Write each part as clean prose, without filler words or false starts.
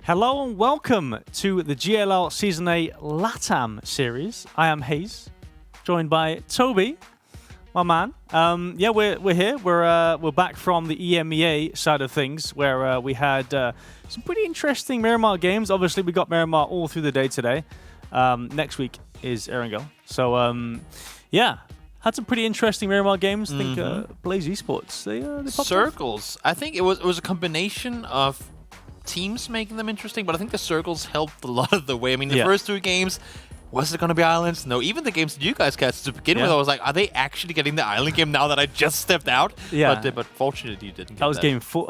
Hello and welcome to the GLL Season 8 LATAM series. I am HayZ, joined by Toby, my man. Yeah, we're here. We're back from the EMEA side of things, where we had some pretty interesting Miramar games. Obviously, we got Miramar all through the day today. Next week is Erangel. So, yeah. Had some pretty interesting Miramar games. I think Blaze Esports, they popped Circles. off. I think it was a combination of teams making them interesting, but I think the circles helped a lot of the way. I mean, the first two games, was it going to be islands? No, even the games that you guys cast to begin with, I was like, are they actually getting the island game now that I just stepped out? Yeah. But fortunately, you didn't get that. Was game four,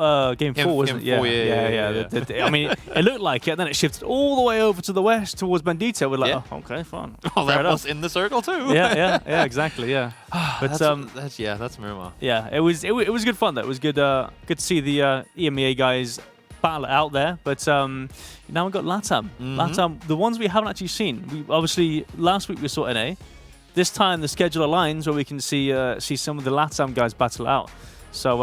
wasn't it? Yeah. I mean, it looked like it, and then it shifted all the way over to the west towards Bandito. We're like, oh, okay, fine. Oh, that was in the circle too. yeah, exactly, yeah. But that's Miramar. Yeah, it was good fun though. It was good to see the EMEA guys battle it out there, but now we've got LATAM. LATAM, the ones we haven't actually seen. We obviously last week we saw NA. This time the schedule aligns where we can see some of the LATAM guys battle it out. So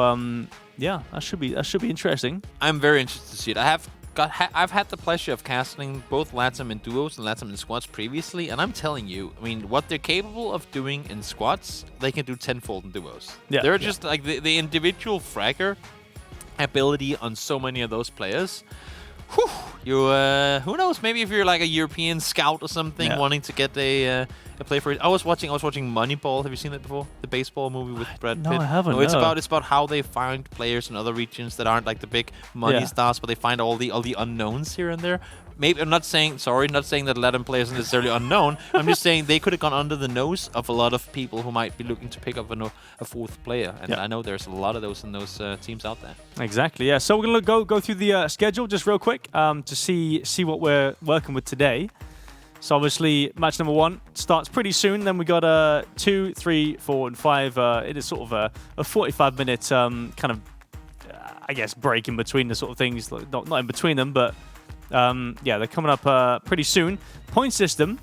yeah, that should be interesting. I'm very interested to see it. I've had the pleasure of casting both LATAM in duos and LATAM in squads previously, and I'm telling you, I mean, what they're capable of doing in squads, they can do tenfold in duos. Yeah, they're just like the individual fragger ability on so many of those players. Whew, who knows? Maybe if you're like a European scout or something, wanting to get a play for it. I was watching Moneyball. Have you seen that before? The baseball movie with Brad Pitt. No, I haven't. No, it's about how they find players in other regions that aren't like the big money stars, but they find all the unknowns here and there. Maybe I'm not saying that LATAM players are necessarily unknown. I'm just saying they could have gone under the nose of a lot of people who might be looking to pick up a fourth player, and I know there's a lot of those in those teams out there. Exactly, yeah. So we're gonna go through the schedule just real quick to see what we're working with today. So obviously match number 1 starts pretty soon. Then we got 2, 3, 4, and 5. It is sort of a 45-minute kind of I guess break in between the sort of things. Not in between them, but. Yeah, they're coming up pretty soon. Point system,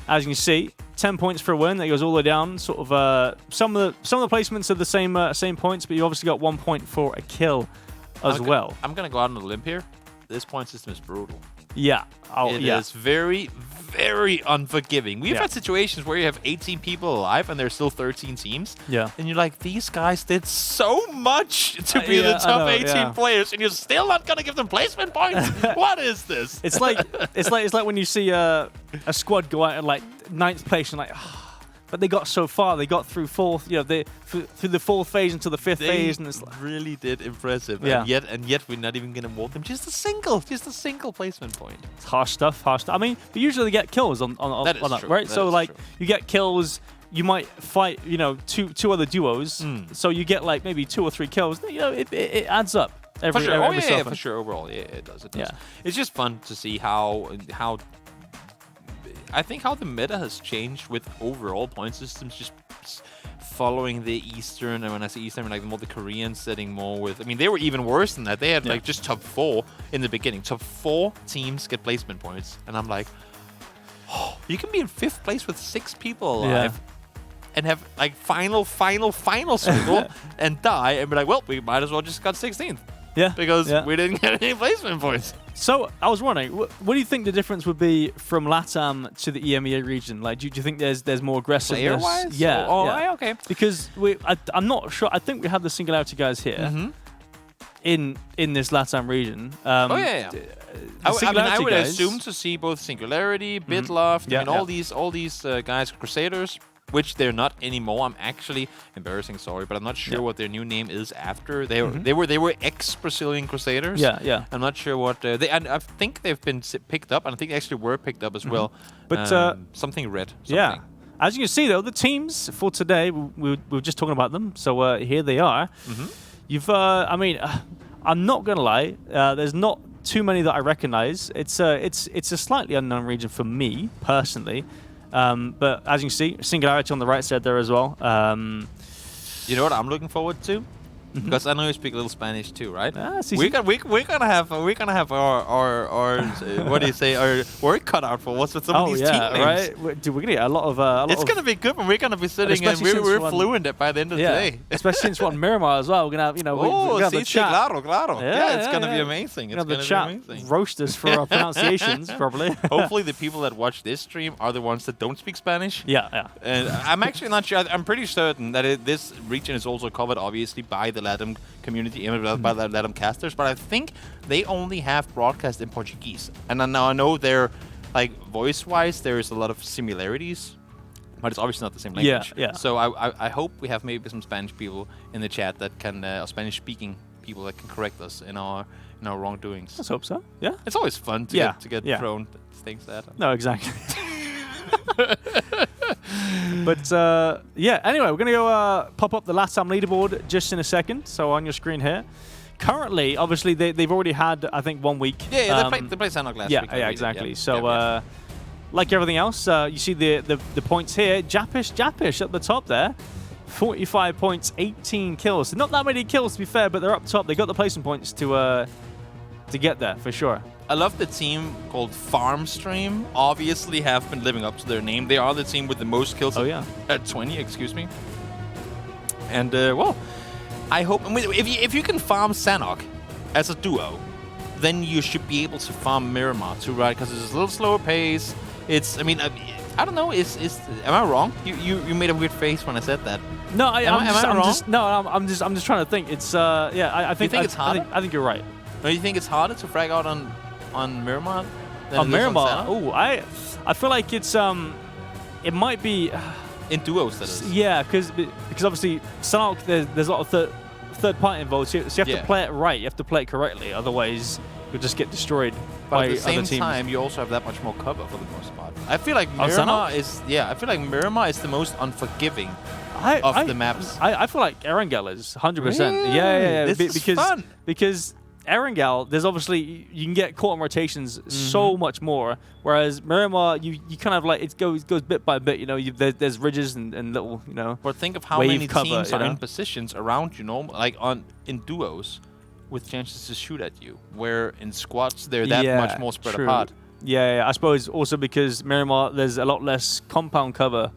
as you can see, 10 points for a win. That goes all the way down. Sort of some of the placements are the same points, but you obviously got 1 point for a kill as well. I'm gonna go out on a limb here. This point system is brutal. Yeah. It is very, very unforgiving. We've had situations where you have 18 people alive and there's still 13 teams. Yeah. And you're like, these guys did so much to be the top 18 players, and you're still not gonna give them placement points. What is this? It's like when you see a squad go out at like 9th place and like. But they got so far. They got through 4th, through the 4th phase into the 5th phase, and it's like, really did impressive. Yeah. And yet we're not even gonna award them just a single placement point. It's harsh stuff. I mean, but usually they get kills on that, true. right? That so is like true. you get kills. You might fight, two other duos. So you get like maybe 2 or 3 kills. It adds up every so often. For sure. Overall, it does. Yeah. It's just fun to see how. I think how the meta has changed with overall point systems, just following the Eastern, and when I say Eastern, I mean like more the Korean setting more with. I mean, they were even worse than that. They had like just top 4 in the beginning. Top 4 teams get placement points, and I'm like, oh, you can be in 5th place with 6 people alive. And have like final circle and die and be like, well, we might as well just got 16th. Yeah. Because we didn't get any placement points. So I was wondering, what do you think the difference would be from LATAM to the EMEA region? Like, do you think there's more aggressiveness? Player-wise? Yeah. Okay. Because I'm not sure. I think we have the Singularity guys here in this LATAM region. I would guys, assume to see both Singularity, Bitloft, all these guys, Crusaders. Which they're not anymore. I'm actually but I'm not sure what their new name is after. They were ex-Brazilian Crusaders. Yeah. I'm not sure what and I think they've been picked up, and I think they actually were picked up as well. But something red. Something. Yeah. As you can see, though, the teams for today, we were just talking about them. So here they are. You've, I mean, I'm not gonna lie. There's not too many that I recognize. It's a slightly unknown region for me personally. But as you can see, Singularity on the right side there as well. You know what I'm looking forward to? because I know you speak a little Spanish too, right? Si, we're gonna have our what do you say, our work cut out for us with some of these team names. Right? Dude, we're gonna get a lot of. It's gonna be good when we're gonna be sitting and we're fluent by the end of the day. Especially since we're on Miramar as well. We're gonna have, we're gonna have the chat. Claro. Yeah, it's gonna be amazing. It's gonna be amazing. Roast us for our pronunciations, probably. Hopefully, the people that watch this stream are the ones that don't speak Spanish. Yeah. And I'm actually not sure. I'm pretty certain that this region is also covered, obviously, by the LATAM community and by the LATAM casters. But I think they only have broadcast in Portuguese. And now I know they're like voice-wise, there is a lot of similarities, but it's obviously not the same language. Yeah. So I hope we have maybe some Spanish people in the chat that can, Spanish-speaking people that can correct us in our wrongdoings. Let's hope so. Yeah. It's always fun to get thrown things at them. No, exactly. But anyway, we're gonna go pop up the LATAM leaderboard just in a second. So on your screen here. Currently, obviously, they've already had, I think, 1 week. Yeah, they played Sanok last week. Yeah, exactly. So, like everything else, you see the points here. Japish at the top there. 45 points, 18 kills. Not that many kills, to be fair, but they're up top. They got the placement points to get there, for sure. I love the team called Farmstream. Obviously have been living up to their name. They are the team with the most kills at 20, excuse me. And, well... I hope if you can farm Sanok as a duo, then you should be able to farm Miramar too, right? Because it's a little slower pace. I mean, I don't know. Am I wrong? You made a weird face when I said that. No, I'm wrong? just trying to think. It's I think it's harder. I think you're right. No, you think it's harder to frag out on Miramar than on Miramar? Oh, I feel like it might be. In duos, that is. Yeah, because obviously Sanok, there's a lot of third party involved, so you have to play it right. You have to play it correctly, otherwise you'll just get destroyed by other teams. But at the same time, you also have that much more cover for the most part. I feel like Miramar is the most unforgiving of the maps. I feel like Erangel is 100%. Really? Yeah. This is fun. Because Erangel, there's obviously, you can get caught on rotations so much more, whereas Miramar, you kind of like, it goes bit by bit, there's ridges and little, But think of how many teams are in positions around you, like in duos, with chances to shoot at you, where in squads, they're that much more spread apart. Yeah, I suppose also because Miramar, there's a lot less compound cover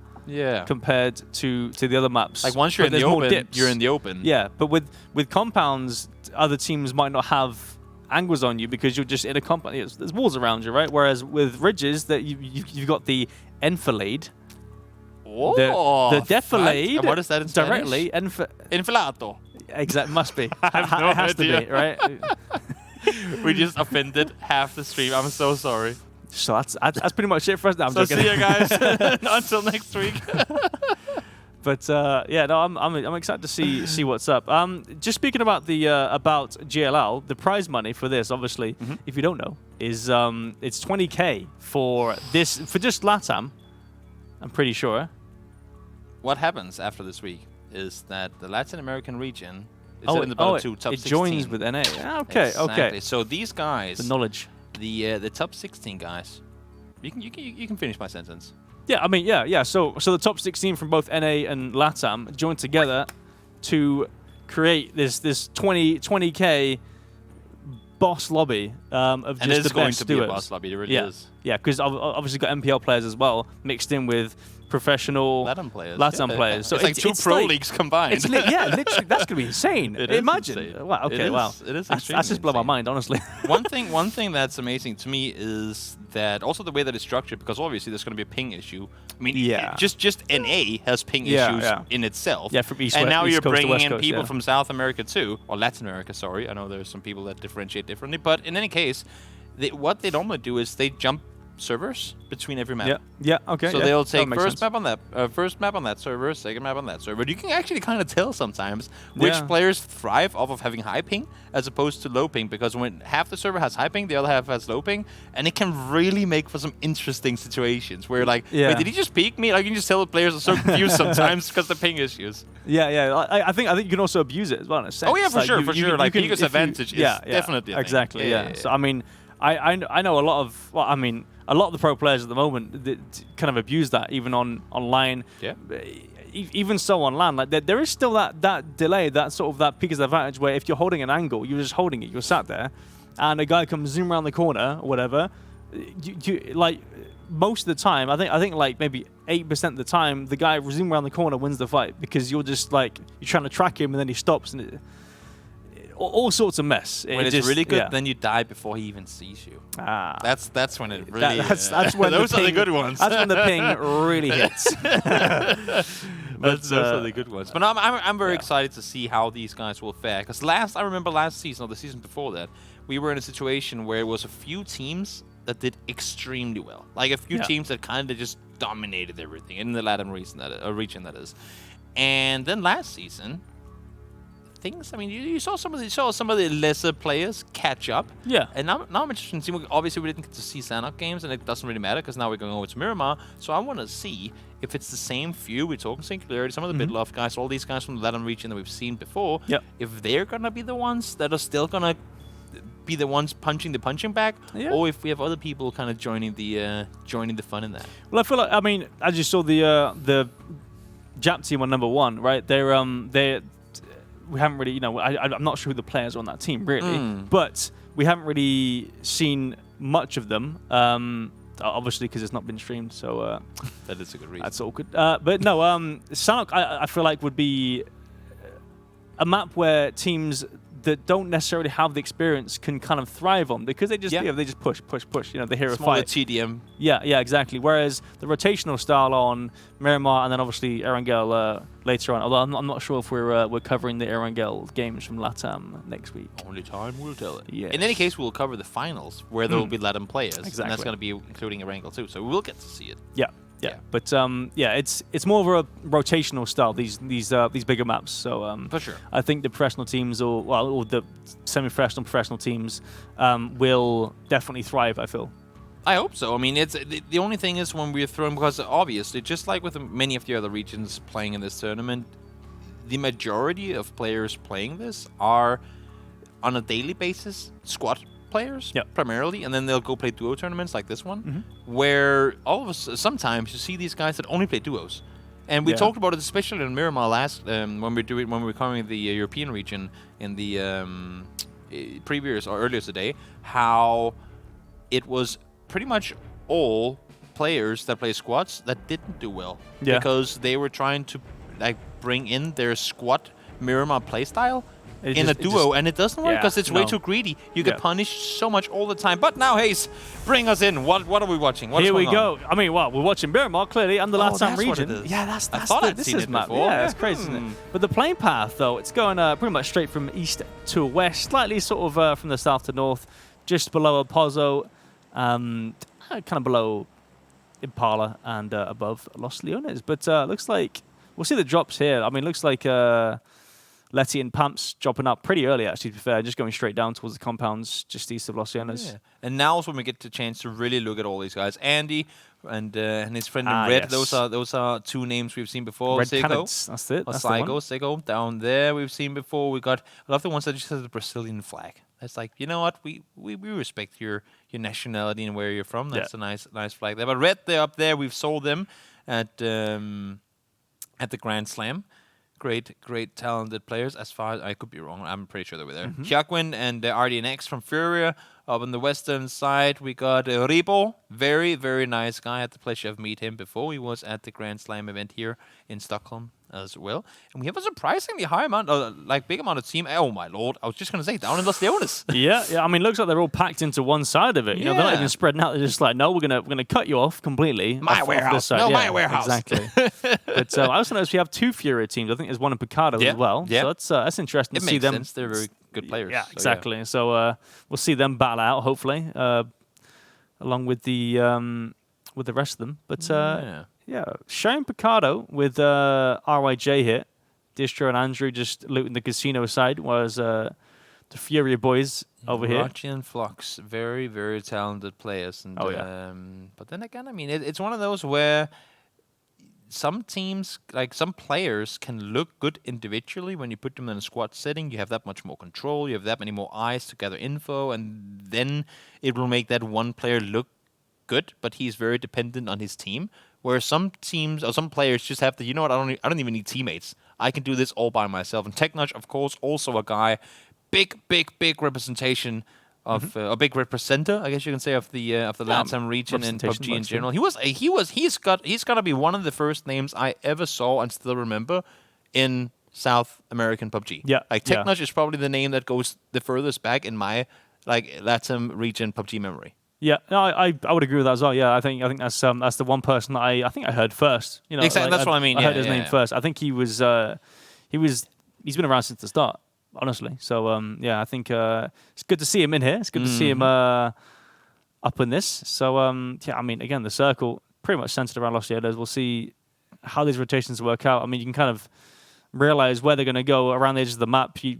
compared to the other maps. Like once you're in the open, you're in the open. Yeah, but with compounds, other teams might not have angles on you because you're just in a compound. There's walls around you, right? Whereas with ridges, that you've got the enfilade. Oh, the defilade. And what is that in Spanish? Directly. Inflato. Exactly, must be. I have no it has idea. to be, right? We just offended half the stream. I'm so sorry. So that's pretty much it for us now. So see you guys until next week. But I'm excited to see what's up. Just speaking about about GLL, the prize money for this, obviously, if you don't know, is it's 20K for just LATAM. I'm pretty sure. What happens after this week is that the Latin American region is in the bottom top 16. It joins with NA. Okay, exactly. okay. So these guys, the knowledge, the top 16 guys. You can finish my sentence. Yeah, I mean, yeah. So the top 16 from both NA and LATAM joined together to create this 20K boss lobby of just the best. And it is going to be a boss lobby. It really is. Yeah, because obviously got MPL players as well mixed in with professional LATAM players. So it's like two pro leagues combined. Literally, that's gonna be insane. Imagine. Insane. Wow. Okay. It is. That's just blown my mind, honestly. One thing that's amazing to me is that also the way that it's structured, because obviously there's going to be a ping issue. I mean, just NA has ping issues in itself. Yeah, from East and now East you're Coast to bringing West in Coast, people from South America too, or Latin America. Sorry, I know there's some people that differentiate differently, but in any case, what they normally do is they jump servers between every map. Yeah. Okay. So they'll take first map on that server, second map on that server. You can actually kind of tell sometimes which players thrive off of having high ping as opposed to low ping, because when half the server has high ping, the other half has low ping, and it can really make for some interesting situations where like, wait, did he just peek me? Like, you can just tell the players are so confused sometimes because the ping issues. Yeah. I think you can also abuse it as well in a sense. Oh yeah, for sure. Like, Pico's advantage is definitely a thing. Exactly. Yeah. So I mean, I know a lot of. Well, I mean, a lot of the pro players at the moment that kind of abuse that, even online. Yeah. even so on land, like there is still that delay, that sort of that peak advantage where if you're holding an angle, you're just holding it, you're sat there, and a guy comes zoom around the corner or whatever. You like most of the time, I think like maybe 8% of the time, the guy zoom around the corner wins the fight because you're just like you're trying to track him and then he stops and all sorts of mess. When it's really good, then you die before he even sees you. That's when it really. That's when those are the good ones. That's when the ping really hits. Those are the good ones. But I'm very excited to see how these guys will fare. Because I remember last season or the season before that, we were in a situation where it was a few teams that did extremely well, like a few teams that kind of just dominated everything in the LATAM region that is. And then last season, things. I mean, you saw some of the lesser players catch up. Yeah. And now I'm interested in seeing. Obviously, we didn't get to see Sanok games, and it doesn't really matter because now we're going over to Miramar. So I want to see if it's the same few. We're talking Singularity, some of the Bidloff guys, all these guys from the LATAM region that we've seen before. Yep. If they're gonna be the ones that are still gonna be the ones punching the punching bag, or if we have other people kind of joining the fun in that. Well, I feel like, I mean, as you saw the Jap team on #1, right? We haven't really, I'm not sure who the players are on that team really, but we haven't really seen much of them. Obviously, because it's not been streamed, so that is a good reason. That's all good. But no, Sanok, I feel like would be a map where teams that don't necessarily have the experience can kind of thrive on because they just they just push. The hero fight. TDM. Yeah, exactly. Whereas the rotational style on Miramar and then obviously Erangel later on. Although I'm not sure if we're covering the Erangel games from LATAM next week. Only time will tell it. Yes. In any case, we'll cover the finals where there will be LATAM players. Exactly. And that's going to be including Erangel too. So we'll get to see it. Yeah. But it's more of a rotational style. These bigger maps. So for sure, I think the professional teams or the semi-professional professional teams will definitely thrive. I feel. I hope so. I mean, it's the only thing is when we're throwing, because obviously, just like with many of the other regions playing in this tournament, the majority of players playing this are on a daily basis squad players primarily, and then they'll go play duo tournaments like this one, where sometimes you see these guys that only play duos. And we talked about it, especially in Miramar last when we were covering the European region in the previous or earlier today, how it was pretty much all players that play squads that didn't do well because they were trying to like bring in their squad Miramar playstyle in a duo, and it doesn't work because it's way too greedy. You get punished so much all the time. But now, HayZ, bring us in. What are we watching? What's Here we going go. on? I mean, we're watching Miramar clearly and the LATAM region. Yeah, that's I thought I'd seen it map. before. Yeah, it's crazy, isn't it? But the playing path, though, it's going pretty much straight from east to west, slightly sort of from the south to north, just below Pozo, kind of below Impala and above Los Leones. But looks like we'll see the drops here. I mean, looks like Letty and Pamps dropping up pretty early, actually, to be fair, just going straight down towards the compounds just east of Los Llanos. Yeah. And now's when we get the chance to really look at all these guys. Andy and his friend in red. Yes. Those are two names we've seen before. Red Sego. Cannons, that's it. That's Sego down there we've seen before. We got a lot of the ones that just have the Brazilian flag. It's like, you know what, we respect your nationality and where you're from. That's a nice flag there. But red, they're up there. We've sold them at the Grand Slam. Great, talented players. As far as I could be wrong, I'm pretty sure they were there. Hyakuen and RDNX from Furia. Up on the western side, we got Ribo. Very, very nice guy. I had the pleasure of meeting him before. He was at the Grand Slam event here in Stockholm as well. And we have a surprisingly high amount, big amount of team. Oh my lord! I was just gonna say down in Los Leones. yeah. I mean, looks like they're all packed into one side of it. You know, they're not even spreading out. They're just like, no, we're gonna cut you off completely. My warehouse. No, my warehouse. Exactly. But I also noticed we have two Furia teams. I think there's one in Picado as well. Yeah. So that's interesting to see them. Sense. They're very good players. Yeah, exactly. So we'll see them battle out hopefully, along with the rest of them. But Sharon Picado with RYJ here. Distro and Andrew just looting the casino side, whereas the Furia boys over here. Rachi and Flux, very, very talented players. And, but then again, I mean, it's one of those where some teams, like some players, can look good individually when you put them in a squad setting. You have that much more control. You have that many more eyes to gather info, and then it will make that one player look good, but he's very dependent on his team. where some teams or some players just have to, you know what, I don't even need teammates. I can do this all by myself. And TechNotch, of course, also a guy, big representation of a big representer, I guess you can say, of the LATAM region in PUBG in general. He's gonna be one of the first names I ever saw and still remember in South American PUBG. Yeah, like TechNotch is probably the name that goes the furthest back in my LATAM region PUBG memory. Yeah, no, I would agree with that as well. Yeah, I think that's the one person that I think I heard first. You know, exactly. That's what I mean. I heard his name first. I think he's been around since the start, honestly. So I think it's good to see him in here. It's good to see him up in this. So I mean, again, the circle pretty much centered around Los Angeles. We'll see how these rotations work out. I mean, you can kind of realize where they're going to go around the edges of the map. You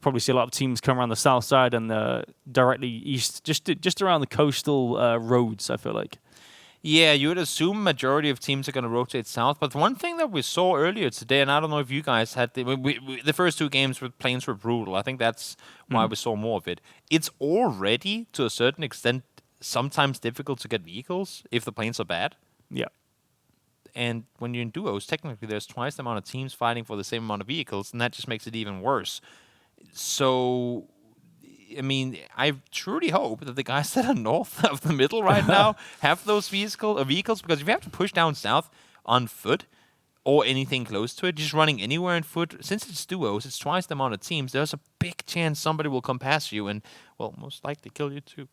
probably see a lot of teams come around the south side and directly east, just around the coastal roads, I feel like. Yeah, you would assume majority of teams are going to rotate south. But one thing that we saw earlier today, and I don't know if you guys had the first two games with planes were brutal. I think that's why we saw more of it. It's already, to a certain extent, sometimes difficult to get vehicles if the planes are bad. Yeah. And when you're in duos, technically there's twice the amount of teams fighting for the same amount of vehicles, and that just makes it even worse. So, I mean, I truly hope that the guys that are north of the middle right now have those vehicles, because if you have to push down south on foot or anything close to it, just running anywhere on foot, since it's duos, it's twice the amount of teams, there's a big chance somebody will come past you and, well, most likely kill you too.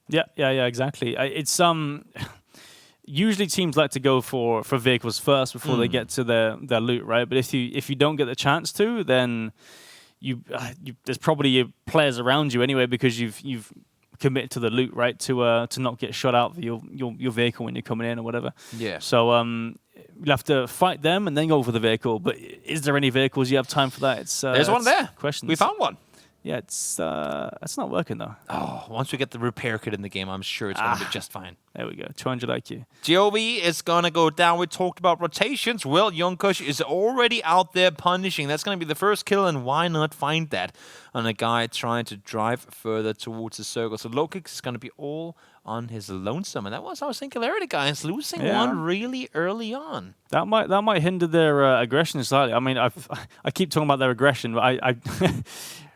Yeah, exactly. It's usually teams like to go for vehicles first before they get to their loot, right? But if you don't get the chance to, then there's probably players around you anyway, because you've committed to the loot, right? To not get shot out of your vehicle when you're coming in or whatever. Yeah. So you'll have to fight them and then go for the vehicle. But is there any vehicles you have time for that? There's one there. Questions. We found one. Yeah, it's not working though. Oh, once we get the repair kit in the game, I'm sure it's going to be just fine. There we go, 200 IQ. GOV is going to go down. We talked about rotations. Well, Youngkush is already out there punishing. That's going to be the first kill, and why not find that on a guy trying to drive further towards the circle. So Lokix is going to be all on his lonesome, and that was our Singularity guys losing one really early on. That might hinder their aggression slightly. I mean, I keep talking about their aggression, but I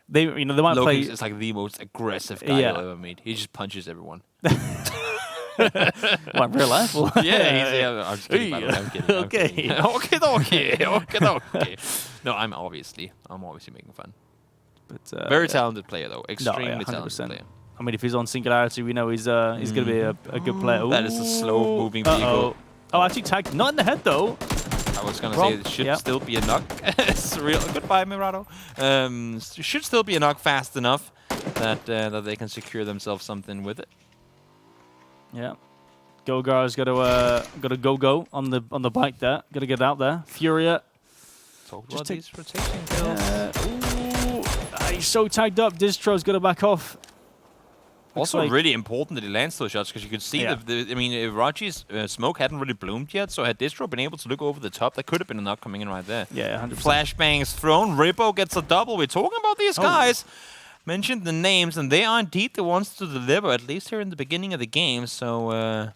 they might play. Lokix is like the most aggressive guy you'll ever meet. He just punches everyone. What, real life? I'm just kidding. By the way. I'm kidding. Okay. No, I'm obviously making fun. But very talented player though. Extremely talented player. I mean, if he's on Singularity, we know he's going to be a good player. Ooh. That is a slow-moving vehicle. Oh, actually tagged. Not in the head though. I was going to say it should still be a knock. It's real. Goodbye, Mirado. Should still be a knock fast enough that they can secure themselves something with it. Yeah. Gogar's got to go on the bike there. Got to get out there. Furia. Talk about these rotation kills. He's so tagged up. Distro's got to back off. Also, really important that he lands those shots, because you could see if Raji's smoke hadn't really bloomed yet, so had Distro been able to look over the top, that could have been a knock coming in right there. Yeah, 100%. Flashbangs thrown. Rippo gets a double. We're talking about these guys. Mentioned the names, and they are indeed the ones to deliver, at least here in the beginning of the game. So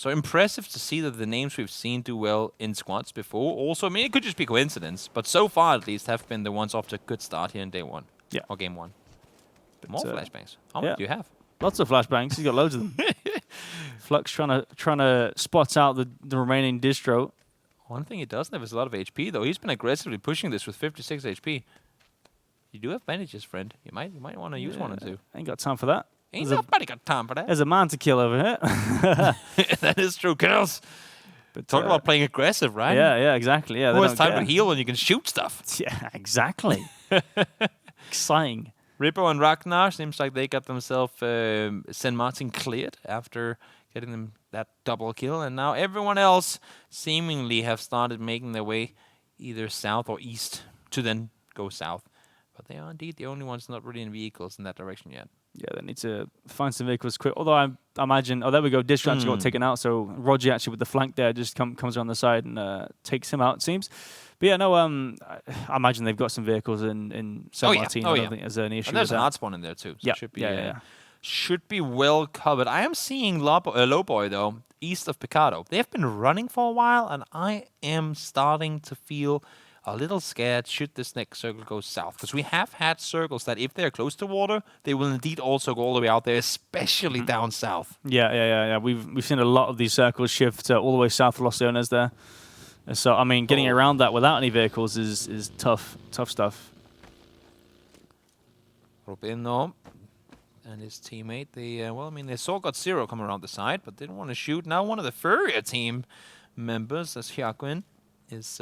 impressive to see that the names we've seen do well in squads before. Also, I mean, it could just be coincidence, but so far at least have been the ones off to a good start here in day one. Yeah. Or game one. More flashbangs. How many do you have? Lots of flashbangs. He's got loads of them. Flux trying to spot out the remaining Distro. One thing he doesn't have is a lot of HP, though. He's been aggressively pushing this with 56 HP. You do have bandages, friend. You might want to use one or two. Ain't got time for that. Ain't nobody got time for that. There's a man to kill over here. That is true, girls. But talk about playing aggressive, right? Yeah, exactly. Yeah, who has time to heal when you can shoot stuff? Yeah, exactly. Exciting. Rippo and Ragnar seems like they got themselves San Martin cleared after getting them that double kill, and now everyone else seemingly have started making their way either south or east to then go south. But they are indeed the only ones not really in vehicles in that direction yet. Yeah, they need to find some vehicles quick. Although I imagine, there we go, Distro actually got taken out, so Roger actually with the flank there just comes around the side and takes him out, it seems. But yeah, no, I imagine they've got some vehicles in San Martin. I don't think there's any issue with that. There's an hard spawn in there too. So it should should be well covered. I am seeing Lowboy, though, east of Picado. They have been running for a while, and I am starting to feel a little scared should this next circle go south. Because we have had circles that if they're close to water, they will indeed also go all the way out there, especially down south. Yeah. We've seen a lot of these circles shift all the way south of Los Leones there. So, I mean, getting around that without any vehicles is tough stuff. Rubino and his teammate, they saw GotZero come around the side, but didn't want to shoot. Now one of the Furrier team members, as Hyakuin, is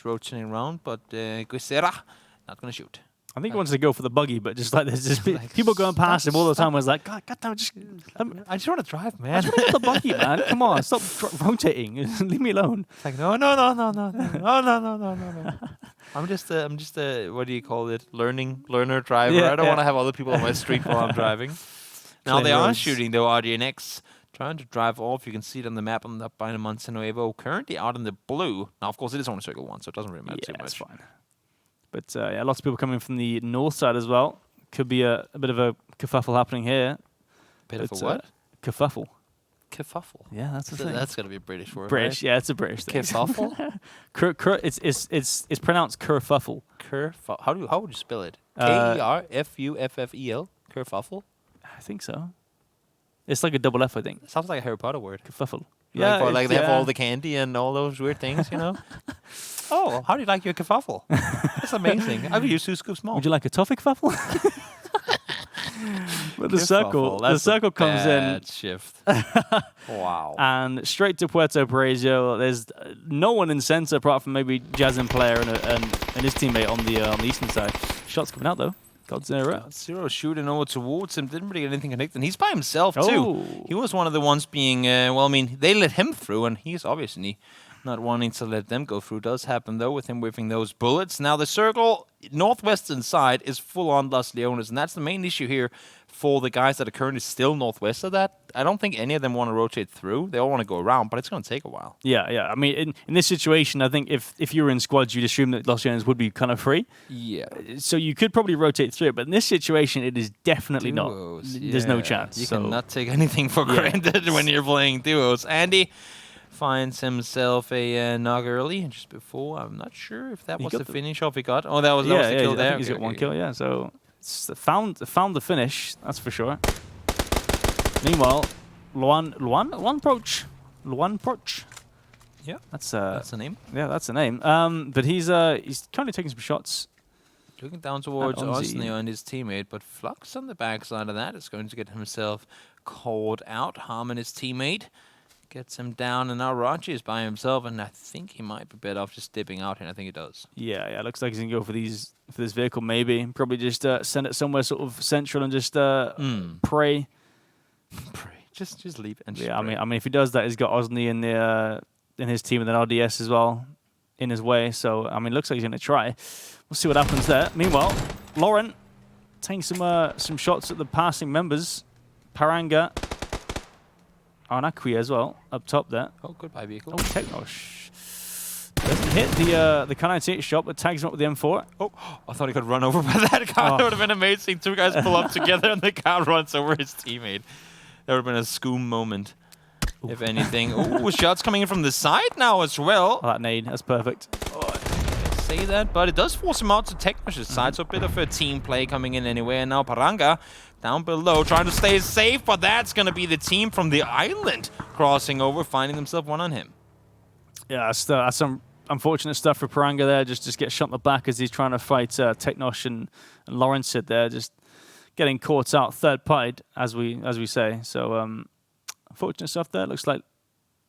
rotating around, but GotZero not going to shoot. I think he wants to go for the buggy, but just like there's just people going past him all the time. Was like, God damn, I just want to drive, man. I just want to get the buggy, man. Come on, stop rotating. Leave me alone. It's like no. I'm just what do you call it? Learner driver. Yeah, I don't want to have other people on my street while I'm driving. Now they are shooting though. RDNX trying to drive off. You can see it on the map on the by the Montenuevo. Currently out in the blue. Now, of course, it is only Circle 1, so it doesn't really matter too much. That's fine. But lots of people coming from the north side as well. Could be a bit of a kerfuffle happening here. Bit of a what? Kerfuffle. Kerfuffle. Yeah, that's the thing. That's got to be a British word. British, right? yeah, it's a British thing. Kerfuffle. It's pronounced kerfuffle. Kerfuffle. How would you spell it? Kerfuffel. Kerfuffle. I think so. It's like a double F, I think. It sounds like a Harry Potter word. Kerfuffle. Yeah, like they have all the candy and all those weird things, you know. Oh, how do you like your kerfuffle? That's amazing. I've used 2 scoops more. Would you like a toffee kerfuffle? But the circle comes in. Shift. Wow. And straight to Puerto Paraiso. There's no one in center apart from maybe Jazin player and his teammate on the eastern side. Shots coming out though. GotZero shooting over towards him. Didn't really get anything connected. He's by himself too. He was one of the ones being. They let him through, and he's obviously not wanting to let them go through. Does happen though with him whiffing those bullets. Now the circle northwestern side is full on Los Leones, and that's the main issue here for the guys that are currently still northwest of that. I don't think any of them want to rotate through. They all want to go around, but it's going to take a while. Yeah. I mean, in this situation, I think if you were in squads, you'd assume that Los Leones would be kind of free. Yeah. So you could probably rotate through it, but in this situation, it is definitely duos, not. There's no chance. You cannot take anything for granted when you're playing duos. Andy finds himself a knock early just before. I'm not sure if that was the finish off he got. Oh, that was the kill there. I think he's got one kill, yeah. So it's found the finish, that's for sure. Meanwhile, Luan Proch. Yeah, that's the name. Yeah, that's the name. But he's currently taking some shots. Looking down towards Osneo and his teammate, but Flux on the backside of that is going to get himself called out. Harm and his teammate gets him down, and now Raji is by himself, and I think he might be better off just dipping out, and I think he does. Yeah, looks like he's going to go for this vehicle, maybe. Probably just send it somewhere sort of central and just pray. Just leave it and I mean, if he does that, he's got Osney in his team and then RDS as well in his way. So, I mean, looks like he's going to try. We'll see what happens there. Meanwhile, Lauren taking some shots at the passing members. Paranga. Arnaqui as well, up top there. Oh, goodbye vehicle. Oh, Technosh. Doesn't hit the K98 shot, but tags him up with the M4. Oh, I thought he could run over by that car. That would have been amazing. 2 guys pull up together and the car runs over his teammate. That would have been a Scoom moment, if anything. Oh, shots coming in from the side now as well. Oh, that nade, that's perfect. Oh, I can't say that, but it does force him out to Technosh's side, so a bit of a team play coming in anyway. And now Paranga down below, trying to stay safe, but that's going to be the team from the island crossing over, finding themselves one on him. Yeah, that's some unfortunate stuff for Paranga there. Just get shot in the back as he's trying to fight Technosh and Lawrence there, just getting caught out third-partied, as we say. So unfortunate stuff there. Looks like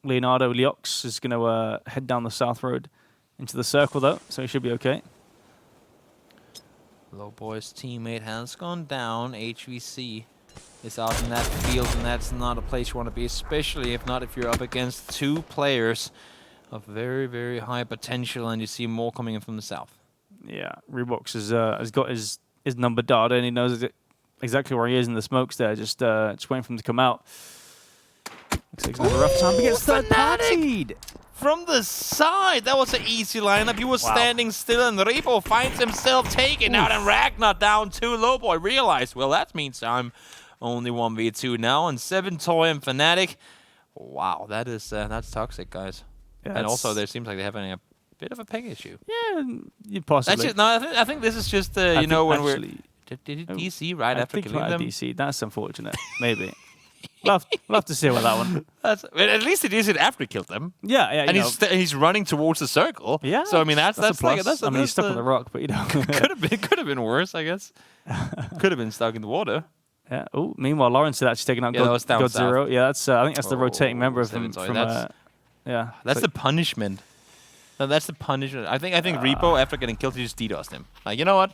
Leonardo Leox is going to head down the south road into the circle, though, so he should be okay. Lowboy's teammate has gone down. HVC is out in that field, and that's not a place you want to be, especially if you're up against 2 players of very, very high potential, and you see more coming in from the south. Yeah, Reeboks has got his number data, and he knows exactly where he is in the smokes there, just waiting for him to come out. Looks like he's going to have a rough time against third-partied. From the side, that was an easy lineup. He was standing still, and Rebo finds himself taken out, and Ragnar down too. Lowboy realized, well, that means I'm Only 1v2 now, and 7 Toy and Fnatic. Wow, that's toxic, guys. Yeah, and also, there seems like they're having a bit of a peg issue. Yeah, possibly. That's just, I think this is just, you know, when we're... Did it DC right after killing them? DC. That's unfortunate. Maybe. We'll have to see about that one. At least it is it after he killed them. Yeah, and he's running towards the circle. Yeah. So I mean that's a plus. I mean he's stuck on the rock, but could have been worse, I guess. Could have been stuck in the water. Yeah. Oh, meanwhile, Lawrence is actually taking out God Zero. Yeah, that's I think that's the rotating member from yeah. That's the punishment. No, that's the punishment. I think Repo after getting killed, he just DDoSed him. Like, you know what?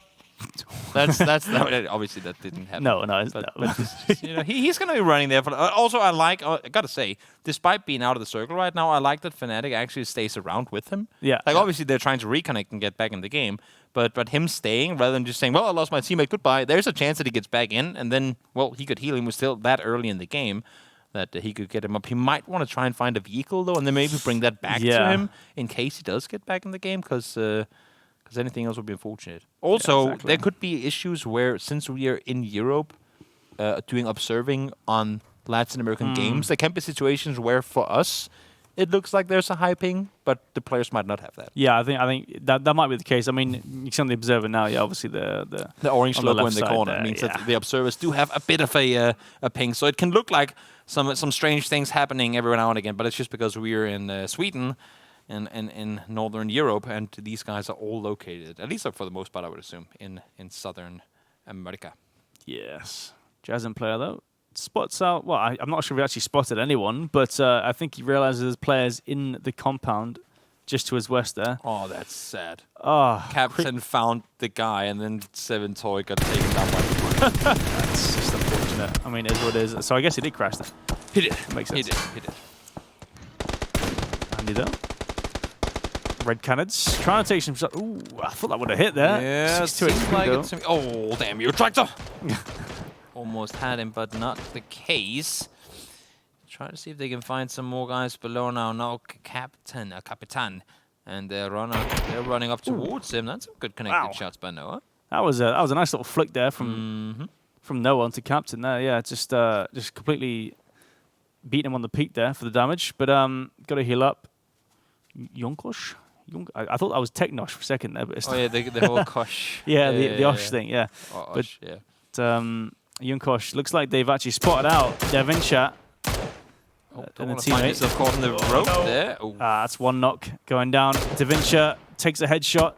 That's obviously that didn't happen. No. But just, you know, he's gonna be running there. Also, I gotta say, despite being out of the circle right now, I like that Fnatic actually stays around with him. Yeah. Like obviously they're trying to reconnect and get back in the game, but him staying rather than just saying, well, I lost my teammate, goodbye. There's a chance that he gets back in, and then he could heal him. Was still that early in the game that he could get him up. He might want to try and find a vehicle though, and then maybe bring that back to him in case he does get back in the game, because anything else would be unfortunate. Also, there could be issues where, since we are in Europe doing observing on Latin American games, there can be situations where, for us, it looks like there's a high ping, but the players might not have that. Yeah, I think that might be the case. I mean, you can see on the observer now, obviously the orange logo in the corner there, means that the observers do have a bit of a ping, so it can look like some strange things happening every now and again, but it's just because we're in Sweden and in Northern Europe, and these guys are all located, at least for the most part, I would assume, in Southern America. Yes. Jasmine player, though, spots out... Well, I'm not sure if he actually spotted anyone, but I think he realizes there's players in the compound just to his west there. Oh, that's sad. Oh, Captain found the guy, and then 7 Toy got taken down by the That's just unfortunate. I mean, it is what it is. So I guess he did crash there. He did. Makes sense. He did. Handy though. Red cannons. Trying to take some shots. Ooh, I thought that would have hit there. Yeah, it seems like it's... Oh, damn you, Tractor! Almost had him, but not the case. Try to see if they can find some more guys below now. No, Capitan. And they're running up towards him. That's some good connected shots by Noah. That was a nice little flick there from Noah onto Captain there. Yeah, just completely beating him on the peak there for the damage. But got to heal up. Yonkosh? I thought that was Technosh for a second there, but it's the whole Kosh. Yeah, the Osh thing, yeah. But Yunkosh looks like they've actually spotted out Devinchat. And the teammate is caught in the rope there. That's one knock going down. Devinchat takes a headshot.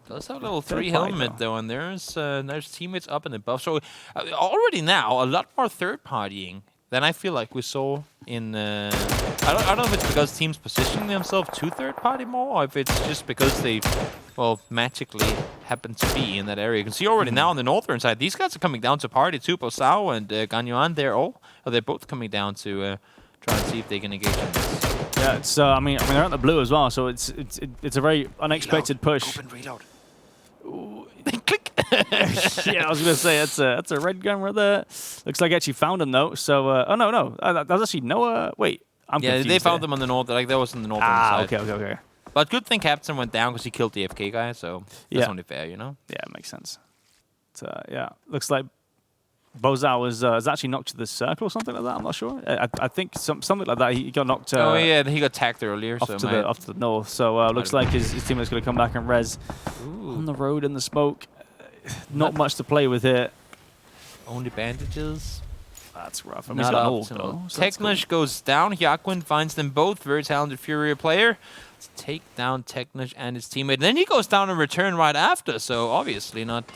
Does have a level 3 helmet though, and there's teammates up and above. So already now a lot more third partying than I feel like we saw in. I don't know if it's because teams positioning themselves to third party more, or if it's just because they, magically happen to be in that area. You can see already now on the northern side, these guys are coming down to party too. Posao and Ganyuan, they're both coming down to try and see if they can engage in this. Yeah, it's. I mean, they're at the blue as well, so it's a very unexpected push. Open reload. Ooh. Click. Yeah, I was gonna say that's a red gun right there. Looks like I actually found him though. So no, that was actually Noah. Wait, I'm confused. They found them on the north. Like that was in the northern side. Okay. But good thing Captain went down because he killed the AFK guy. So that's only fair, you know. Yeah, it makes sense. Yeah, looks like Bozao was actually knocked to the circle or something like that. I'm not sure. I think something like that. He got knocked. He got tagged earlier. Off to the north. So looks like his teammate's going to come back and res. On the road in the smoke. Not much to play with here. Only bandages. That's rough. I mean, not optimal. Technish goes down. Hyakuin finds them both. Very talented Furia player. Let's take down Technish and his teammate. And then he goes down and return right after. So obviously not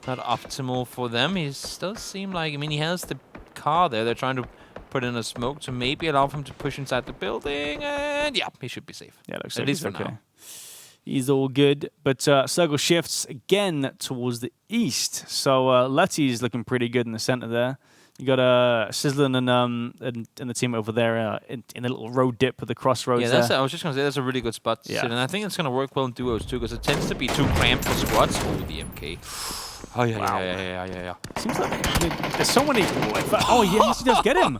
optimal for them. He does seem like, he has the car there. They're trying to put in a smoke to maybe allow him to push inside the building. And yeah, he should be safe. Yeah, looks at least for now. He's all good, but circle shifts again towards the east. So Letty's looking pretty good in the center there. You got Sizzlin and the team over there in a little road dip with the crossroads. Yeah, I was just gonna say that's a really good spot to sit, and I think it's gonna work well in duos too, because it tends to be too cramped for squads over the MK. Oh yeah. Seems like there's so many. Oh yes, he does get him.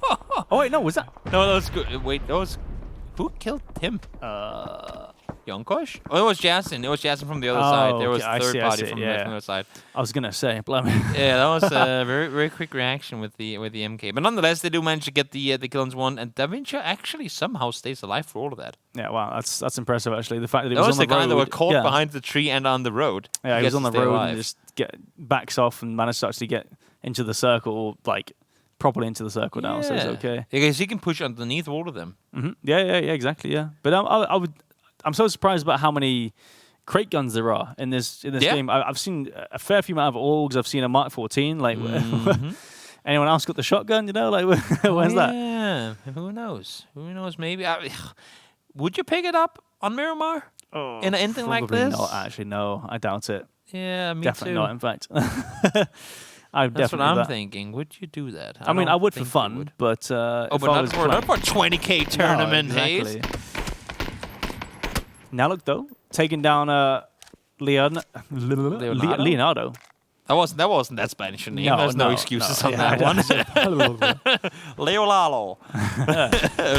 Oh wait, no, was that? No, that was good. Wait, who killed him? Youngkosh? Oh, it was Jason. It was Jason from the other side. There was okay, a third party from the yeah. other side. I was gonna say, blimey. Yeah, that was a very very quick reaction with the MK. But nonetheless, they do manage to get the kill on one, and Da Vinci actually somehow stays alive for all of that. Yeah, wow, that's impressive actually. The fact that it That was on the the guy that road, were caught behind the tree and on the road. Yeah, he was on the road alive. and just backs off and managed to actually get into the circle, like properly into the circle now, so it's okay. Because he can push underneath all of them. Yeah, exactly, yeah. But I'm so surprised about how many crate guns there are in this game. I've seen a fair few amount of AUGs. I've seen a Mark 14. Like, anyone else got the shotgun? You know, like where's that? Yeah, who knows? Who knows? Maybe. Would you pick it up on Miramar in anything like this? Not actually. No, I doubt it. Yeah, me definitely too. not. In fact, That's what I'm thinking. Would you do that? I mean, I would for fun, but but not for 20K tournament, no, exactly. HayZ. Now look though, taking down Leonardo. That wasn't that Spanish name. There's no excuses on that one. Leolalo.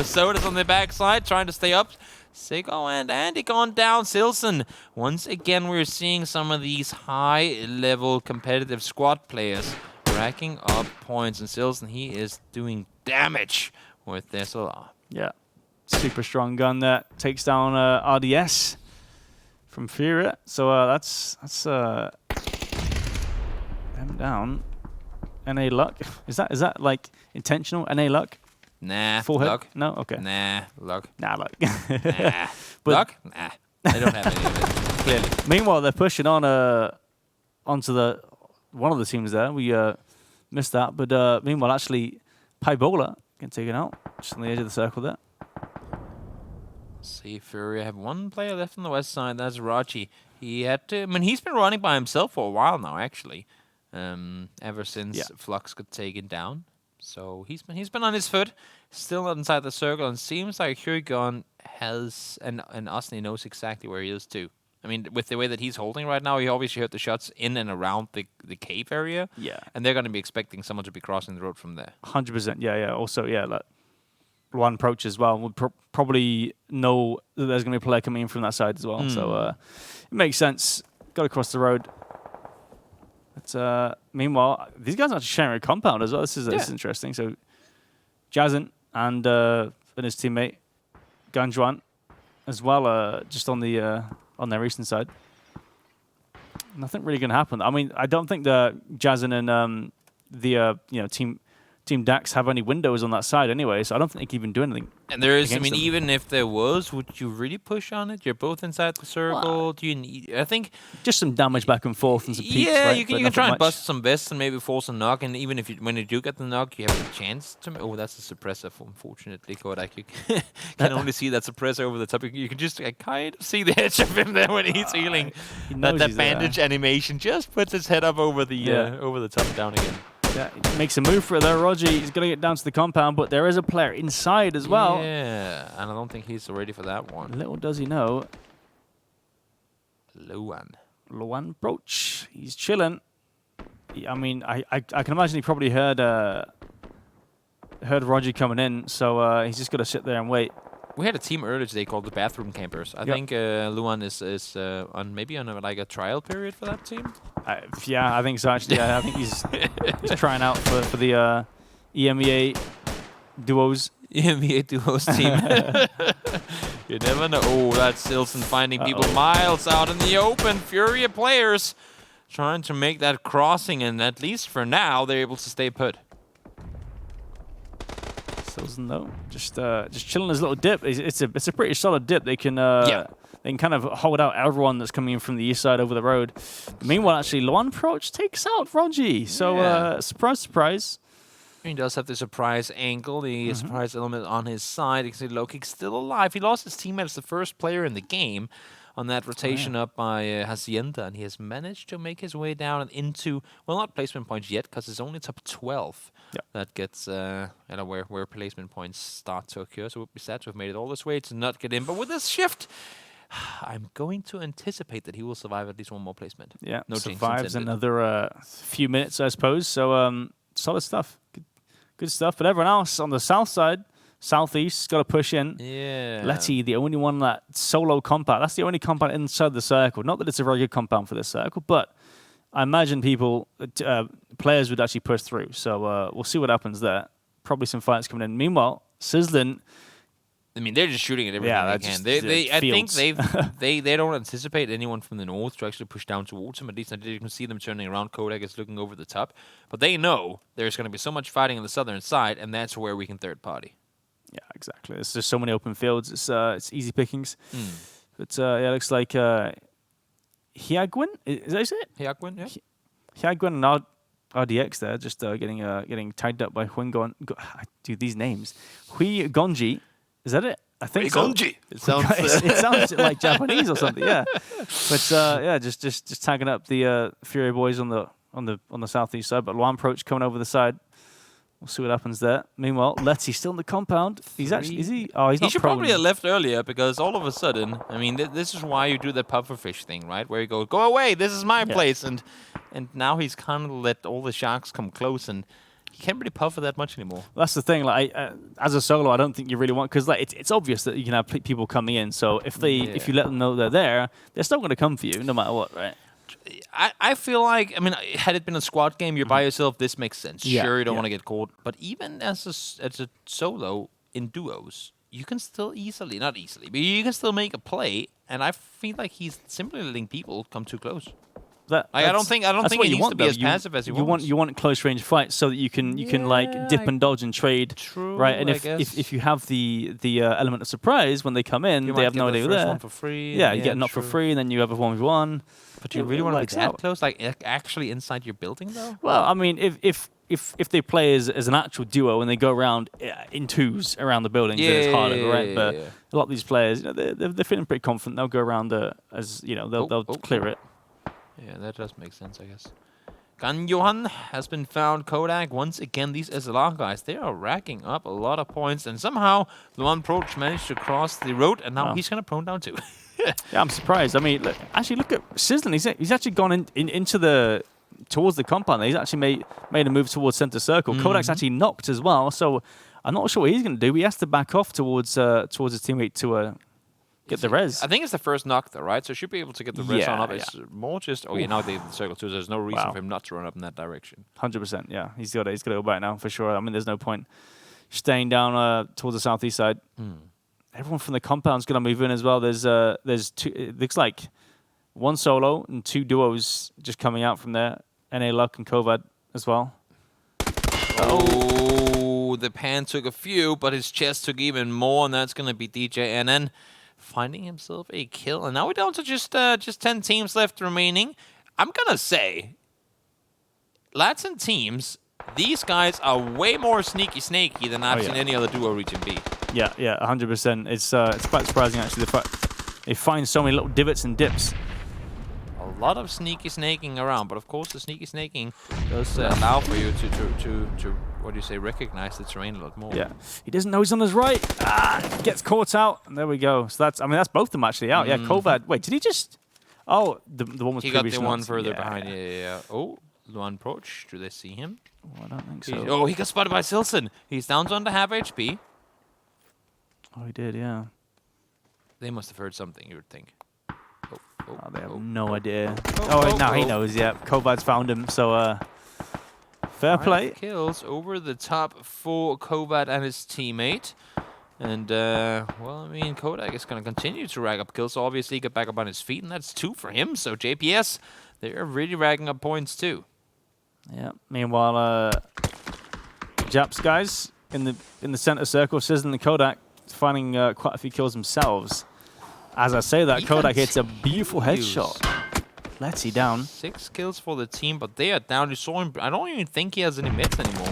Soda's on the backside, trying to stay up. Sigo and Andy gone down. Silson. Once again, we're seeing some of these high-level competitive squad players racking up points. And Silson, he is doing damage with this SLR. Yeah. Super strong gun that takes down RDS from Furia. So that's them down. NA luck. Is that like intentional? NA luck? Nah. Full luck? Hit? No. Okay. Nah. Luck. Nah, luck. Nah. But luck? Nah. They don't have any of it. Clearly. Meanwhile, they're pushing on onto one of the teams there. We missed that, but meanwhile, actually, Pybola can take it out just on the edge of the circle there. See, Fury have one player left on the west side. That's Rachi. He had to. I mean, he's been running by himself for a while now, actually. Ever since Flux got taken down, so he's been on his foot, still not inside the circle, and seems like Huragon has and Osni knows exactly where he is too. I mean, with the way that he's holding right now, he obviously heard the shots in and around the cave area. Yeah, and they're going to be expecting someone to be crossing the road from there. 100%. Yeah. Also, like one approach as well. We'll probably know that there's going to be a player coming in from that side as well. So it makes sense. Got to cross the road. But meanwhile, these guys are actually sharing a compound as well. This is interesting. So Jazen and his teammate Ganjuan as well, just on their eastern side. Nothing really going to happen. I mean, I don't think the Jazen and Team Dax have any windows on that side anyway, so I don't think they can even do anything. And there is, I mean, even if there was, would you really push on it? You're both inside the circle. Do you need? I think just some damage back and forth and some peaks. Yeah, right? you can try and bust some vests and maybe force a knock. And even if when you do get the knock, you have a chance to. Oh, that's a suppressor. Unfortunately, Kodak, you can only see that suppressor over the top. You can just kind of see the edge of him there when he's healing. That bandage animation just puts his head up over the top down again. Yeah, he makes a move for it there, Roger. He's going to get down to the compound, but there is a player inside as well. Yeah, and I don't think he's ready for that one. Little does he know. Luan Broach. He's chilling. I mean, I can imagine he probably heard Roger coming in, so he's just got to sit there and wait. We had a team earlier today called the Bathroom Campers. I think Luan is on a trial period for that team. Yeah, I think so. Actually, I think he's trying out for the EMEA duos. EMEA duos team. You never know. Oh, that's Silson finding people miles out in the open. Furia players trying to make that crossing, and at least for now, they're able to stay put. Silson though, just chilling his little dip. It's a pretty solid dip. They can kind of hold out everyone that's coming in from the east side over the road. Meanwhile, actually, Luan Approach takes out Rogi. So surprise. He does have the surprise angle, the surprise element on his side. You can see Loki's still alive. He lost his teammate as the first player in the game on that rotation up by Hacienda, and he has managed to make his way down and into, well, not placement points yet, because it's only top 12 that gets where placement points start to occur. So it would be sad to have made it all this way to not get in. But with this shift, I'm going to anticipate that he will survive at least one more placement. Yeah, no survives another few minutes, I suppose. So solid stuff. Good stuff. But everyone else on the south side, Southeast, got to push in. Yeah. Letty, the only one that solo compound. That's the only compound inside the circle. Not that it's a very good compound for this circle, but I imagine players would actually push through. So we'll see what happens there. Probably some fights coming in. Meanwhile, Sizzlin. I mean, they're just shooting at everything they can. I think they don't anticipate anyone from the north to actually push down towards them. At least you can see them turning around. Kodak is looking over the top. But they know there's going to be so much fighting on the southern side, and that's where we can third party. Yeah, exactly. There's just so many open fields. It's easy pickings. But it looks like Hyagwin, is that it? Hyagwin, yeah. Hyagwin and RDX there, just getting tied up by Huingon. Dude, these names. Hui Gonji. Is that it? I think so. It sounds it sounds like Japanese or something. Yeah, but just tagging up the Fury boys on the southeast side. But Luan Proach coming over the side. We'll see what happens there. Meanwhile, Letty's still in the compound. He's actually is he? Oh, he's not. He should probably have left earlier because all of a sudden, I mean, this is why you do the pufferfish thing, right? Where you go away. This is my place, and now he's kind of let all the sharks come close and. You can't really puffer that much anymore. That's the thing. Like, as a solo, I don't think you really want because like it's obvious that you can have people coming in. So if you let them know they're there, they're still going to come for you no matter what, right? I feel like had it been a squad game, you're by yourself. This makes sense. Yeah, sure, you don't want to get caught, but even as a solo in duos, you can still not easily, but you can still make a play. And I feel like he's simply letting people come too close. I don't think he needs to be as passive as he wants. You want close range fights so that you can like dip and dodge and trade. True, right? And if you have the element of surprise when they come in, they have no idea they're there. For free. Yeah, you get a knock for free, and then you have a 1v1. But you really want to be that close, like actually inside your building, though? Well, I mean, if they play as an actual duo and they go around in twos around the buildings, then it's harder, right? But a lot of these players, they're feeling pretty confident. They'll go around as they'll clear it. Yeah, that does make sense, I guess. Gan Johan has been found. Kodak, once again, these SLR guys, they are racking up a lot of points. And somehow, Luan Proach managed to cross the road, and now he's going to prone down too. Yeah, I'm surprised. I mean, look at Sizzlin. He's actually gone into towards the compound. He's actually made a move towards center circle. Kodak's actually knocked as well, so I'm not sure what he's going to do. He has to back off towards his teammate to get the res. I think it's the first knock, though, right? So should be able to get the res on up. It's more just now they circle too. So there's no reason for him not to run up in that direction. 100%. Yeah, he's got to go back now for sure. I mean, there's no point staying down towards the southeast side. Everyone from the compound's going to move in as well. There's two. It looks like one solo and two duos just coming out from there. NA Luck and Kovad as well. Oh, the pan took a few, but his chest took even more, and that's going to be DJ NN finding himself a kill. And now we're down to just 10 teams left remaining. I'm going to say, LATAM teams, these guys are way more sneaky than I've seen any other duo region be. Yeah, 100%. It's quite surprising, actually, the fact they find so many little divots and dips. A lot of sneaky snaking around, but of course the sneaky snaking does allow for you to what do you say, recognize the terrain a lot more. Yeah, he doesn't know he's on his right. Gets caught out, and there we go. So that's both of them actually out. Yeah, Kovad. Wait, did he just? Oh, the one was. He got the one further behind. Yeah. Oh, Luan Proach. Do they see him? Oh, I don't think so. Oh, he got spotted by Silson. He's down to under half HP. Oh, he did. Yeah. They must have heard something. You would think. They have no idea. Now he knows. Yeah, Kovad's found him. So fair play. Kills over the top for Kovad and his teammate. And well, I mean, Kodak is going to continue to rag up kills. So obviously, get back up on his feet, and that's 2 for him. So JPS, they're really ragging up points too. Yeah. Meanwhile, Japs guys in the center circle, Sizzlin and Kodak finding quite a few kills themselves. As I say that, Kodak hits a beautiful headshot. Let's see down. 6 kills for the team, but they are down. You saw him. I don't even think he has any meds anymore.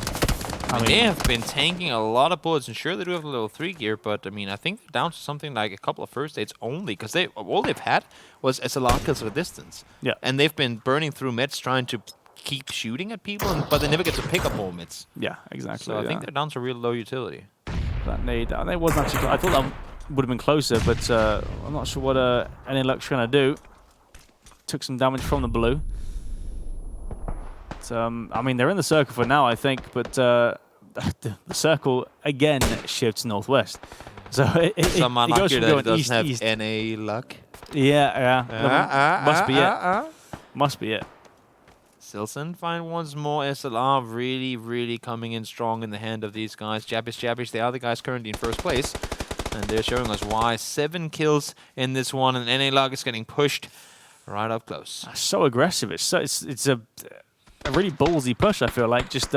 I mean, they have been tanking a lot of bullets, and sure, they do have a little 3 gear, but I mean, I think they're down to something like a couple of first aids only, because all they've had was SLR kills at a distance. Yeah. And they've been burning through meds trying to keep shooting at people, but they never get to pick up more meds. Yeah, exactly. So I think they're down to real low utility. That nade, that wasn't actually. I thought that would have been closer, but I'm not sure what any luck's trying to do. Took some damage from the blue. But, I mean, they're in the circle for now, I think, but the circle again shifts northwest. So Some it goes unlucky from that going doesn't have east. NA luck. Yeah. Must be it. Must be it. Silson find once more. SLR really coming in strong in the hand of these guys. Jabbish, they are the guys currently in first place. And they're showing us why. 7 kills in this one, and NA luck is getting pushed right up close. So aggressive. It's a really ballsy push, I feel like. Just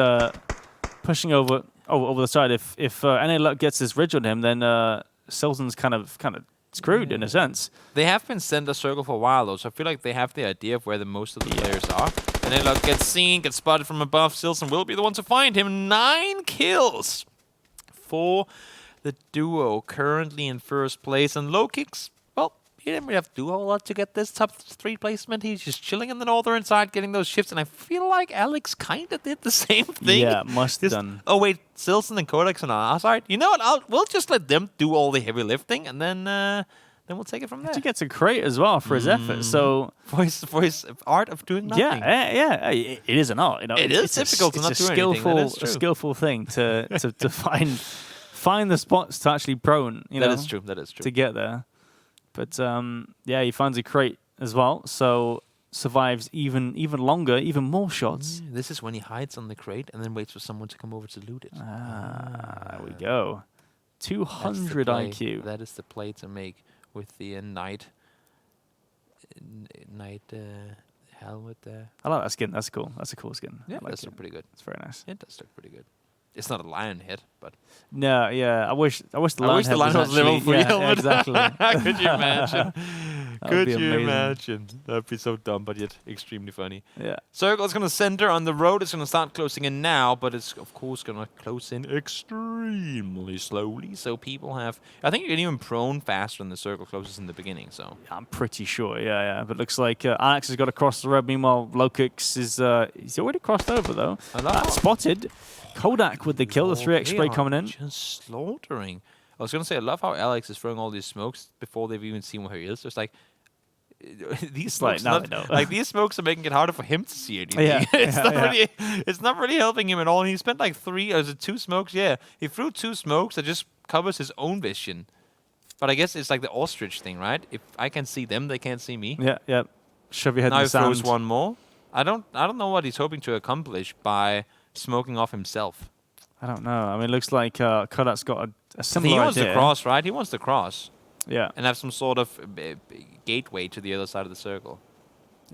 pushing over the side. If NA luck gets this ridge on him, then Silson's kind of screwed in a sense. They have been sent a circle for a while though, so I feel like they have the idea of where the most of the players are. And then gets seen, gets spotted from above. Silson will be the one to find him. 9 kills for the duo, currently in first place. And low kicks, well, he didn't really have to do a whole lot to get this top 3 placement. He's just chilling in the northern side, getting those shifts. And I feel like Alex kind of did the same thing. Yeah, must have done. Oh wait, Silson and Codex on our side. You know what? We'll just let them do all the heavy lifting, and then we'll take it from there. He gets a crate as well for his effort. So for his art of doing nothing. Yeah. It is an art. You know, it is difficult to not do anything. That is true. A skillful thing to find the spots to actually prone. You know, that is true. To get there. But he finds a crate as well. So survives even longer, even more shots. This is when he hides on the crate and then waits for someone to come over to loot it. There we go. 200 IQ. That is the play to make with the knight helmet there. I like that skin. That's cool. That's a cool skin. Yeah, like does look pretty good. It's very nice. It does look pretty good. It's not a lion head, but no, yeah. I wish the lion was level 3 helmet. Yeah, exactly. Could you imagine? Could you amazing. imagine? That'd be so dumb, but yet extremely funny. Yeah. Circle is going to center on the road. It's going to start closing in now, but it's, of course, going to close in extremely slowly. So people have... I think you can even prone faster than the circle closes in the beginning, so... I'm pretty sure, yeah. But it looks like Alex has got to cross the road. Meanwhile, Lokix is... he's already crossed over, though. Spotted. Kodak with the kill, the 3x spray coming in. Just slaughtering. I was going to say, I love how Alex is throwing all these smokes before they've even seen where he is. It's like... these smokes, these smokes are making it harder for him to see anything. Yeah, it's not really helping him at all. And he spent like 2 smokes. Yeah, he threw 2 smokes that just covers his own vision. But I guess it's like the ostrich thing, right? If I can see them, they can't see me. Yeah. Shove your head now in the sand. Now he throws one more. I don't know what he's hoping to accomplish by smoking off himself. I don't know. I mean, it looks like Kodak's got a similar idea. He wants to cross, right? He wants to cross. Yeah. And have some sort of gateway to the other side of the circle.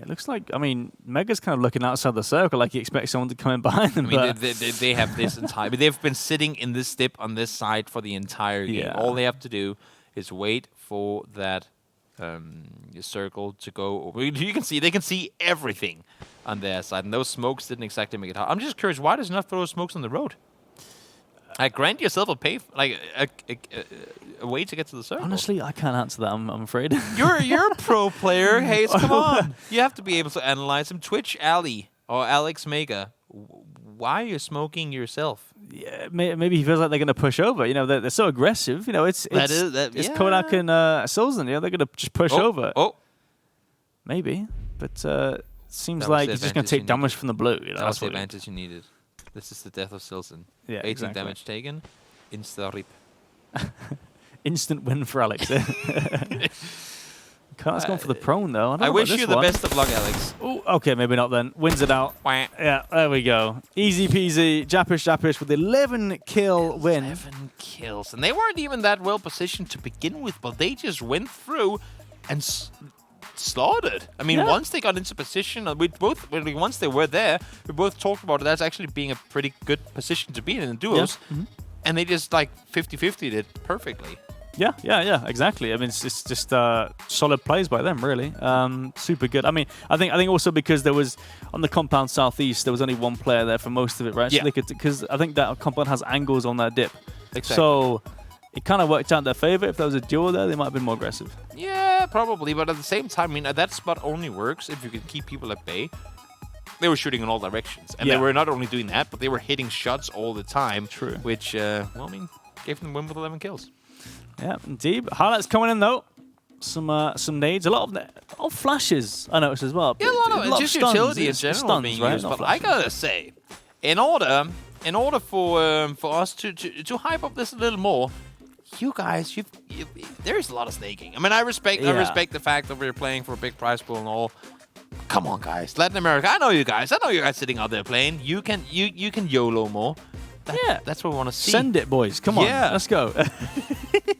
It looks like, I mean, Mega's kind of looking outside the circle like he expects someone to come in behind them. I mean, they have this entire... they've been sitting in this dip on this side for the entire game. Yeah. All they have to do is wait for that circle to go over. You can see, they can see everything on their side. And those smokes didn't exactly make it hard. I'm just curious, why does he not throw smokes on the road? Grant yourself a way to get to the circle. Honestly, I can't answer that. I'm afraid. You're a pro player, HayZ. Come on, you have to be able to analyze him. Twitch Ali or Alex Mega, why are you smoking yourself? Yeah, maybe he feels like they're going to push over. You know, they're so aggressive. You know, it's Kodak and Silson. You know, they're going to just push over. Oh, maybe, but seems like he's just going to take damage from the blue. You know, that's the advantage you needed. This is the death of Silson. Yeah, 18 exactly. damage taken. Insta-rip. Instant win for Alex. Kodak's gone for the prone, though. I wish you the best of luck, Alex. Ooh, okay, maybe not then. Wins it out. Yeah, there we go. Easy peasy. Jappish with 11 kill win. 11 kills. And they weren't even that well positioned to begin with, but they just went through and... slaughtered. I mean, once they got into position, once they were there, we both talked about it. That's actually being a pretty good position to be in duos. Yeah. Mm-hmm. And they just like 50-50'd it perfectly. Yeah, exactly. I mean, it's just solid plays by them, really. Super good. I mean, I think also because there was, on the compound southeast, there was only one player there for most of it, right? Yeah. So because I think that compound has angles on that dip. Exactly. So it kind of worked out in their favor. If there was a duo there, they might have been more aggressive. Yeah, probably. But at the same time, I mean, that spot only works if you can keep people at bay. They were shooting in all directions. And they were not only doing that, but they were hitting shots all the time. True. Which, gave them the win with 11 kills. Yeah, indeed. Highlights coming in, though. Some nades. A lot of flashes, I noticed as well. Yeah, a lot of just stuns, utility in general stuns, being right? used. But I gotta say, in order in order for us to hype up this a little more, you guys, there's a lot of snaking. I mean, I respect the fact that we're playing for a big prize pool and all. Come on, guys, Latin America. I know you guys sitting out there playing. You can YOLO more. That's what we want to see. Send it, boys. Come on, let's go.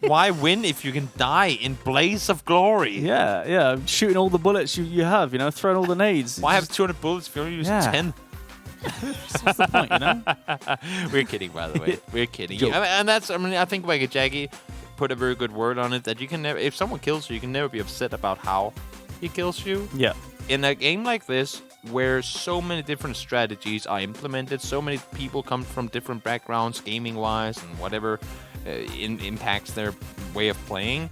Why win if you can die in blaze of glory? Yeah. Shooting all the bullets you have, throwing all the nades. Why have 200 bullets if you only use 10? What's the point, We're kidding, by the way. We're kidding. And that's, I think like Jackie put a very good word on it, that you can never, if someone kills you can never be upset about how he kills you. Yeah. In a game like this, where so many different strategies are implemented, so many people come from different backgrounds, gaming-wise, and whatever impacts their way of playing,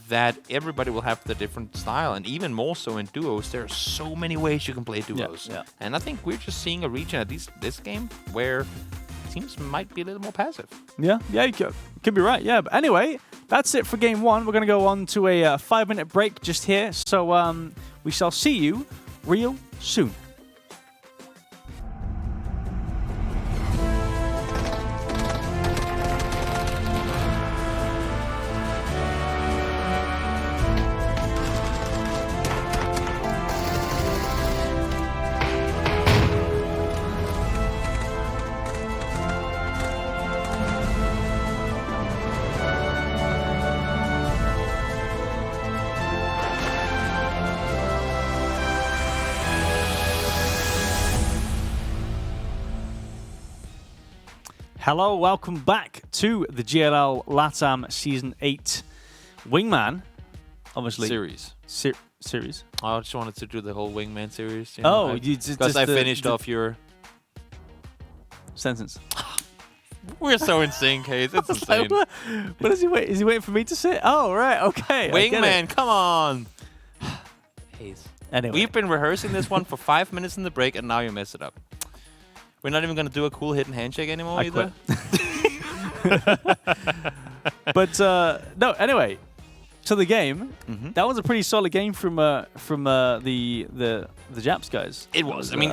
that everybody will have the different style. And even more so in duos, there are so many ways you can play duos. Yeah. And I think we're just seeing a region, at least this game, where teams might be a little more passive. Yeah, you could be right, yeah. But anyway, that's it for game 1. We're going to go on to a 5-minute break just here. So we shall see you real soon. Hello, welcome back to the GLL LATAM Season 8 Wingman, obviously. Series. Series? I just wanted to do the whole Wingman series. Because I finished off your sentence. We're so in sync, HayZ. It's insane. Like, what is he waiting? Is he waiting for me to say? Oh, right, okay. Wingman, come on. HayZ. Anyway. We've been rehearsing this one for 5 minutes in the break, and now you mess it up. We're not even going to do a cool hidden handshake anymore either. But no, anyway, to the game. That was a pretty solid game from the Japs guys. It was. I mean,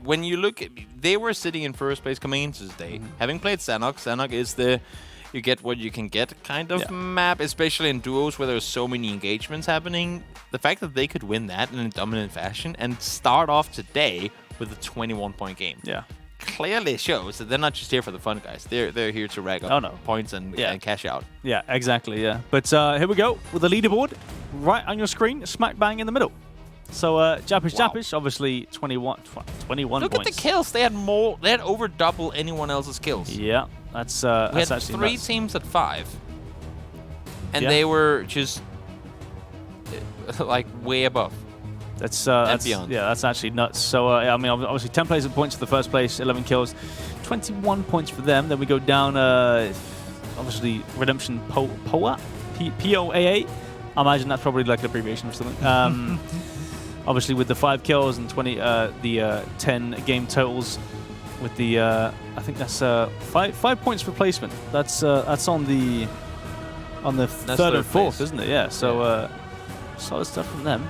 when you look at, they were sitting in first place coming into this day. Having played Sanok, Sanok is the you get what you can get kind of map, especially in duos where there's so many engagements happening. The fact that they could win that in a dominant fashion and start off today with a 21-point game. Yeah. Clearly shows that they're not just here for the fun, guys. They're here to rack up points and cash out. Yeah, exactly, yeah. But here we go with the leaderboard right on your screen, smack bang in the middle. So Japish, obviously 21 Look points. at the kills. They had more. They had over double anyone else's kills. Yeah, that's we had actually 3 nuts. teams at 5, and they were just like way above. That's beyond. Yeah, that's actually nuts. So I mean, obviously 10 placement points for the first place, 11 kills, 21 points for them. Then we go down, obviously Redemption POA, POAA. I imagine that's probably like an abbreviation or something. Obviously with the 5 kills and 10 game totals. With the I think that's 5 points for placement. That's on the third and fourth, isn't it? Yeah. So solid stuff from them.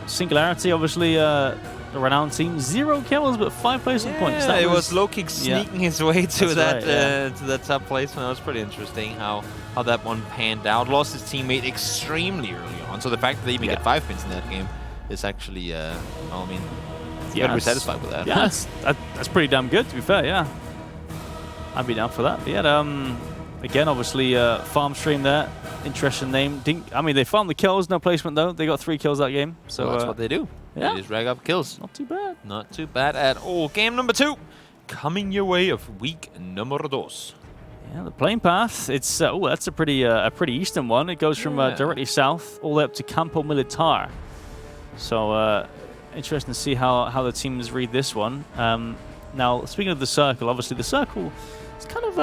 Singularity, obviously, the renowned team, 0 kills but 5 placement points. It was low-kick sneaking his way to to that top placement. That was pretty interesting how that one panned out. Lost his teammate extremely early on, so the fact that they even get 5 pins in that game is actually, I mean, you gotta be satisfied with that. Yeah, that's pretty damn good, to be fair. Yeah, I'd be down for that. But yeah, again, obviously, farm stream there. Interesting name. I mean, they farmed the kills, no placement though. They got 3 kills that game. So well, that's what they do. Yeah. They just rag up kills. Not too bad. Not too bad at all. Game number 2, coming your way of week number 2. Yeah, the playing path. It's that's a pretty eastern one. It goes from directly south all the way up to Campo Militar. So interesting to see how the teams read this one. Now, speaking of the circle, obviously the circle. It's kind of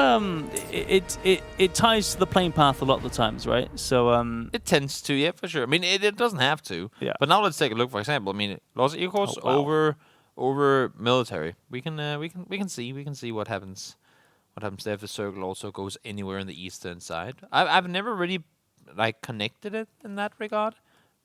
it ties to the playing path a lot of the times, right? So it tends to, yeah, for sure. I mean, it doesn't have to. Yeah. But now let's take a look. For example, I mean, Los Hijos over military. We can see what happens. What happens there if the circle also goes anywhere on the eastern side. I've never really like connected it in that regard,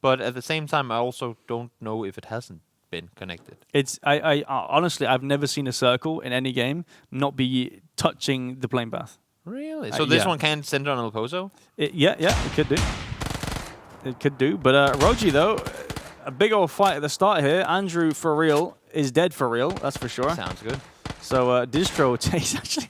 but at the same time, I also don't know if it hasn't been connected. It's I honestly I've never seen a circle in any game not be touching the plane path. Really? So this yeah. one can't send on El Pozo? Yeah, it could do. It could do. But Rogi, though, a big old fight at the start here. Andrew, for real, is dead for real. That's for sure. Sounds good. So Distro takes actually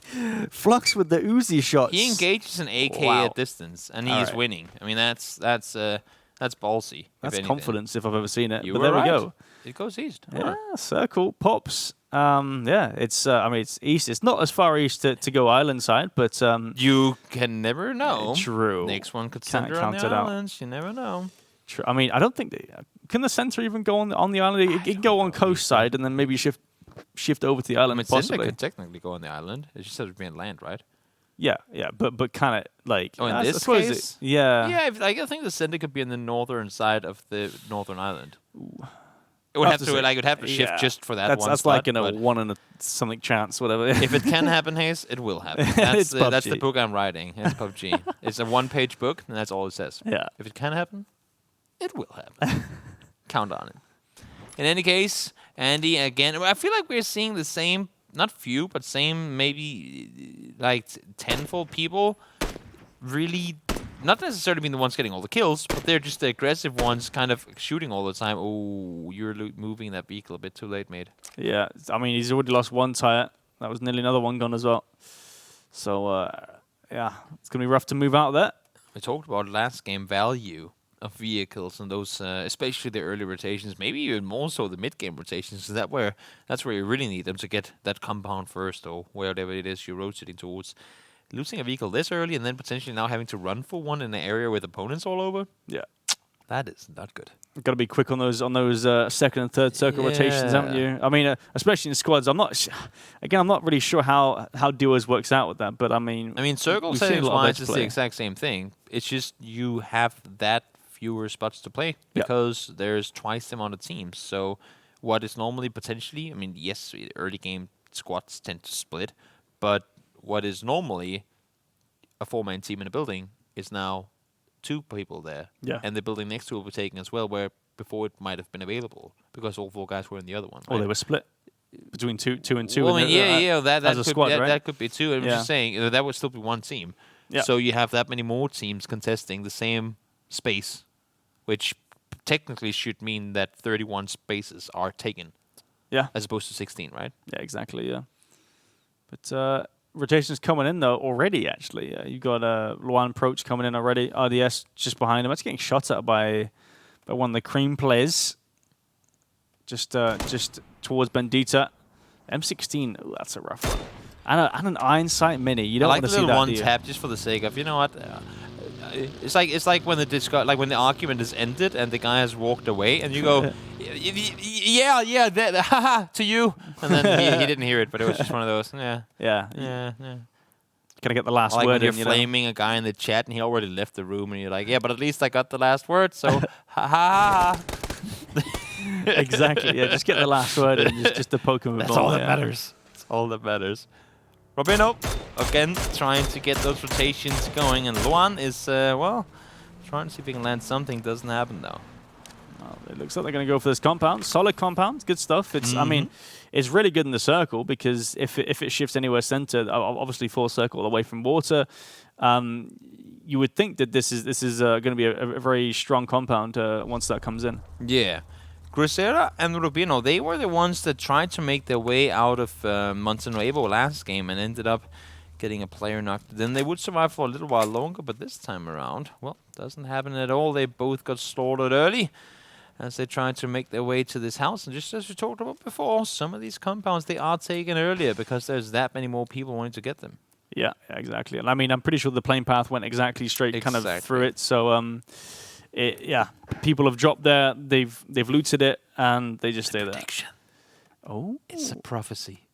Flux with the Uzi shots. He engages an AK at distance, and he's winning. I mean, that's ballsy. That's confidence if I've ever seen it. You but were there right. we go. It goes east. Yeah, circle pops. Yeah, it's I mean it's east. It's not as far east to go island side, but you can never know. True. Next one could center on the islands. You never know. True. I mean, I don't think can the center even go on the island. It can go on coast side and then maybe shift over to the island. I mean, possibly could technically go on the island. It just has to be on land, right? Yeah, but kind of like. Oh, in this case, yeah. I think the center could be in the northern side of the northern island. Ooh. It would have to shift just for that one. That's spot, like in a 1 in a something chance, whatever. If it can happen, HayZ, it will happen. That's the book I'm writing. It's PUBG. It's a 1-page book, and that's all it says. Yeah. If it can happen, it will happen. Count on it. In any case, Andy, again, I feel like we're seeing the same, not few, but same maybe like tenfold people really not necessarily being the ones getting all the kills, but they're just the aggressive ones kind of shooting all the time. Oh, you're moving that vehicle a bit too late, mate. Yeah, I mean, he's already lost 1 tire. That was nearly another one gone as well. So, yeah, it's going to be rough to move out of that. We talked about last game value of vehicles and those, especially the early rotations, maybe even more so the mid-game rotations. So that's where you really need them to get that compound first or whatever it is you're rotating towards. Losing a vehicle this early and then potentially now having to run for one in an area with opponents all over. Yeah, that is not good. Got to be quick on those second and third circle rotations, haven't you? I mean, especially in squads. I'm not really sure how duos works out with that, but I mean, circle settings wise, it's the exact same thing. It's just you have that fewer spots to play because there's twice the amount of teams. So what is normally potentially, I mean, yes, early game squads tend to split, but what is normally a 4-man team in a building is now 2 people there. Yeah. And the building next to it will be taken as well, where before it might have been available because all 4 guys were in the other one. Or they were split between two and two. Well, that could be 2. I'm just saying that would still be 1 team. Yeah. So you have that many more teams contesting the same space, which technically should mean that 31 spaces are taken. Yeah. As opposed to 16, right? Yeah, exactly. Yeah. But rotations coming in though already. Actually, you got Luan Proach coming in already. RDS just behind him. That's getting shot at by one of the cream players. Just towards Bendita. M16. Ooh, that's a rough one. And an iron sight mini. You don't want to see that. I like the little 1 tap just for the sake of, you know what? It's like when the argument is ended and the guy has walked away and you go, yeah, haha, to you, and then he didn't hear it, but it was just one of those, yeah. Gotta get the last like word when you're flaming a guy in the chat and he already left the room and you're like, yeah, but at least I got the last word, so ha ha. Exactly. Yeah, just get the last word and just to poke him with That's all that matters. That's all that matters. Robino, again, trying to get those rotations going, and Luan is, trying to see if he can land something. Doesn't happen, though. Well, it looks like they're going to go for this compound. Solid compound, good stuff. It's, I mean, it's really good in the circle because if it shifts anywhere center, obviously full circle away from water, you would think that this is going to be a very strong compound once that comes in. Yeah. Crucera and Rubino, they were the ones that tried to make their way out of Montenuevo last game and ended up getting a player knocked. Then they would survive for a little while longer, but this time around, well, doesn't happen at all. They both got slaughtered early as they tried to make their way to this house. And just as we talked about before, some of these compounds, they are taken earlier because there's that many more people wanting to get them. Yeah, exactly. And I mean, I'm pretty sure the plane path went exactly straight kind of through it. So, people have dropped there, they've looted it, and they just stay there. Prediction. Oh, it's a prophecy.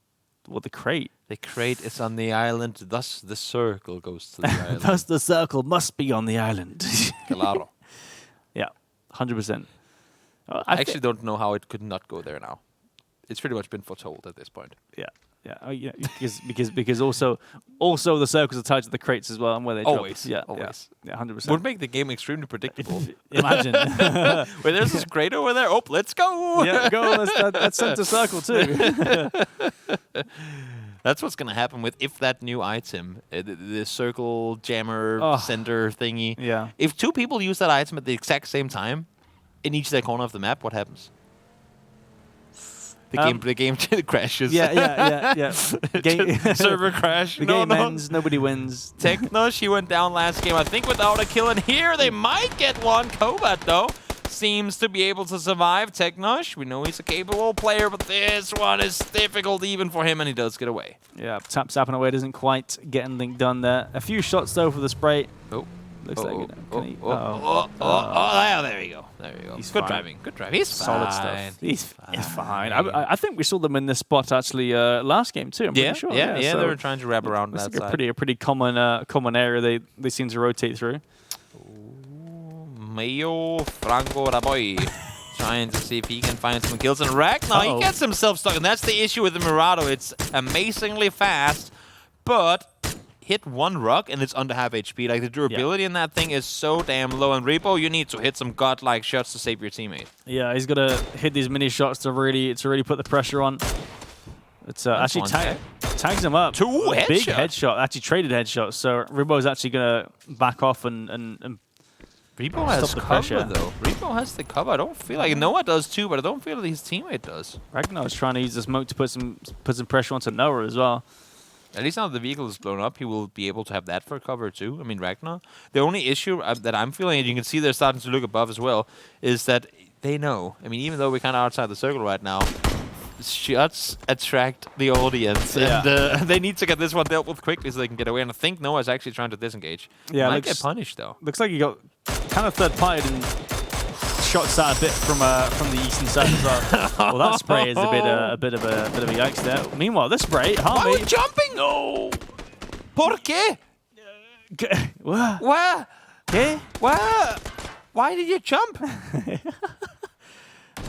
Well, the crate. The crate is on the island, thus the circle goes to the island. Thus the circle must be on the island. Claro. Yeah, 100%. I actually don't know how it could not go there now. It's pretty much been foretold at this point. Yeah. Yeah, oh, yeah, because also the circles are tied to the crates as well, and where they Always, drop. Yeah, always. Yeah, 100%. Would make the game extremely predictable. Imagine. Where there's this crate over there. Oh, let's go. Yeah, go. That's center circle too. That's what's gonna happen with if that new item, the circle jammer center thingy. Yeah. If two people use that item at the exact same time, in each their corner of the map, what happens? The game crashes. Yeah. Server crash. The game ends. Nobody wins. Techno, she went down last game, I think, without a kill. And here they might get one. Kobat, though, seems to be able to survive. Technosh, we know he's a capable player, but this one is difficult even for him, and he does get away. Yeah, tapping away, doesn't quite get anything done there. A few shots, though, for the spray. Oh. Looks like it. There we go. There we go. He's good fine. driving. Good driving. He's solid fine. stuff. He's fine. I think we saw them in this spot actually last game too. I'm pretty sure. Yeah. So They were trying to wrap around that like side. a pretty common area they seem to rotate through. Mayo Franco Raboy trying to see if he can find some kills. And Ragnar, he gets himself stuck, and that's the issue with the Murado. It's amazingly fast, but hit one rock and it's under half HP. Like, the durability in that thing is so damn low. And Repo, you need to hit some godlike shots to save your teammate. Yeah, he's got to hit these mini shots to really put the pressure on. It's actually tags him up. Big headshot. Actually traded headshots. So Repo's actually going to back off and Repo has cover, though. Repo has the cover. I don't feel like Noah does too, but I don't feel like his teammate does. Ragnar's trying to use the smoke to put some pressure onto Noah as well. At least now the vehicle is blown up, he will be able to have that for cover too. I mean, Ragnar. The only issue that I'm feeling, and you can see they're starting to look above as well, is that they know. I mean, even though we're kind of outside the circle right now, shots attract the audience, and they need to get this one dealt with quickly so they can get away. And I think Noah's actually trying to disengage. Yeah, might get punished though. Looks like he got kind of third-partied and shots out a bit from the eastern side as well. Well, that spray is a bit of a yikes there. Meanwhile, this spray, Why are we jumping? No. ¿Por qué? What? Where? ¿Qué? Where? Why did you jump?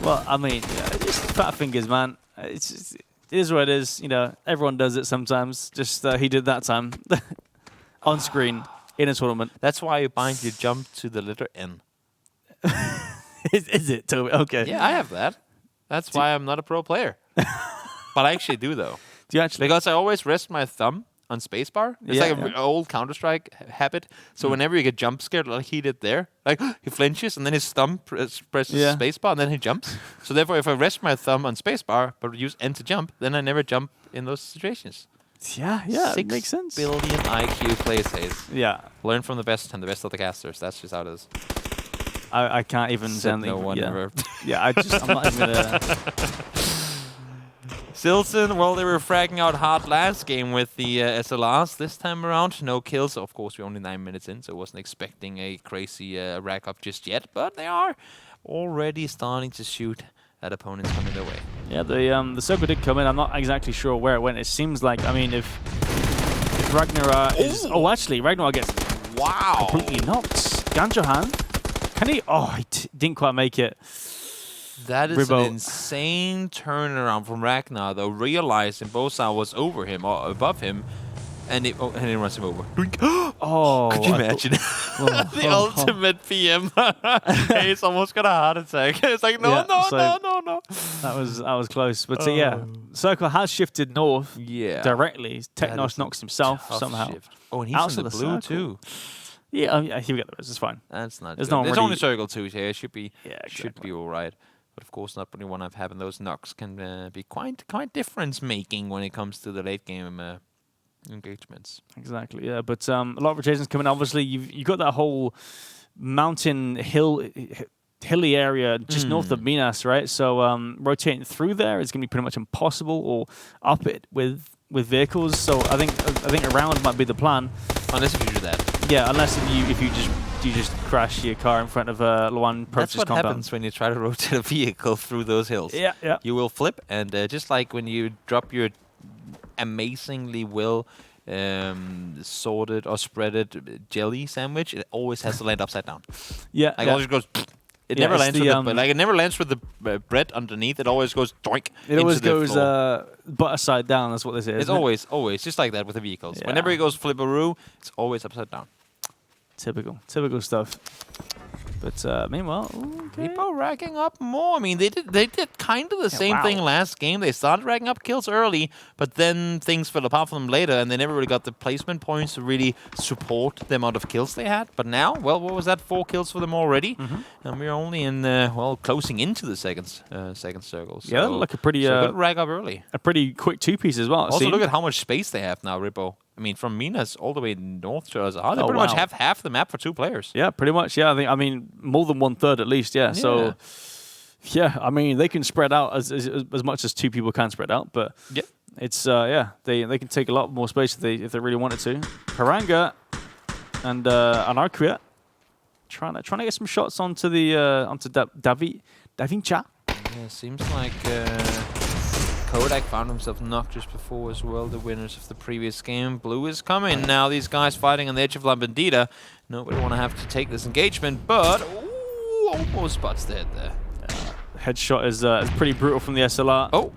Well, I mean, just fat fingers, man. It is what it is. You know, everyone does it sometimes. Just he did that time on screen in a tournament. That's why you bind your jump to the letter N. Is it, Toby? Okay. Yeah, I have that. That's why I'm not a pro player. But I actually do, though. Do you actually? Because I always rest my thumb on spacebar. It's like an old Counter-Strike habit. So whenever you get jump scared, like he did there, like he flinches and then his thumb presses spacebar and then he jumps. So therefore, if I rest my thumb on spacebar but use N to jump, then I never jump in those situations. Yeah, it makes sense. 6 billion IQ plays, HayZ. Yeah. Learn from the best and the best of the casters. That's just how it is. I can't even say no one ever. Yeah, I'm not even gonna. Silson, well, they were fragging out hard last game with the SLRs. This time around, no kills. Of course, we're only 9 minutes in, so I wasn't expecting a crazy rack up just yet. But they are already starting to shoot at opponents coming their way. Yeah, the circle did come in. I'm not exactly sure where it went. It seems like, I mean, if Ragnar is... Oh, actually, Ragnar gets completely knocked. Ganjohan, can he... Oh, he didn't quite make it. That is an insane turnaround from Ragnar, though, realizing Bosa was over him or above him, and it runs him over. Oh, could you imagine? The ultimate PM. He's almost got a heart attack. It's like, no. That was close. But yeah, Circle has shifted north directly. Technos knocks himself somehow. Shift. Oh, and he's in the blue, too. Yeah, here we get the rest. It's fine. That's not good. There's only Circle 2 here. It should be all right. But of course, not only one I've having those knocks can be quite difference-making when it comes to the late-game engagements. Exactly, yeah. But a lot of rotations coming. Obviously, you've got that whole mountain hilly area just north of Minas, right? So rotating through there is going to be pretty much impossible, or up it with vehicles. So I think around might be the plan. Unless if you do that. Yeah, unless if you just crash your car in front of Luan Purchase That's what compound. happens when you try to rotate a vehicle through those hills. Yeah. You will flip, and just like when you drop your amazingly well sorted or spreaded jelly sandwich, it always has to land upside down. Yeah. Like it always goes It Yeah, never it's lands the, with the like. It never lands with the bread underneath. It always goes doink. It always into the goes floor. butter side down. That's what this is. It's isn't it? always just like that with the vehicles. Yeah. Whenever it goes flipperoo, it's always upside down. Typical stuff. But meanwhile, okay. People racking up more. I mean, they did kind of the same wow. thing last game. They started racking up kills early, but then things fell apart for them later, and they never really got the placement points to really support the amount of kills they had. But now, well, what was that? 4 kills for them already, and we're only in closing into the second circle. So, Yeah, that looked like a pretty good rack up early. a pretty quick 2-piece as well. it Also, seemed. look at how much space they have now, Rippo. I mean, from Minas all the way north to Azahar, they Oh, pretty much wow. have half the map for 2 players. Yeah, pretty much. Yeah, I mean, more than 1/3 at least. Yeah. So, yeah, I mean, they can spread out as much as 2 people can spread out, but Yeah. it's they can take a lot more space if they really wanted to. Paranga and Anarquia trying to get some shots onto the onto Davincha. Yeah, seems like Kodak found himself knocked just before as well, the winners of the previous game. Blue is coming now. These guys fighting on the edge of La Bandita. Nobody want to have to take this engagement, but almost spots the head there. Headshot is pretty brutal from the SLR.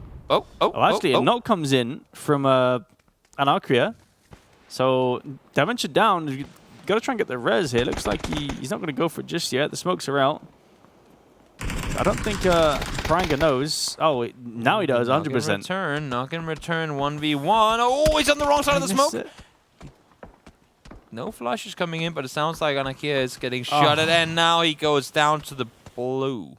Actually, A knock comes in from Anarquia. So Davincha down. You got to try and get the res here. Looks like he's not going to go for it just yet. The smokes are out. I don't think Paranga knows. Oh, now he does, 100%. Knock in return, 1v1. Oh, he's on the wrong side of the smoke. No flashes coming in, but it sounds like Anarquia is getting shot at, and now he goes down to the blue.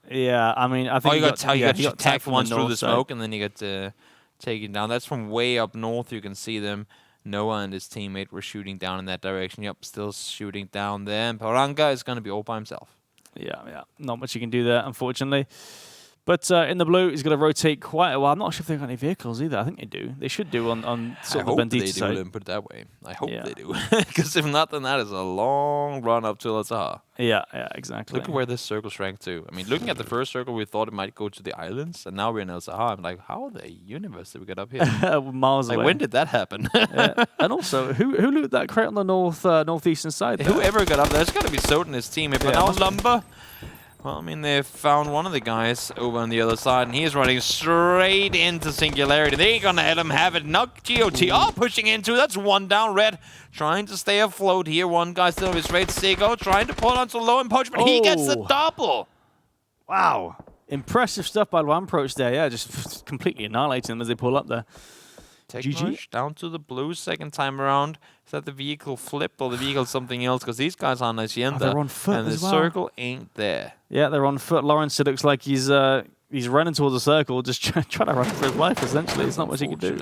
Yeah, I mean, I think he got tagged from once the through the north side. smoke, and then he got taken down. That's from way up north. You can see them. Noah and his teammate were shooting down in that direction. Yep, still shooting down there. And Paranga is going to be all by himself. Yeah. Not much you can do there, unfortunately. But in the blue, he's going to rotate quite a while. I'm not sure if they've got any vehicles either. I think they do. They should do on sort of the Bandita side. I hope they do, put it that way. I hope they do. Because if not, then that is a long run up to Azahar. Yeah, exactly. Look at where this circle's ranked to. I mean, looking at the first circle, we thought it might go to the islands, and now we're in Azahar. I'm like, how the universe did we get up here? Miles away. When did that happen? And also, who looted that crate on the northeastern side? Whoever got up there, it's got to be Soden and his teammate. But now Lumber. Well, I mean, they found one of the guys over on the other side, and he is running straight into Singularity. They ain't gonna let him have it. Knock GOT pushing into. That's 1 down. Red trying to stay afloat here. One guy still with straight Sigo trying to pull onto low and poach, but he gets the double. Wow. Impressive stuff by Luamproach there. Yeah, just completely annihilating them as they pull up there. GG. Down to the blue second time around. Is that the vehicle flipped or the vehicle something else? Because these guys are on Hacienda. They're on foot and the as well. circle ain't there. Yeah, they're on foot. Lawrence, it looks like he's running towards the circle, just trying to run for his life, essentially. It's not much he can do.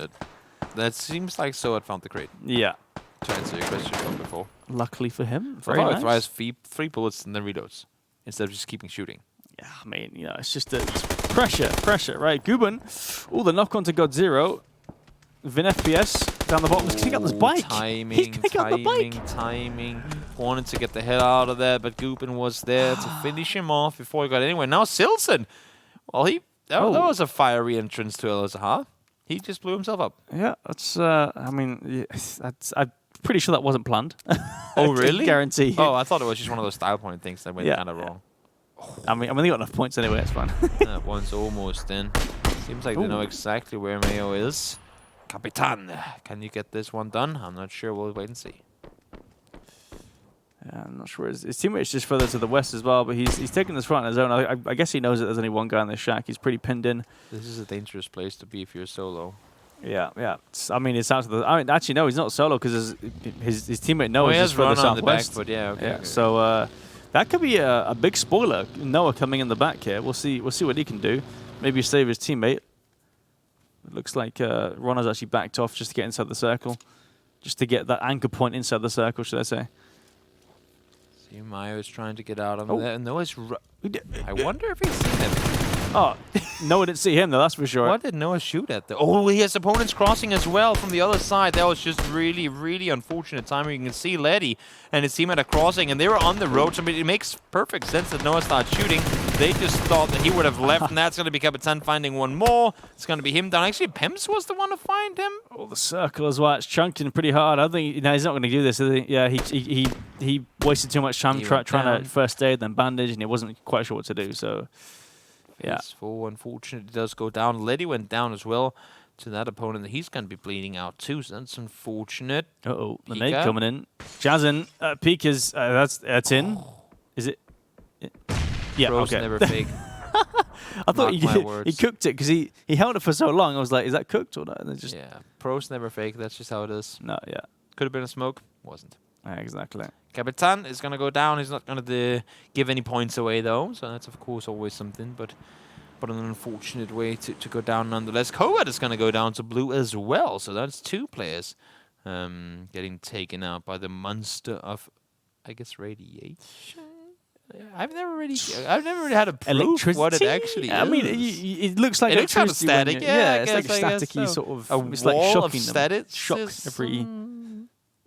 That seems like Soad found the crate. Yeah. To answer your question from before. Luckily for him. Very nice. Tries 3 bullets and then reloads instead of just keeping shooting. Yeah, I mean, it's just it's pressure, right? Guben, the knock on to God Zero. Vin FPS down the bottom. He got this bike. Timing. Wanted to get the hell out of there, but Guben was there to finish him off before he got anywhere. Now Silson. Well, that was a fiery entrance to Azahar. He just blew himself up. Yeah, that's. I'm pretty sure that wasn't planned. Oh, really? I guarantee. Oh, I thought it was just one of those style point things that went kind of wrong. I mean, they got enough points anyway. It's fine. That one's almost in. Seems like they know exactly where Mayo is. Capitan, can you get this one done? I'm not sure. We'll wait and see. Yeah, I'm not sure. His teammate's just further to the west as well, but he's taking this front in his own. I guess he knows that there's only one guy in this shack. He's pretty pinned in. This is a dangerous place to be if you're solo. Yeah. I mean, it's out to the. I mean, actually, no, he's not solo because his teammate Noah is just further southwest. The back, but okay. So that could be a big spoiler. Noah coming in the back here. We'll see what he can do. Maybe save his teammate. It looks like Ronna's actually backed off just to get inside the circle. Just to get that anchor point inside the circle, should I say. See, Mayo is trying to get out of there. Noah's... I wonder if he's seen him. Oh, Noah didn't see him, though, that's for sure. What did Noah shoot at? Oh, he has opponents crossing as well from the other side. That was just really, really unfortunate timing. You can see Letty and his team at a crossing, and they were on the road. So it makes perfect sense that Noah starts shooting. They just thought that he would have left, and that's going to be Capitan finding one more. It's going to be him down. Actually, Pems was the one to find him. Oh, the circle as well. It's chunked in pretty hard. I think he's not going to do this. Yeah, he wasted too much time trying to first aid, then bandage, and he wasn't quite sure what to do. So, yeah. Peaceful, unfortunately, does go down. Letty went down as well to that opponent. He's going to be bleeding out too, so that's unfortunate. Uh-oh, the nade coming in. Jazzin, Pika's, that's in. Is it? Yeah, Bro's okay. never fake. I thought he cooked it because he held it for so long. I was like, is that cooked or not? And just yeah, pros never fake. That's just how it is. No, yeah. Could have been a smoke. Wasn't. Yeah, exactly. Capitan is going to go down. He's not going to give any points away, though. So that's, of course, always something. But an unfortunate way to go down nonetheless. Kovac is going to go down to blue as well. So that's 2 players getting taken out by the monster of, I guess, radiation. I've never really had a proof what it actually is. I mean, it looks like it looks kind of static. Yeah, it's like a staticky sort of. It's like shocking them. Shock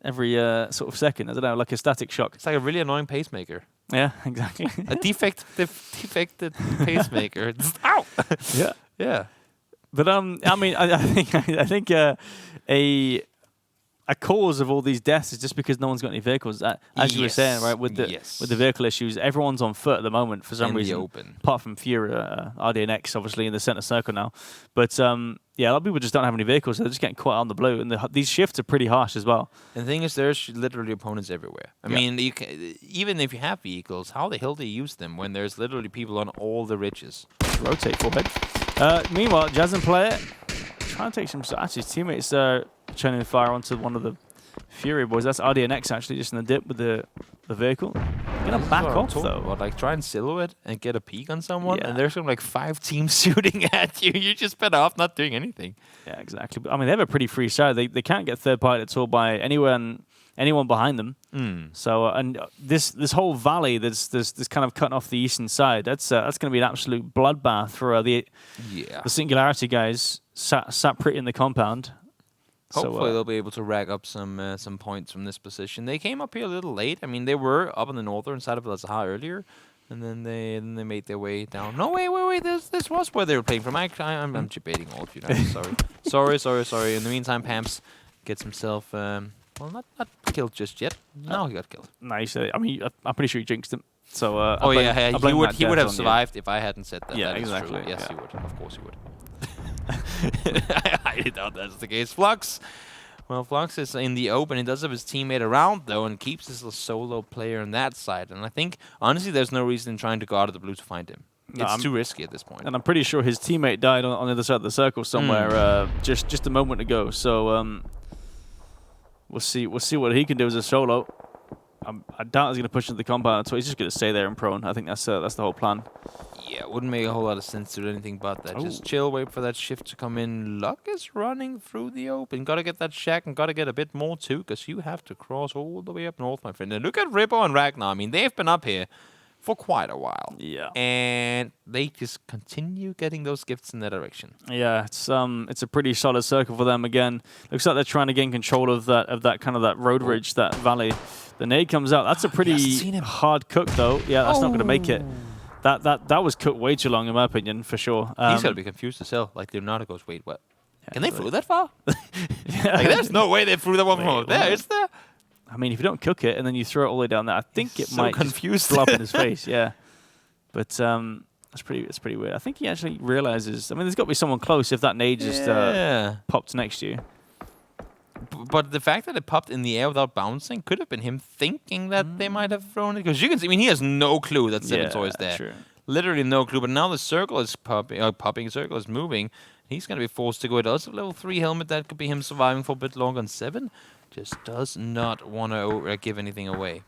every sort of second. I don't know, like a static shock. It's like a really annoying pacemaker. Yeah, exactly. A defected pacemaker. Ow! Yeah, yeah. But I mean, I think a cause of all these deaths is just because no one's got any vehicles. As you were saying, right, with the vehicle issues, everyone's on foot at the moment for some reason. Apart from Fury, RDNX, obviously in the center circle now. But yeah, a lot of people just don't have any vehicles, so they're just getting caught out on the blue. And these shifts are pretty harsh as well. And the thing is, there's literally opponents everywhere. I mean, even if you have vehicles, how the hell do you use them when there's literally people on all the ridges? Rotate forward. Meanwhile, Jazzin player trying to take some. Actually, his teammates turning fire onto one of the Fury boys. That's RDNX actually just in the dip with the vehicle. Gonna back off though. About. Like try and silhouette and get a peek on someone, and there's like 5 teams shooting at you. You just better off not doing anything. Yeah, exactly. But I mean, they have a pretty free side. They can't get third party at all by anyone behind them. So and this whole valley that's kind of cutting off the eastern side. That's going to be an absolute bloodbath for the Singularity guys sat pretty in the compound. Hopefully they'll be able to rack up some points from this position. They came up here a little late. I mean, they were up on the northern side of LATAM earlier, and then they made their way down. No, wait. This was where they were playing from. I'm debating all of you now. Sorry. In the meantime, Pamps gets himself well, not killed just yet. No, he got killed. Nice. I mean, I'm pretty sure he jinxed him. So he would have survived if I hadn't said that. Yeah, that exactly. Is true. Yes, he would. Of course, he would. I doubt that's the case. Flux. Well, Flux is in the open. He does have his teammate around, though, and keeps his solo player on that side. And I think, honestly, there's no reason in trying to go out of the blue to find him. It's too risky at this point. And I'm pretty sure his teammate died on the other side of the circle somewhere just a moment ago. So we'll see what he can do as a solo. I doubt he's going to push into the compound, so he's just going to stay there in prone. I think that's the whole plan. Yeah, it wouldn't make a whole lot of sense to do anything but that. Just chill, wait for that shift to come in. Luck is running through the open. Got to get that shack and got to get a bit more too, because you have to cross all the way up north, my friend. And look at Rippo and Ragnar. I mean, they've been up here for quite a while. Yeah. And they just continue getting those gifts in that direction. Yeah, it's a pretty solid circle for them again. Looks like they're trying to gain control of that kind of that road ridge, that valley. The nade comes out. That's a pretty hard cook though. Yeah, that's not going to make it. That was cooked way too long in my opinion, for sure. He's got to be confused as hell. Like Leonardo goes, wait, what? Can they flew that far? Like, there's no way they flew that one from over there, is there? I mean, if you don't cook it and then you throw it all the way down there, I think it might just blow up in his face. Yeah, but it's pretty weird. I think he actually realizes. I mean, there's got to be someone close if that nade just popped next to you. But the fact that it popped in the air without bouncing could have been him thinking that they might have thrown it. Because you can see, I mean, he has no clue that Sevensoy is there. True. Literally no clue. But now the circle is popping, circle is moving. He's going to be forced to go. It does have level 3 helmet. That could be him surviving for a bit longer. And 7 just does not want to give anything away.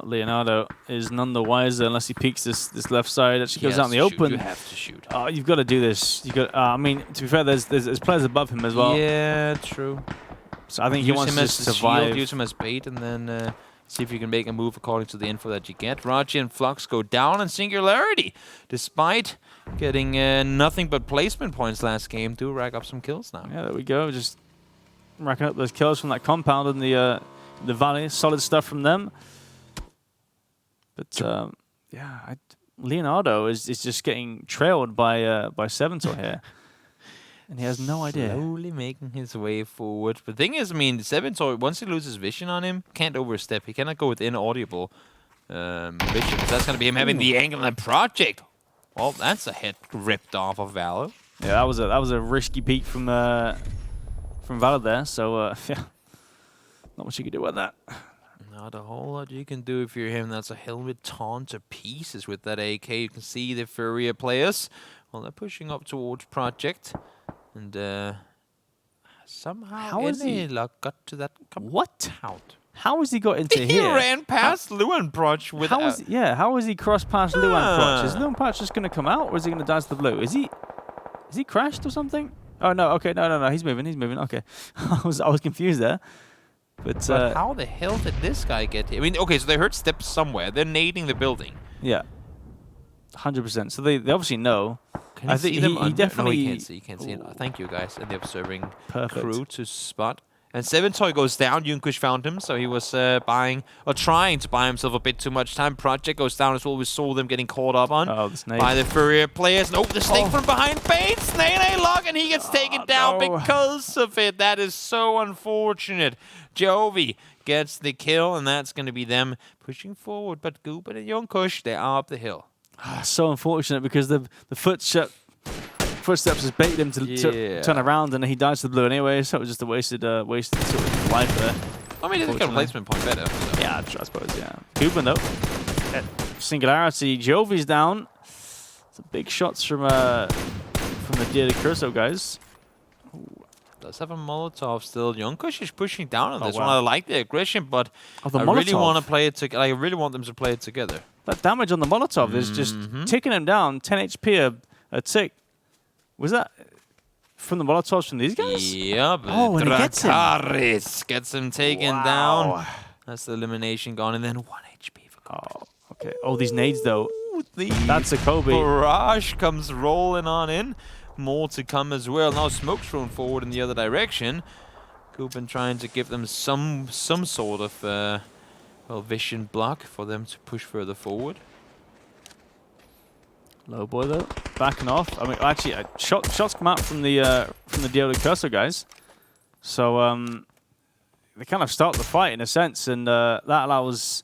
Leonardo is none the wiser unless he peeks this left side. Actually goes out in the open. You have to shoot. Oh, you've got to do this. You got. I mean, to be fair, there's players above him as well. Yeah, true. So I think he wants to survive. Shield, use him as bait, and then see if you can make a move according to the info that you get. Raji and Flux go down, and Singularity, despite getting nothing but placement points last game, do rack up some kills now. Yeah, there we go. Just racking up those kills from that compound in the valley. Solid stuff from them. But yeah, Leonardo is just getting trailed by Seventor here. And he has no idea. Slowly making his way forward. But the thing is, I mean, Seventor, once he loses vision on him, can't overstep. He cannot go within audible vision. That's going to be him having the angle and project. Well, that's a head ripped off of Valor. Yeah, that was a risky peek from Valor there. So yeah, not much you can do with that. Not a whole lot you can do if you're him. That's a helmet torn to pieces with that AK. You can see the Furrier players. Well, they're pushing up towards project, and somehow luck got to that. What? Out. How has he got into he here? He ran past Luanproch with. How has he crossed past Luanproch? Is Luanproch just going to come out, or is he going to dance the blue? Is he crashed or something? Oh no! Okay, no. He's moving. Okay, I was confused there. But how the hell did this guy get here? I mean, okay, so they heard steps somewhere. They're nading the building. Yeah, 100%. So they obviously know. I think he definitely. No, he can't see it. Thank you guys, and the observing Perfect. Crew to spot. And Seventoy goes down. Junkush found him, so he was trying to buy himself a bit too much time. Project goes down as well. We saw them getting caught up on by the Furrier players. Nope, the snake from behind baits. Nene lock, and he gets taken down because of it. That is so unfortunate. Jovi gets the kill, and that's going to be them pushing forward. But Goop and Junkush, they are up the hill. So unfortunate because the footsteps just baited him to turn around, and he dies to the blue anyway. So it was just a wasted sort of life there. I mean, it's got a placement point better. So. Yeah, I suppose. Yeah, Cuban though. Singularity. Jovi's down. Some big shots from the Dia Curso guys. Ooh. Does have a Molotov still. Junkush is pushing down on this one. I like the aggression, but I really want to play it together. I really want them to play it together. That damage on the Molotov is just ticking him down. 10 HP a tick. Was that from the Molotovs from these guys? Yeah, but and he gets him taken down. That's the elimination gone, and then 1 HP for Kobe. Oh, okay. Oh, these nades, though. That's a Kobe. Barrage comes rolling on in. More to come as well. Now smoke's thrown forward in the other direction. Coopin trying to give them some sort of vision block for them to push further forward. Low boy though, backing off. I mean, actually, shots come out from the Diablo Curso guys, so they kind of start the fight in a sense, and that allows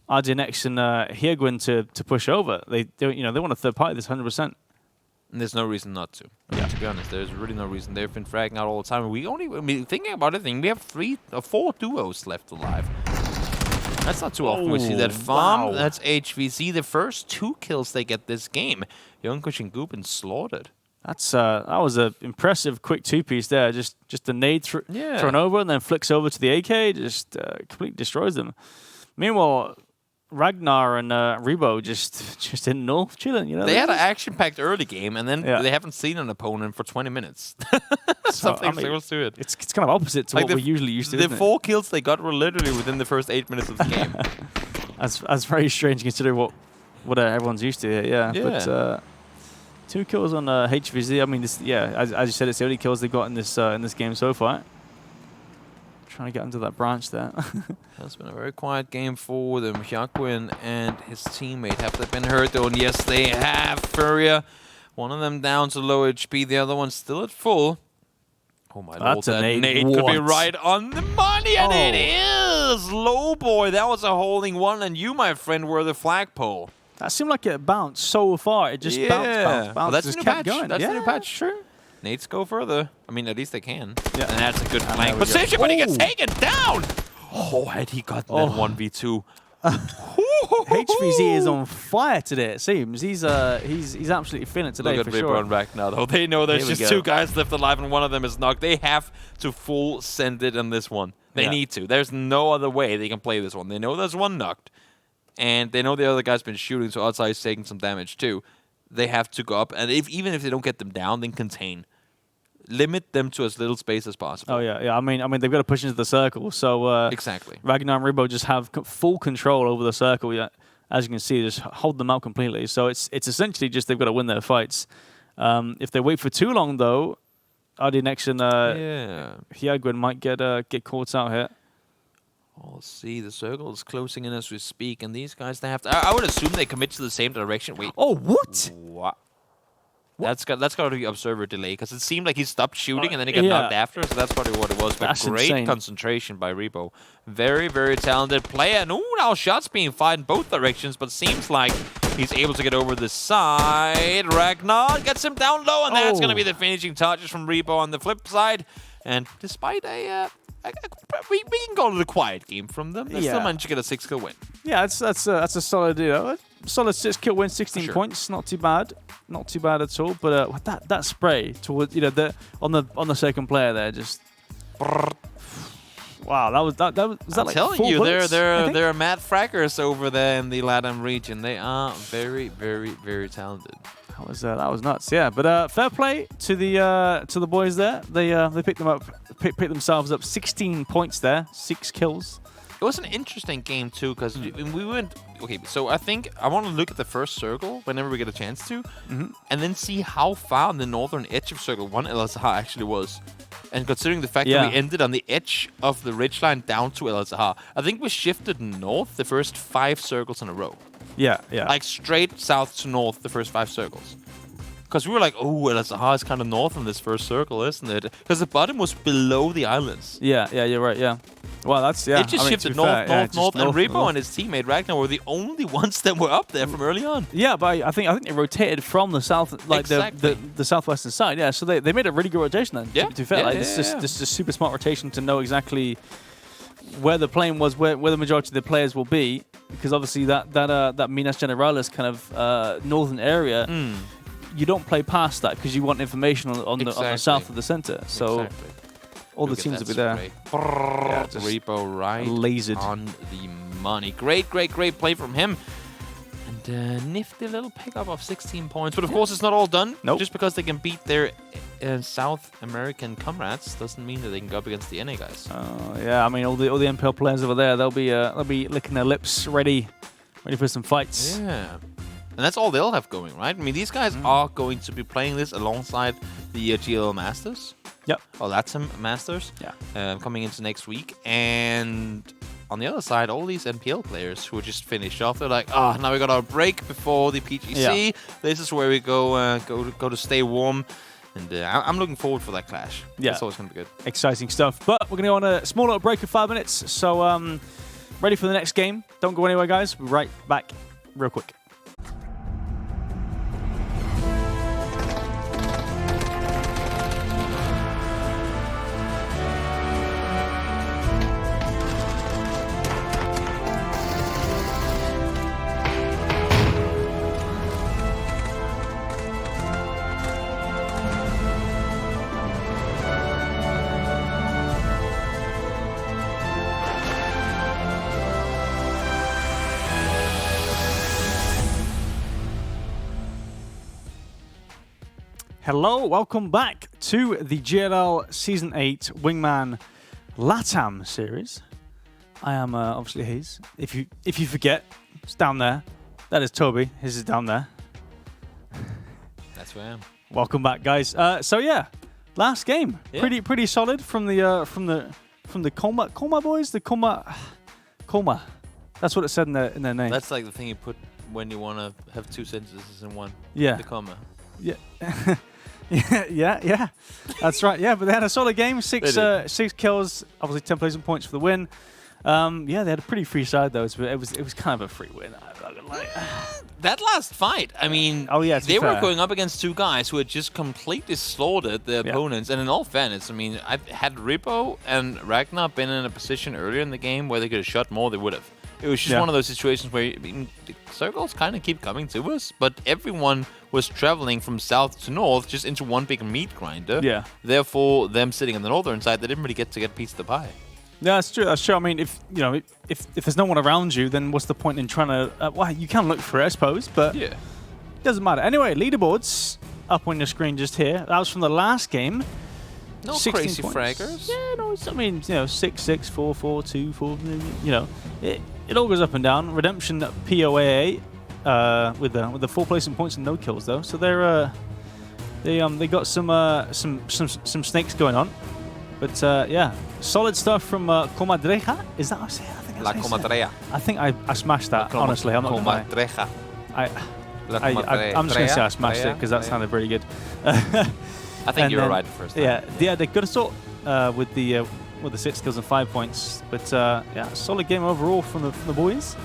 RDNX and Hyegwin to push over. They want a third party this 100%. And there's no reason not to. To be honest, there's really no reason. They've been fragging out all the time. Thinking about it, we have 4 duos left alive. That's not too often we see that farm. Wow. That's HVZ. The first 2 kills they get this game. Junkush and Goopin slaughtered. That was an impressive quick 2-piece there. Just a nade thrown over and then flicks over to the AK. Just completely destroys them. Meanwhile, Ragnar and Rebo just in north chilling. They had an action-packed early game, and then they haven't seen an opponent for 20 minutes. Something close to it. It's kind of opposite to what we're usually used to. The 4 kills they got were literally within the first 8 minutes of the game. That's very strange considering what everyone's used to here. Yeah. But 2 kills on HVZ. I mean, as you said, it's the only kills they've got in this game so far. Trying to get into that branch there. It's been a very quiet game for them. Hyegwin and his teammate, have they been hurt though? And yes, they have. Furrier, one of them down to low HP, the other one still at full. Oh my lord, that nade could be right on the money, and it is! Low boy, that was a holding one, and you, my friend, were the flagpole. That seemed like it bounced so far. It just bounced. Well, that's just the new kept patch. going. That's the new patch. Sure. Nades go further. I mean, at least they can. Yeah. And that's a good flank position, but he gets taken down! Oh, had he gotten that 1v2. HVZ is on fire today, it seems. He's absolutely feeling it today. Look at Ripper and Rack now, though. They know there's just 2 guys left alive, and one of them is knocked. They have to full send it on this one. They need to. There's no other way they can play this one. They know there's one knocked, and they know the other guy's been shooting, so outside is taking some damage too. They have to go up, and even if they don't get them down, then contain. Limit them to as little space as possible. Oh yeah. I mean, they've got to push into the circle. So exactly. Ragnar and Rebo just have full control over the circle. Yeah, as you can see, just hold them out completely. So it's essentially just they've got to win their fights. If they wait for too long, though, RDNX and Hyegwin might get caught out here. We'll see. The circle is closing in as we speak, and these guys, they have to... I would assume they commit to the same direction. Wait. Oh, what? What? That's got to be observer delay, because it seemed like he stopped shooting and then he got knocked after, so that's probably what it was. But That's great insane. concentration by Rebo. Very, very talented player. And now shots being fired in both directions, but seems like he's able to get over the side. Ragnar gets him down low, and that's going to be the finishing touches from Rebo on the flip side. And despite we can call it a quiet game from them. They still managed to get a 6-kill win. Yeah, that's a solid, solid 6-kill win, 16 points. Not too bad, not too bad at all. But that spray towards on the second player there, just wow, that was I'm like telling 4 you, bullets, they're mad fraggers over there in the LATAM region. They are very, very, very talented. That was nuts, yeah. But fair play to the boys there. They picked themselves up 16 points there, 6 kills. It was an interesting game too, because we went. Okay, so I think I want to look at the first circle whenever we get a chance to, and then see how far on the northern edge of Circle 1 LSH actually was. And considering the fact that we ended on the edge of the ridgeline down to LSH, I think we shifted north the first 5 circles in a row. Yeah. Like straight south to north the first 5 circles. Because we were like, oh, LSH is kind of north on this first circle, isn't it? Because the bottom was below the islands. Yeah, you're right, yeah. Well, that's, It just shifted north, and Rebo and his teammate Ragnar were the only ones that were up there from early on. Yeah, but I think they rotated from the south, like the southwestern side. Yeah, so they made a really good rotation then. Yeah, to be fair, this is a super smart rotation to know exactly where the plane was, where the majority of the players will be, because obviously that Minas Generalis kind of northern area. You don't play past that because you want information on the south of the center. So all the teams will be there. Yeah, Rebo right lasered on the money. Great play from him. And nifty little pickup of 16 points. But of course, it's not all done. Nope. Just because they can beat their South American comrades doesn't mean that they can go up against the NA guys. Yeah, I mean all the MPL players over there, they'll be licking their lips, ready for some fights. Yeah. And that's all they'll have going, right? I mean, these guys are going to be playing this alongside the GLL Masters. Yep. Or LATAM Masters. Yeah. Coming into next week. And on the other side, all these NPL players who just finished off, they're like, now we got our break before the PGC. Yeah. This is where we go to stay warm. And I'm looking forward for that clash. Yeah. It's always going to be good. Exciting stuff. But we're going to go on a small little break of 5 minutes. So ready for the next game. Don't go anywhere, guys. We'll be right back real quick. Hello, welcome back to the GLL Season 8 Wingman LATAM series. I am obviously HayZ. If you forget, it's down there. That is Toby. His is down there. That's where I am. Welcome back, guys. So yeah, last game, pretty solid from the Coma boys. The Coma. That's what it said in their name. That's like the thing you put when you want to have 2 sentences in one. Yeah. The comma. Yeah. yeah. That's right. Yeah, but they had a solid game. 6 kills, obviously 10 placement points for the win. Yeah, they had a pretty free side though. It was kind of a free win. That last fight, I mean, they were going up against 2 guys who had just completely slaughtered their opponents. And in all fairness, I mean, had Rebo and Ragnar been in a position earlier in the game where they could have shot more, they would have. It was just one of those situations where the circles kind of keep coming to us, but everyone was traveling from south to north just into one big meat grinder. Yeah. Therefore, them sitting on the northern side, they didn't really get to get a piece of the pie. Yeah, that's true. That's true. I mean, if there's no one around you, then what's the point in trying to? Well, you can look for it, I suppose, but it doesn't matter. Anyway, leaderboards up on your screen just here. That was from the last game. No crazy fraggers. Yeah, no. I mean, 6, 6, 4, 4, 2, 4. It all goes up and down. Redemption POAA with the 4 placement points and no kills though. So they got some snakes going on. But yeah, solid stuff from Comadreja. Is that how I say it? I think La that's how you say it. Comadreja. I think I smashed that. Honestly, I'm not gonna lie. Comadreja. I'm just gonna say I smashed it because that sounded pretty good. I think you were right the first time. Yeah, they could have sort with the 6 kills and 5 points. But yeah, solid game overall from the boys.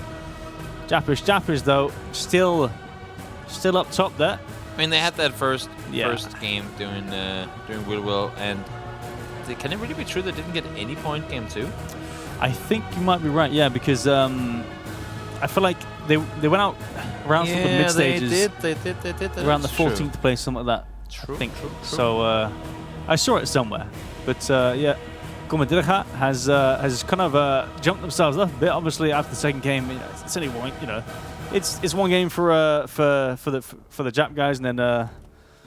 Jappers though still up top there. I mean, they had that first game doing Will, and can it really be true they didn't get any point game 2? I think you might be right. Yeah, because I feel like they went out around sort of mid stages. They did. Around the 14th place, something like that. True. I think. True. So I saw it somewhere. But yeah, Comadreja has kind of jumped themselves up a bit. Obviously, after the second game, it's only one. It's one game for the Jap guys, and then.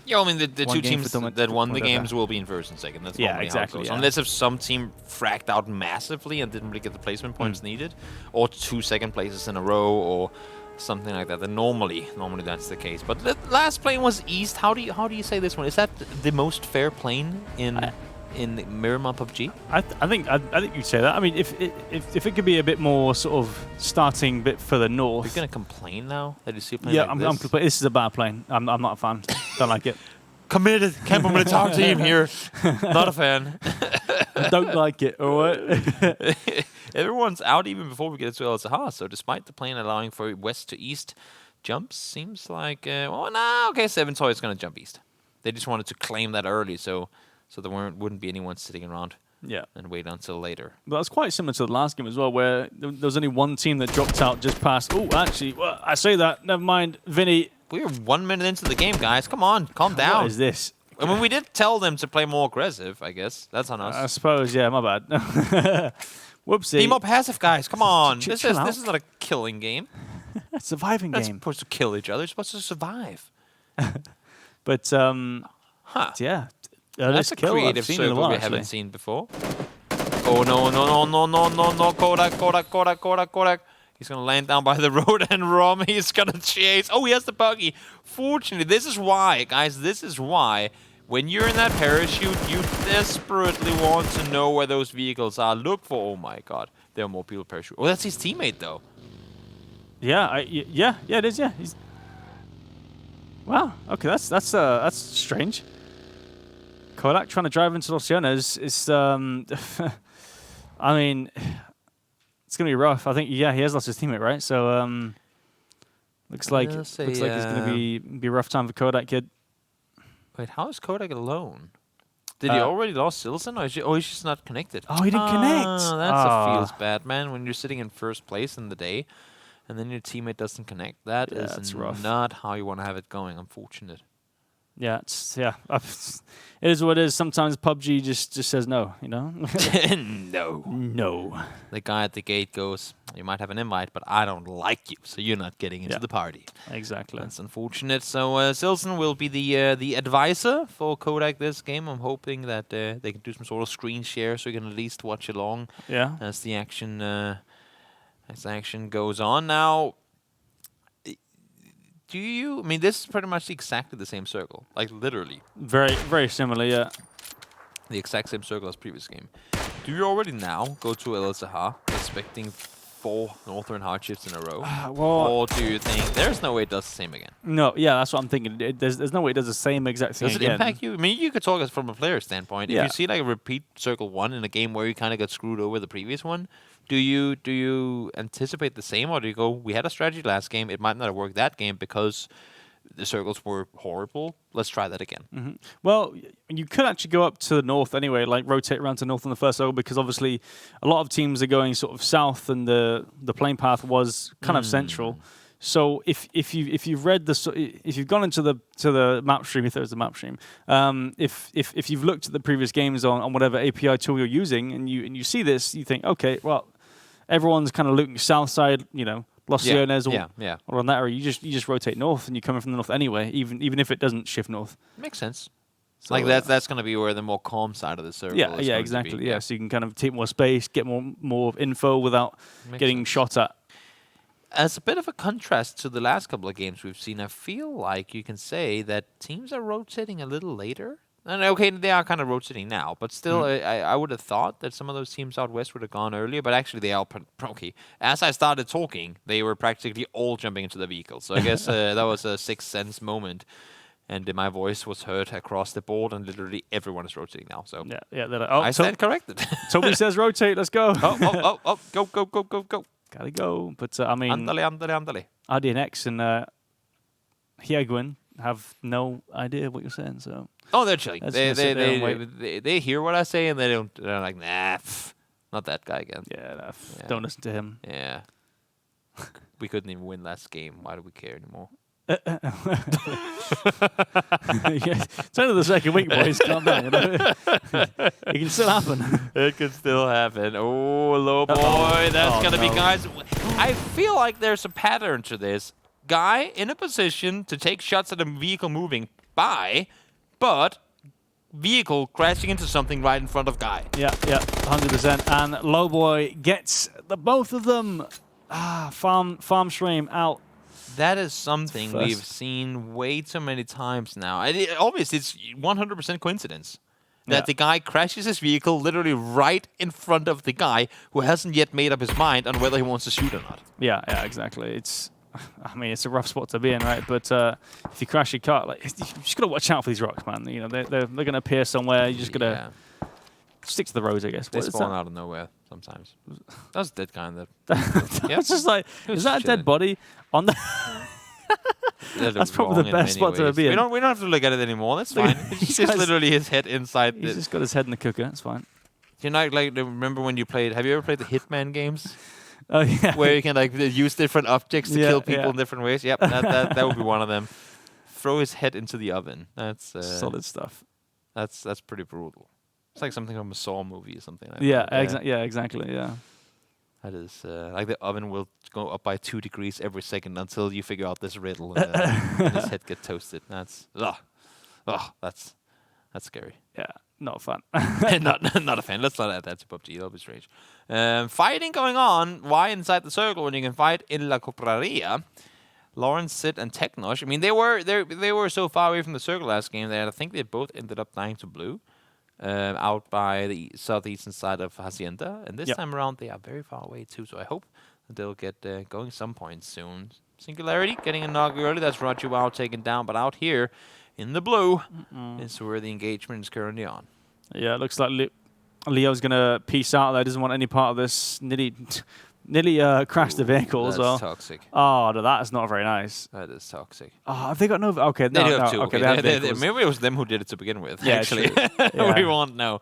Yeah, I mean, the two teams that won the Comadreja. games will be in first and second. That's normally exactly. how it goes. Yeah. Unless if some team fracked out massively and didn't really get the placement points needed, or 2 second places in a row, or something like that. Then normally that's the case. But the last plane was East. How do you say this one? Is that the most fair plane in Miramar PUBG? I think you'd say that. I mean, if it could be a bit more sort of starting a bit further north. You're gonna complain now that you see a plane Yeah, like I'm this? complaining. This is a bad plane. I'm not a fan. Don't like it. Committed. Can't put my top team here. Not a fan. I don't like it. All right. Everyone's out even before we get to LATAM. So despite the plane allowing for west to east jumps, seems like okay, 7 Toy is gonna jump east. They just wanted to claim that early, so there wouldn't be anyone sitting around. Yeah. And wait until later. But that's quite similar to the last game as well, where there was only one team that dropped out just past. Oh, actually, well, I say that. Never mind, Vinny. We're 1 minute into the game, guys. Come on, calm down. What is this? I mean, we did tell them to play more aggressive, I guess. That's on us. I suppose, yeah, my bad. Whoopsie. Be more passive, guys. Come on. Chill This out. is not a killing game. Surviving We're not game. supposed to kill each other. We're supposed to survive. But, Huh. yeah. That's a kill I've creative seen in a circle while, we actually. haven't seen before. Oh, no. Kodak. He's going to land down by the road, and Rom, he's going to chase. Oh, he has the buggy. Fortunately, this is why, guys, when you're in that parachute, you desperately want to know where those vehicles are. Look for, oh my god, there are more people parachute. Oh, that's his teammate, though. Yeah, yeah, it is, yeah. Wow, okay, that's strange. Kodak trying to drive into Luciana is I mean, it's gonna be rough. I think he has lost his teammate, right? So looks like it's gonna be a rough time for Kodak kid. Wait, how is Kodak alone? Did he already lost Silson, or he's just not connected? Oh, he didn't connect. That feels bad, man. When you're sitting in first place in the day, and then your teammate doesn't connect, that's rough. Not how you want to have it going. Unfortunate. Yeah, it is what it is. Sometimes PUBG just says no, No. The guy at the gate goes, you might have an invite, but I don't like you, so you're not getting into the party. Exactly. That's unfortunate. So Silson will be the advisor for Kodak this game. I'm hoping that they can do some sort of screen share so you can at least watch along as the action goes on. Now, I mean, this is pretty much exactly the same circle. Like, literally. Very, very similar, yeah. The exact same circle as previous game. Do you already now go to El Sahar expecting 4 Northern hardships in a row? Or do you think there's no way it does the same again? No, yeah, that's what I'm thinking. There's no way it does the same exact thing again. Does it impact you? I mean, you could talk as from a player standpoint. Yeah. If you see like a repeat circle 1 in a game where you kind of got screwed over the previous one, do you anticipate the same, or do you go, we had a strategy last game, it might not have worked that game because the circles were horrible, let's try that again? Mm-hmm. Well, you could actually go up to the north anyway, like rotate around to north on the first circle, because obviously a lot of teams are going sort of south, and the plane path was kind of central. So if you've read if you've gone into the map stream, if there's a map stream, if you've looked at the previous games on whatever API tool you're using, and you see this, you think, okay, well, everyone's kind of looking south side, Los Leones or on that area. You just rotate north, and you're coming from the north anyway, even if it doesn't shift north. Makes sense. So, like that's going to be where the more calm side of the circle is. Yeah, exactly. Yeah, so you can kind of take more space, get more info without getting shot at. As a bit of a contrast to the last couple of games we've seen, I feel like you can say that teams are rotating a little later And okay, they are kind of rotating now, but still, I would have thought that some of those teams out west would have gone earlier, but actually they are okay. As I started talking, they were practically all jumping into the vehicles. So I guess that was a sixth sense moment, and my voice was heard across the board, and literally everyone is rotating now. So yeah. They're like, oh, I stand corrected. Toby says rotate. Let's go. Oh, go. Gotta go. But I mean, Andale. RDNX and HayZ have no idea what you're saying. So They're chilling. They They hear what I say, and they're like, nah, not that guy again. yeah, don't listen to him. Yeah. We couldn't even win last game. Why do we care anymore? Yeah, it's only the second week, boys. Calm down. You know? It can still happen. It can still happen. Oh, low boy. That's going to be guys. I feel like there's a pattern to this. Guy in a position to take shots at a vehicle moving by, but vehicle crashing into something right in front of guy. Yeah, 100%. And Lowboy gets the both of them. Farm stream out. That is something we've seen way too many times now. And obviously, it's 100% coincidence that the guy crashes his vehicle literally right in front of the guy who hasn't yet made up his mind on whether he wants to shoot or not. Yeah, exactly. It's a rough spot to be in, right? But if you crash your car, like, you just gotta watch out for these rocks, man. You know, they're gonna appear somewhere. You just gotta stick to the roads, I guess. They spawn out of nowhere sometimes. That was a dead guy in there. It's just like, is that a dead body on the? That's probably the best spot to be in. We don't have to look at it anymore. That's fine. It's just literally his head inside. He's just got his head in the cooker. That's fine. You know, like remember when you played? Have you ever played the Hitman games? Oh yeah. Where you can like use different objects to kill people in different ways. Yep, that would be one of them. Throw his head into the oven. That's solid stuff. That's pretty brutal. It's like something from a Saw movie or something like that. Yeah, Exactly. Yeah. That is like the oven will go up by 2 degrees every second until you figure out this riddle and his head get toasted. That's scary. Yeah, not fun. not a fan. Let's not add that to PUBG. That'll be strange. Fighting going on. Why inside the circle when you can fight in La Copraria? Lawrence, Sid, and Technosh. I mean, they were so far away from the circle last game that I think they both ended up dying to blue. Out by the southeastern side of Hacienda. And this time around, they are very far away, too. So I hope that they'll get going some point soon. Singularity getting a knock early. That's Roger Wow taken down. But out here in the blue is where the engagement is currently on. Yeah, it looks like Leo's going to peace out there. Doesn't want any part of this. Nearly crashed the vehicle as well. That's toxic. Oh, that is not very nice. That is toxic. Oh, have they got no? Okay, they have two. Okay, maybe it was them who did it to begin with. Yeah, actually, we won't know.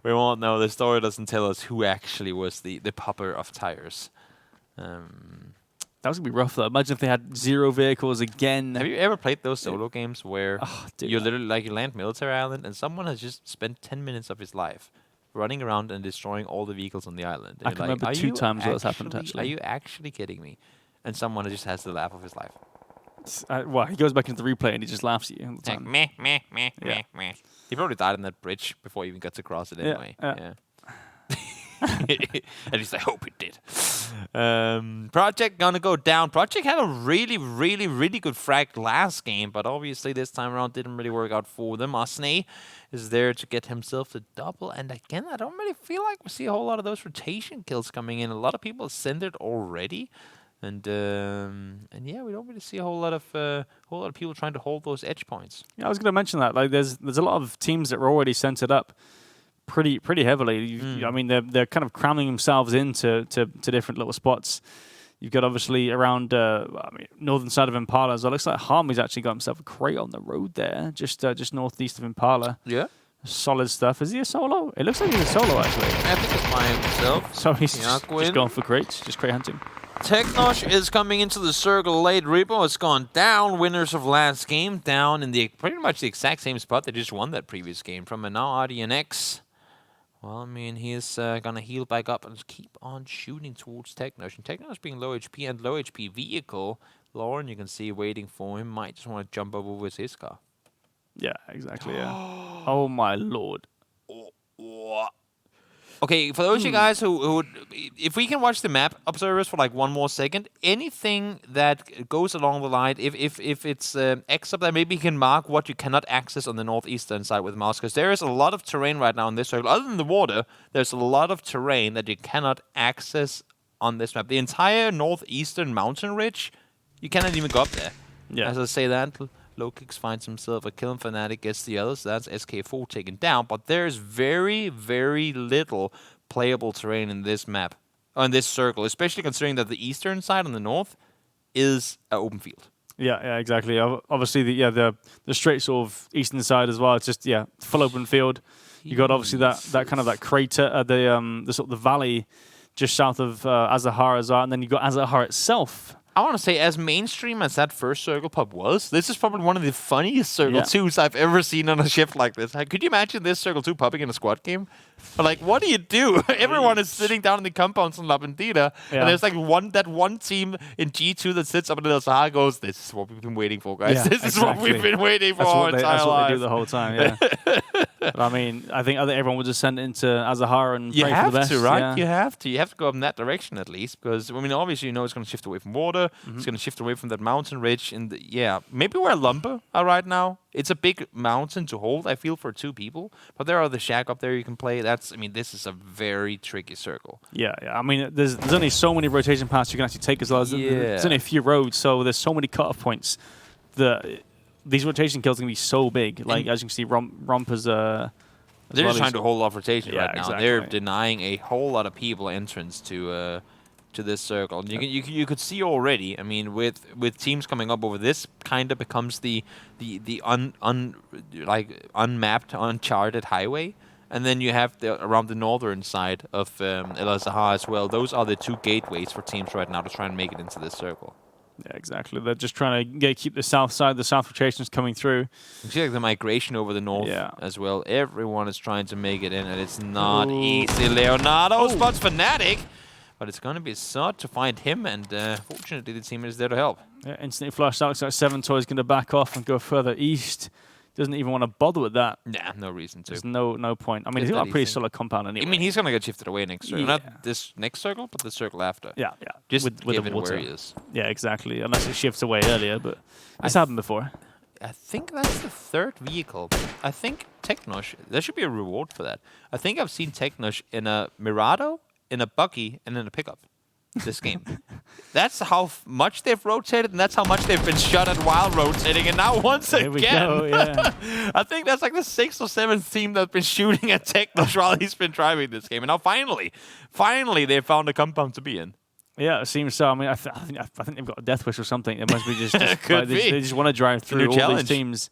We won't know. The story doesn't tell us who actually was the popper of tires. That was gonna be rough though. Imagine if they had 0 vehicles again. Have you ever played those solo games where you literally like you land military island and someone has just spent 10 minutes of his life running around and destroying all the vehicles on the island? And I can remember 2 times that's happened, actually. Are you actually kidding me? And someone just has the laugh of his life. Well, he goes back into the replay and he just laughs at you all the time. Like, meh. He probably died on that bridge before he even got to cross it anyway. Yeah. At least I hope it did. Project gonna go down. Project had a really good frag last game, but obviously this time around didn't really work out for them. Asne is there to get himself the double, and again, I don't really feel like we see a whole lot of those rotation kills coming in. A lot of people centered already, and yeah, we don't really see a whole lot of people trying to hold those edge points. Yeah, I was gonna mention that. Like, there's a lot of teams that were already centered up pretty heavily. I mean, they're kind of cramming themselves into different little spots. You've got obviously around northern side of Impala as well. Looks like Harmy's actually got himself a crate on the road there, just northeast of Impala. Yeah. Solid stuff. Is he a solo? It looks like he's a solo, actually. I think it's by himself. So he's just going for crates, just crate hunting. Technosh is coming into the circle late. Repo has gone down. Winners of last game down in the pretty much the exact same spot. They just won that previous game from now RDNX. Well, I mean, he's going to heal back up and keep on shooting towards Technosh. And Technosh being low HP and low HP vehicle, Lauren, you can see waiting for him, might just want to jump over with his car. Yeah, exactly, yeah. Oh, my lord. Okay, for those of you guys who, if we can watch the map observers for like one more second, anything that goes along the line, if it's X up there, maybe you can mark what you cannot access on the northeastern side with mouse, because there is a lot of terrain right now in this circle. Other than the water, there's a lot of terrain that you cannot access on this map. The entire northeastern mountain ridge, you cannot even go up there. Yeah. As I say that, Lokix finds himself a kill, and Fnatic gets the others. That's SK4 taken down. But there's very, very little playable terrain in this map, on this circle, especially considering that the eastern side on the north is an open field. Yeah, exactly. Obviously, the straight sort of eastern side as well. It's just full open field. You got obviously that kind of that crater, the sort of the valley just south of Azahara, and then you got Azahara itself. I want to say, as mainstream as that first circle pub was, this is probably one of the funniest circle 2s I've ever seen on a shift like this. Could you imagine this circle 2 pubbing in a squad game? Like, what do you do? Everyone is sitting down in the compounds in La Bandida, and there's like one team in G2 that sits up in the Sahara goes, "This is what we've been waiting for, guys. This is what we've been waiting for our entire That's what lives." they do the whole time, yeah. But I mean, I think everyone would just send it into Azahara and pray for the best. You have to, right? Yeah. You have to go in that direction at least, because I mean, obviously, you know, it's going to shift away from water. It's going to shift away from that mountain ridge. And maybe where Lumber are right now. It's a big mountain to hold, I feel, for 2 people. But there are the shack up there you can play. This is a very tricky circle. Yeah. I mean, there's only so many rotation paths you can actually take as well. There's only a few roads, so there's so many cutoff points that these rotation kills are going to be so big. Like, as you can see, Rompers... They're just trying to hold off rotation right now. Exactly. They're denying a whole lot of people entrance to this circle. And you could see already. I mean, with teams coming up over this, kind of becomes the unmapped, uncharted highway. And then you have around the northern side of El Azahar as well. Those are the 2 gateways for teams right now to try and make it into this circle. Yeah, exactly. They're just trying to keep the south side, the south rotations coming through. You see like the migration over the north as well. Everyone is trying to make it in, and it's not easy. Leonardo spots Fnatic, but it's going to be sought to find him, and fortunately the team is there to help. Yeah, instantly flushed out, so 7 is going to back off and go further east. Doesn't even want to bother with that. Nah, no reason to. There's no point. I mean, he's got a pretty solid compound anyway. I mean, he's going to get shifted away next circle. Not this next circle, but the circle after. Yeah. Just with given the water. where he is. Yeah, exactly. Unless it shifts away earlier, but it's happened before. I think that's the 3rd vehicle. I think Technosh, there should be a reward for that. I think I've seen Technosh in a Mirado, in a Bucky, and in a pickup this game. That's how much they've rotated, and that's how much they've been shot at while rotating. And now once again, we go, yeah. I think that's like the 6th or 7th team that's been shooting at Technosh while he's been driving this game. And now finally, they found a compound to be in. Yeah, it seems so. I mean, I think they've got a death wish or something. It must be just they just want to drive through all these teams.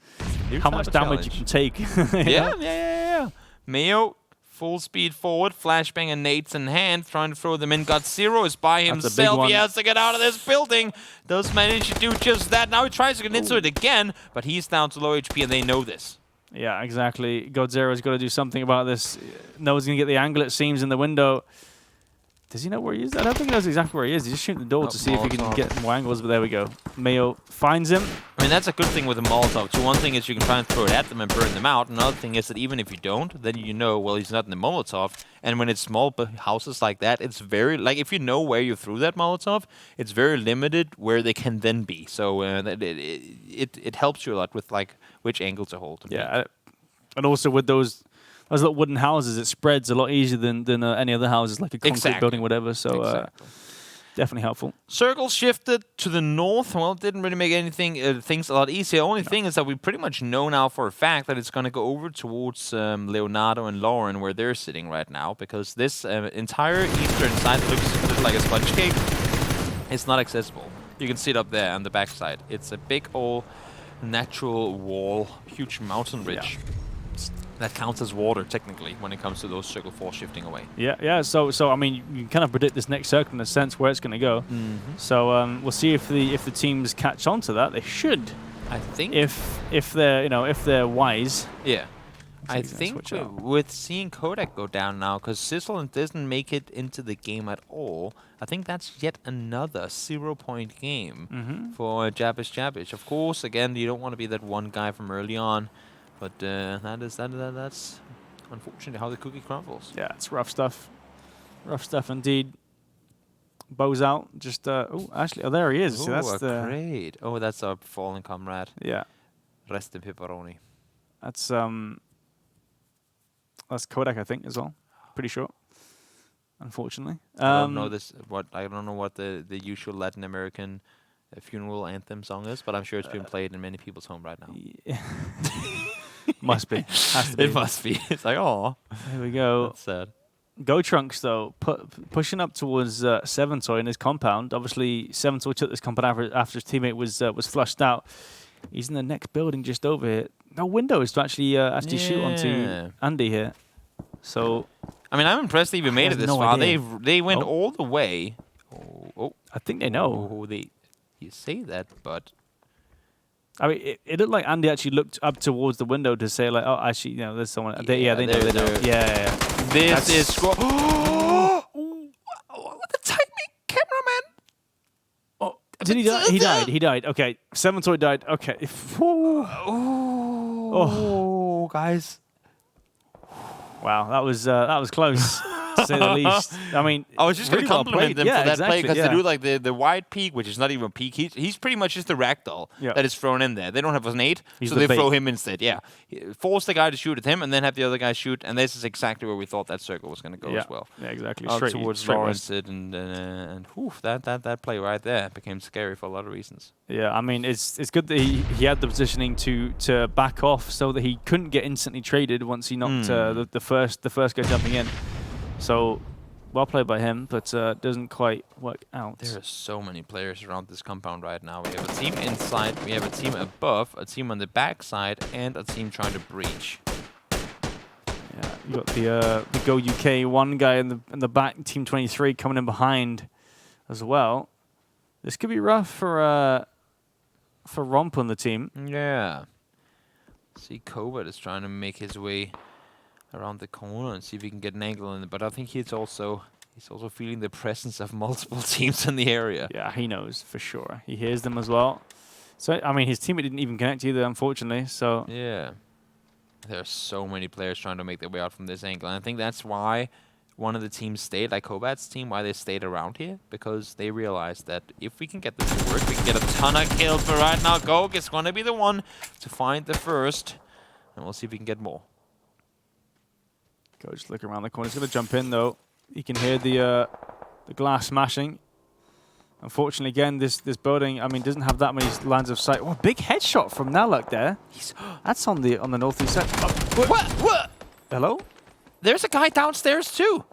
How much damage you can take. Yeah. Mayo, full speed forward, flashbang and nades in hand, trying to throw them in. Got Zero is by himself. He has to get out of this building. Does manage to do just that. Now he tries to get into it again, but he's down to low HP, and they know this. Yeah, exactly. Godzero's got to do something about this. Knows he's going to get the angle, it seems, in the window. Does he know where he is? I don't think he knows exactly where he is. He's just shooting the door to see if he can get more angles, but there we go. Mayo finds him. I mean, that's a good thing with a Molotov, too. One thing is you can try and throw it at them and burn them out. Another thing is that even if you don't, then you know, well, he's not in the Molotov. And when it's small houses like that, it's very, like, if you know where you threw that Molotov, it's very limited where they can then be. So it helps you a lot with, like, which angle to hold. Yeah, and also with those little wooden houses, it spreads a lot easier than any other houses, like a concrete building, whatever. So definitely helpful. Circle shifted to the north. Well, it didn't really make anything things a lot easier. The only thing is that we pretty much know now for a fact that it's going to go over towards Leonardo and Lauren, where they're sitting right now, because this entire eastern side looks like a sponge cake. It's not accessible. You can see it up there on the backside. It's a big old natural wall, huge mountain ridge. Yeah. That counts as water, technically, when it comes to those circle 4 shifting away. Yeah. So I mean, you can kind of predict this next circle in a sense where it's going to go. So we'll see if the teams catch on to that. They should, I think, if they're wise. Yeah, I think with seeing Kodak go down now, because Sizzle doesn't make it into the game at all. I think that's yet another 0-point game for Jabbish. Of course, again, you don't want to be that one guy from early on. But that's unfortunately how the cookie crumbles. Yeah, it's rough stuff. Rough stuff indeed. Bows out. Just actually, there he is. Ooh, So that's a crate. Oh, that's our fallen comrade. Yeah. Rest in pepperoni. That's Kodak, I think, as well. Pretty sure. Unfortunately. I don't know I don't know what the usual Latin American funeral anthem song is, but I'm sure it's been played in many people's home right now. Yeah. Must be. Has to be. It must be. It's like, oh. Here we go. That's sad. Go Trunks, though, pushing up towards Seven Toy in his compound. Obviously, Seven Toy took this compound after his teammate was flushed out. He's in the next building just over here. No windows to actually shoot onto Andy here. So, I mean, I'm impressed they even made it this far. idea. They went all the way. I think they know. You say that, but I mean, it looked like Andy actually looked up towards the window to say, like, oh, actually, there's someone. They know. Yeah. This is what the timing, cameraman. Oh, did he die? He died. Okay, Seven Toy died. Okay. Oh, guys. Wow, that was close. To say the least. I mean, I was just going to compliment them for that play because they do like the wide peak, which is not even a peak. He's pretty much just the ragdoll that is thrown in there. They don't have a nade, so they throw him instead. Yeah, force the guy to shoot at him, and then have the other guy shoot. And this is exactly where we thought that circle was going to go as well. Yeah, exactly. Straight towards Lawrence, and whew, that play right there became scary for a lot of reasons. Yeah, I mean, it's good that he had the positioning to back off so that he couldn't get instantly traded once he knocked the first guy jumping in. So, well played by him, but doesn't quite work out. There are so many players around this compound right now. We have a team inside, we have a team above, a team on the back side, and a team trying to breach. Yeah, you got the Go UK one guy in the back, Team 23 coming in behind as well. This could be rough for Romp on the team. Yeah. See, Covert is trying to make his way around the corner and see if he can get an angle in it. But I think he's also feeling the presence of multiple teams in the area. Yeah, he knows for sure. He hears them as well. So, I mean, his teammate didn't even connect either, unfortunately. So yeah. There are so many players trying to make their way out from this angle. And I think that's why one of the teams stayed, like Kobat's team, why they stayed around here. Because they realized that if we can get this to work, we can get a ton of kills. But right now, Gog is going to be the one to find the first. And we'll see if we can get more. Go just look around the corner. He's going to jump in, though. You can hear the glass smashing. Unfortunately, again, this building, I mean, doesn't have that many lines of sight. Oh, big headshot from Naluk there. That's on the northeast side. Oh, what? Hello? There's a guy downstairs, too.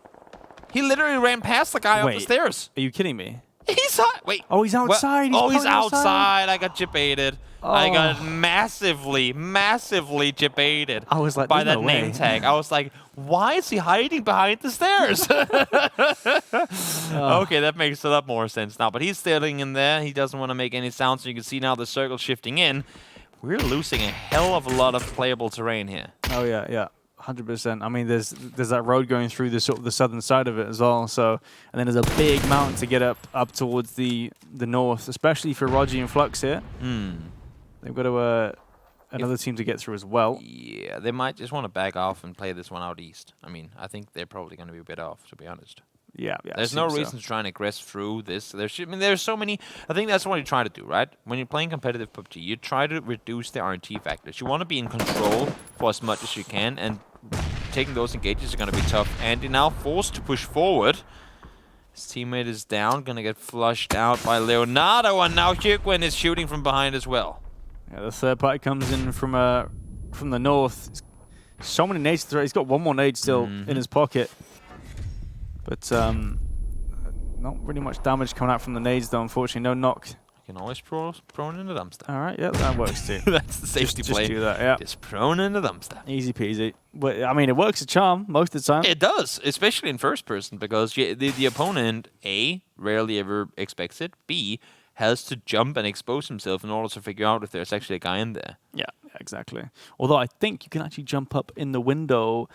He literally ran past the guy up the stairs. Are you kidding me? He's wait. Oh, he's outside. He's outside. I got jip-baited. Oh. I got massively jip-baited. I was like, by that name tag. I was like, why is he hiding behind the stairs? Okay, that makes a lot more sense now. But he's standing in there. He doesn't want to make any sound, so you can see now the circle shifting in. We're losing a hell of a lot of playable terrain here. Oh yeah. 100%. I mean, there's that road going through the sort of the southern side of it as well. So, and then there's a big mountain to get up towards the north, especially for Roger and Flux here. They've got another team to get through as well. Yeah, they might just want to back off and play this one out east. I mean, I think they're probably going to be a bit off, to be honest. Yeah. There's no reason to try and aggress through this. There's so many. I think that's what you try to do, right? When you're playing competitive PUBG, you try to reduce the RNG factors. You want to be in control for as much as you can, and taking those engages are going to be tough. Andy now forced to push forward. His teammate is down, going to get flushed out by Leonardo, and now Hugwin is shooting from behind as well. Yeah, the third party comes in from the north. So many nades to throw. He's got one more nade still in his pocket. But not really much damage coming out from the nades, though, unfortunately. No knock. You can always prone in the dumpster. All right, yeah, that works too. That's the safety play. Just do that, yeah. Just prone in the dumpster. Easy peasy. But, I mean, it works a charm most of the time. It does, especially in first person, because the opponent, A, rarely ever expects it, B, has to jump and expose himself in order to figure out if there's actually a guy in there. Yeah, exactly. Although I think you can actually jump up in the window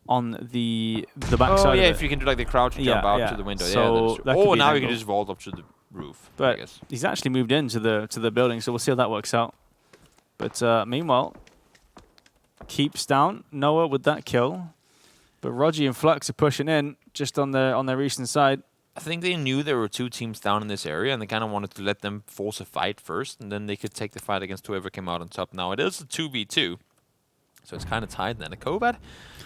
on the back side. Oh, yeah, of it. if you can do like the crouch jump out to the window. So yeah, or now you can just vault up to the roof. But I guess. He's actually moved into the building, so we'll see how that works out. But meanwhile, keeps down Noah with that kill. But Rogi and Flux are pushing in just on their eastern side. I think they knew there were 2 teams down in this area, and they kind of wanted to let them force a fight first, and then they could take the fight against whoever came out on top. Now, it is a 2v2, so it's kind of tight. Then Kobat,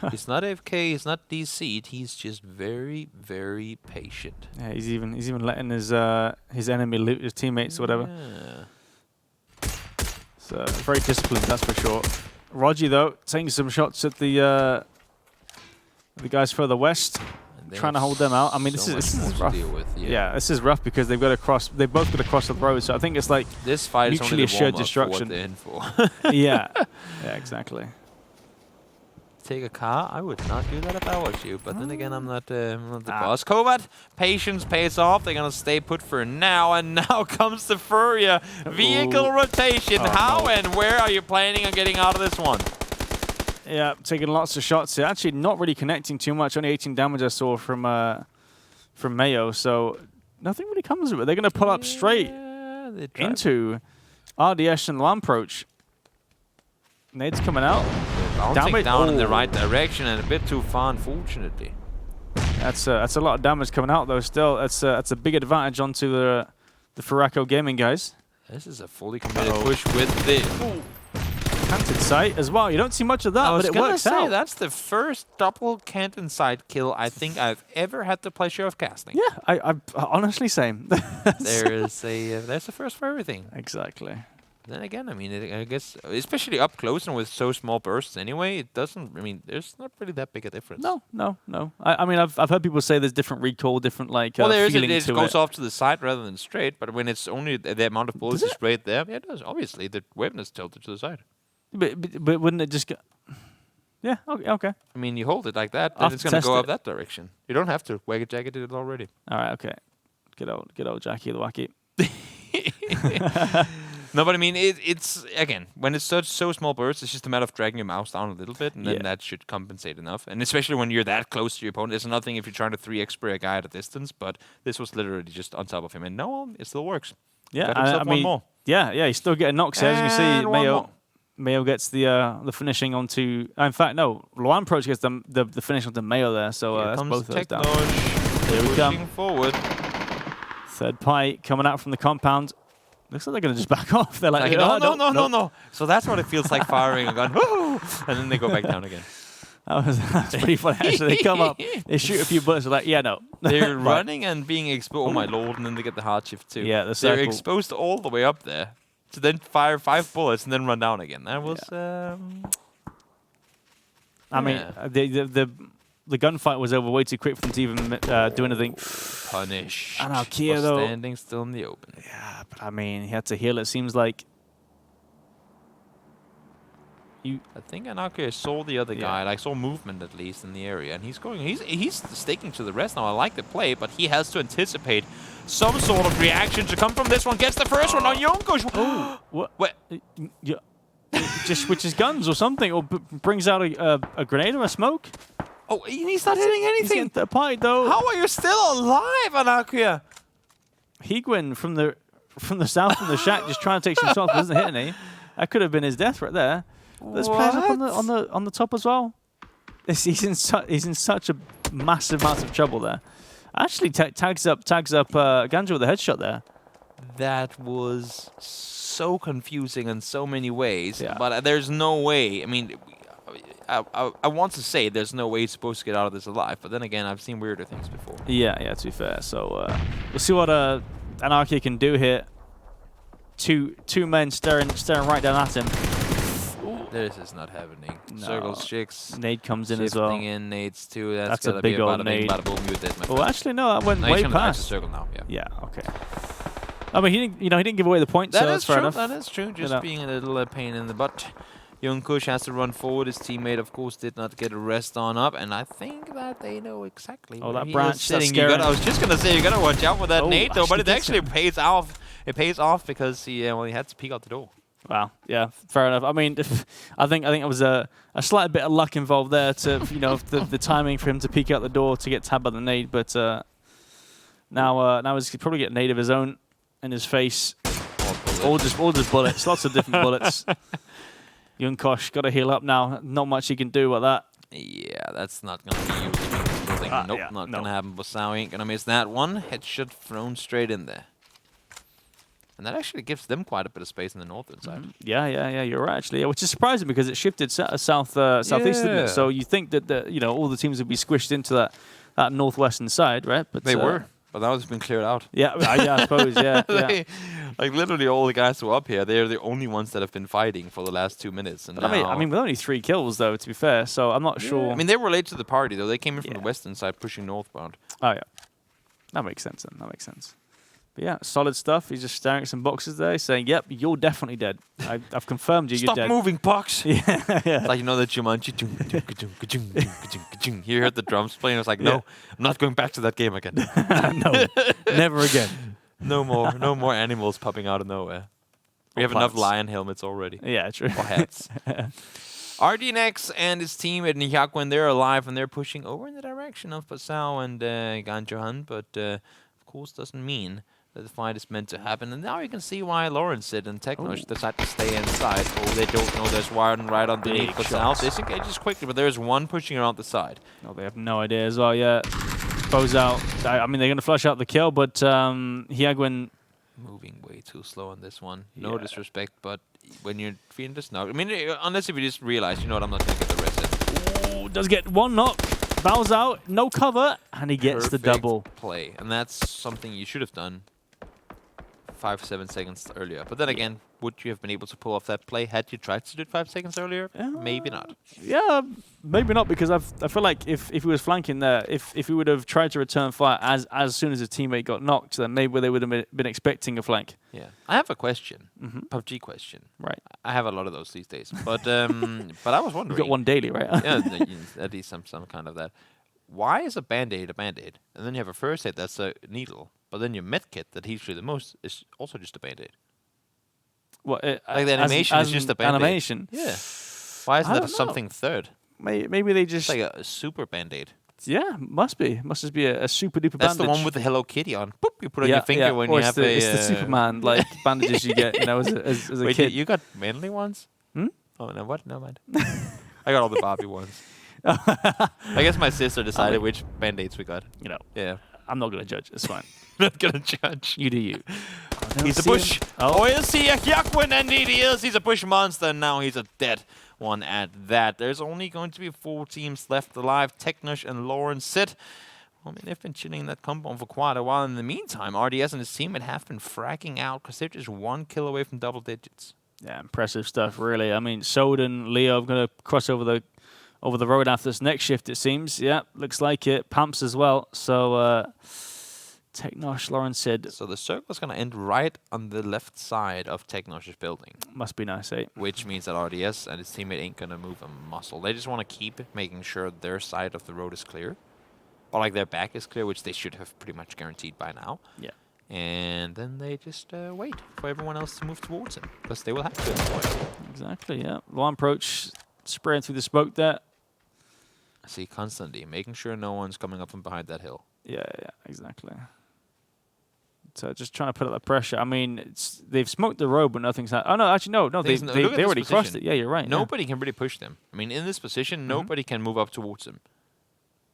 he's not AFK, he's not DC'd, he's just very, very patient. Yeah, he's even letting his enemy loot his teammates or whatever. Yeah. So very disciplined, that's for sure. Rogi, though, taking some shots at the guys further west. Trying to hold them out. I mean, this is rough. Yeah, this is rough because they've got to cross. They both got to cross the road. So I think it's like this fight mutually is assured destruction. Yeah, exactly. Take a car. I would not do that if I was you. But then again, I'm not the boss. Kobat, patience pays off. They're gonna stay put for now. And now comes the Furia vehicle rotation. How and where are you planning on getting out of this one? Yeah, taking lots of shots here. Actually, not really connecting too much. Only 18 damage I saw from Mayo. So nothing really comes of it. They're going to pull up straight into RDS and Lamproach. Nade's coming out. Bouncing down in the right direction and a bit too far, unfortunately. That's a lot of damage coming out though. Still, that's a big advantage onto the Furaco Gaming guys. This is a fully committed push with the. Canted sight as well. You don't see much of that, but it works out. That's the first double canted sight kill I think I've ever had the pleasure of casting. Yeah, I honestly same. There's a first for everything. Exactly. Then again, I mean, I guess especially up close and with so small bursts anyway, it doesn't. I mean, there's not really that big a difference. No. I mean, I've heard people say there's different recoil, different like feeling to it. It goes off to the side rather than straight, but when it's only the amount of bullets is straight there, yeah, it does. Obviously, the weapon is tilted to the side. But wouldn't it just go? Yeah, okay. I mean, you hold it like that, then it's going to go up that direction. You don't have to. Wagga Jagga did it already. All right, okay. Good old Jackie the Wacky. No, but I mean, it's again, when it's so small bursts, it's just a matter of dragging your mouse down a little bit, and then that should compensate enough. And especially when you're that close to your opponent, it's another thing if you're trying to 3x spray a guy at a distance, but this was literally just on top of him. And no, it still works. Yeah, I mean, more. Yeah, he's still getting knocks. As you can see, Mayo gets the finishing onto. In fact, no, Lamproach gets the finish onto Mayo there. So that's both of those down. Here we come. Forward. Third pie coming out from the compound. Looks like they're going to just back off. They're like, no. So that's what it feels like firing a gun. Woo! And then they go back down again. That's pretty funny. Actually, they come up, they shoot a few bullets. They're like, yeah, no. They're running and being exposed. Oh my lord! And then they get the hard shift too. Yeah, they're exposed all the way up there to then fire 5 bullets and then run down again. That was. I mean, the gunfight was over way too quick for them to even do anything. Punish. And Alkia though, standing still in the open. Yeah, but I mean, he had to heal. It seems like. I think Anarkia saw the other guy, like saw movement at least in the area, and he's sticking to the rest now. I like the play, but he has to anticipate some sort of reaction to come from this one. Gets the first one on Yonkush. What? Yeah. Just switches guns or something, or brings out a grenade or a smoke. Oh, he's not hitting anything. He's the pie though. How are you still alive, Anarkia? Higuin from the south from the shack, just trying to take some shots, but doesn't hit any. That could have been his death right there. There's players up on the top as well. He's in such a massive amount of trouble there. Actually, tags up Ganja with a headshot there. That was so confusing in so many ways. Yeah. But there's no way. I mean, I want to say there's no way he's supposed to get out of this alive. But then again, I've seen weirder things before. Yeah. To be fair, so we'll see what Anarchy can do here. Two men staring right down at him. This is not happening. No. Circles, chicks. Nade comes in as well. Shifting in, nades too. That's a big old nade. Bada boom, you did, my friend. Oh, actually, no, that went way past. Circle now, yeah. Yeah, okay. I mean, he didn't give away the point, so that's fair enough. That is true. Just being a little pain in the butt. Yonkush has to run forward. His teammate, of course, did not get a rest on up, and I think that they know exactly where that he branch, is sitting. that's I was just gonna say you gotta watch out for that nade though, but it actually pays off. It pays off because he had to peek out the door. Wow. Yeah. Fair enough. I mean, I think it was a slight bit of luck involved there to the timing for him to peek out the door to get tabbed by the nade, but now he's probably get a nade of his own in his face. All just bullets. Lots of different bullets. Yonkush got to heal up now. Not much he can do about that. Yeah, that's not gonna be used. Nope, Yeah, not no. gonna happen. Basau ain't gonna miss that one. Headshot thrown straight in there. And that actually gives them quite a bit of space in the northern side. Yeah, you're right, actually. Yeah, which is surprising because it shifted southeast, didn't it? So you think that all the teams would be squished into that northwestern side, right? But They were, but now it's been cleared out. Yeah, I suppose. Yeah, yeah. Like literally all the guys who are up here, they're the only ones that have been fighting for the last 2 minutes. And But I mean, with only 3 kills though, to be fair. So I'm not sure. I mean, they were late to the party though. They came in from the Yeah. western side, pushing northbound. Oh yeah, that makes sense. Then that makes sense. But yeah, solid stuff. He's just staring at some boxes there, saying, "Yep, you're definitely dead. I've confirmed you. Stop You're dead." moving, pucks. Yeah. Like, you know, the Jumanji. You heard the drums playing. I was like, no, I'm not going back to that game again. No, never again. No more animals popping out of nowhere. We have enough lion helmets already. Yeah, true. Or hats. RDNX and his team at Nihakwen, they're alive and they're pushing over in the direction of Basau and Ganjohan, but of course doesn't mean that the fight is meant to happen. And now you can see why Lawrence and Technosh decide to stay inside. Oh, they don't know there's one right underneath Basau. This engages quickly, but there's one pushing around the side. No, they have no idea as well yet. Bows out. I mean, they're going to flush out the kill, but Hyagwin... Moving way too slow on this one. No disrespect, but when you're feeling this knock, I mean, unless if you just realize, you know what, I'm not going to get the reset. Ooh, does get one knock. Bows out, no cover, and he gets the double. Play, and that's something you should have done 5-7 seconds earlier. But then again, would you have been able to pull off that play had you tried to do it 5 seconds earlier? Maybe not. Yeah, maybe not, because I feel like if he was flanking there, if he would have tried to return fire as soon as his teammate got knocked, then maybe they would have been expecting a flank. Yeah. I have a question. PUBG question. Right. I have a lot of those these days. But but I was wondering. You got one daily, right? Yeah, at least some kind of that. Why is a Band-Aid a Band-Aid? And then you have a first aid that's a needle. But then your med kit that heals you the most is also just a Band-Aid. What, like the animation is just a Band-Aid. Animation? Yeah. Why isn't that something third? Maybe they just... It's like a super Band-Aid. Yeah, must be. Must just be a super duper bandage. That's the one with the Hello Kitty on. Boop, you put on your finger when or you have it's the Superman like bandages you get, as a Wait, kid. You got manly ones? Oh, no, what? No, mind. I got all the Barbie ones. I guess my sister decided which Band-Aids we got. You know. Yeah. I'm not going to judge. It's fine. Not going to judge. You do you. He's a push. Oh, is he a Hyakwen? Indeed he is. He's a push monster, and now he's a dead one at that. There's only going to be 4 teams left alive. Technosh and Lawrence sit. I mean, they've been chilling in that compound for quite a while. In the meantime, RDS and his teammate have been fracking out because they're just 1 kill away from double digits. Yeah, impressive stuff, really. I mean, Soden, Leo are going to cross over the road after this next shift, it seems. Yeah, looks like it. Pumps as well. So, Technosh, Lawrence said... So the circle's going to end right on the left side of Technosh's building. Must be nice, eh? Which means that RDS and his teammate ain't going to move a muscle. They just want to keep making sure their side of the road is clear. Or like their back is clear, which they should have pretty much guaranteed by now. Yeah. And then they just wait for everyone else to move towards him. Because they will have to at some point. Exactly, yeah. Long approach, spraying through the smoke there. See, constantly making sure no one's coming up from behind that hill. Yeah, exactly. So just trying to put up the pressure. I mean, they've smoked the road, but nothing's happened. Oh, no, actually, no. They already crossed it. Yeah, you're right. Nobody can really push them. I mean, in this position, nobody can move up towards them.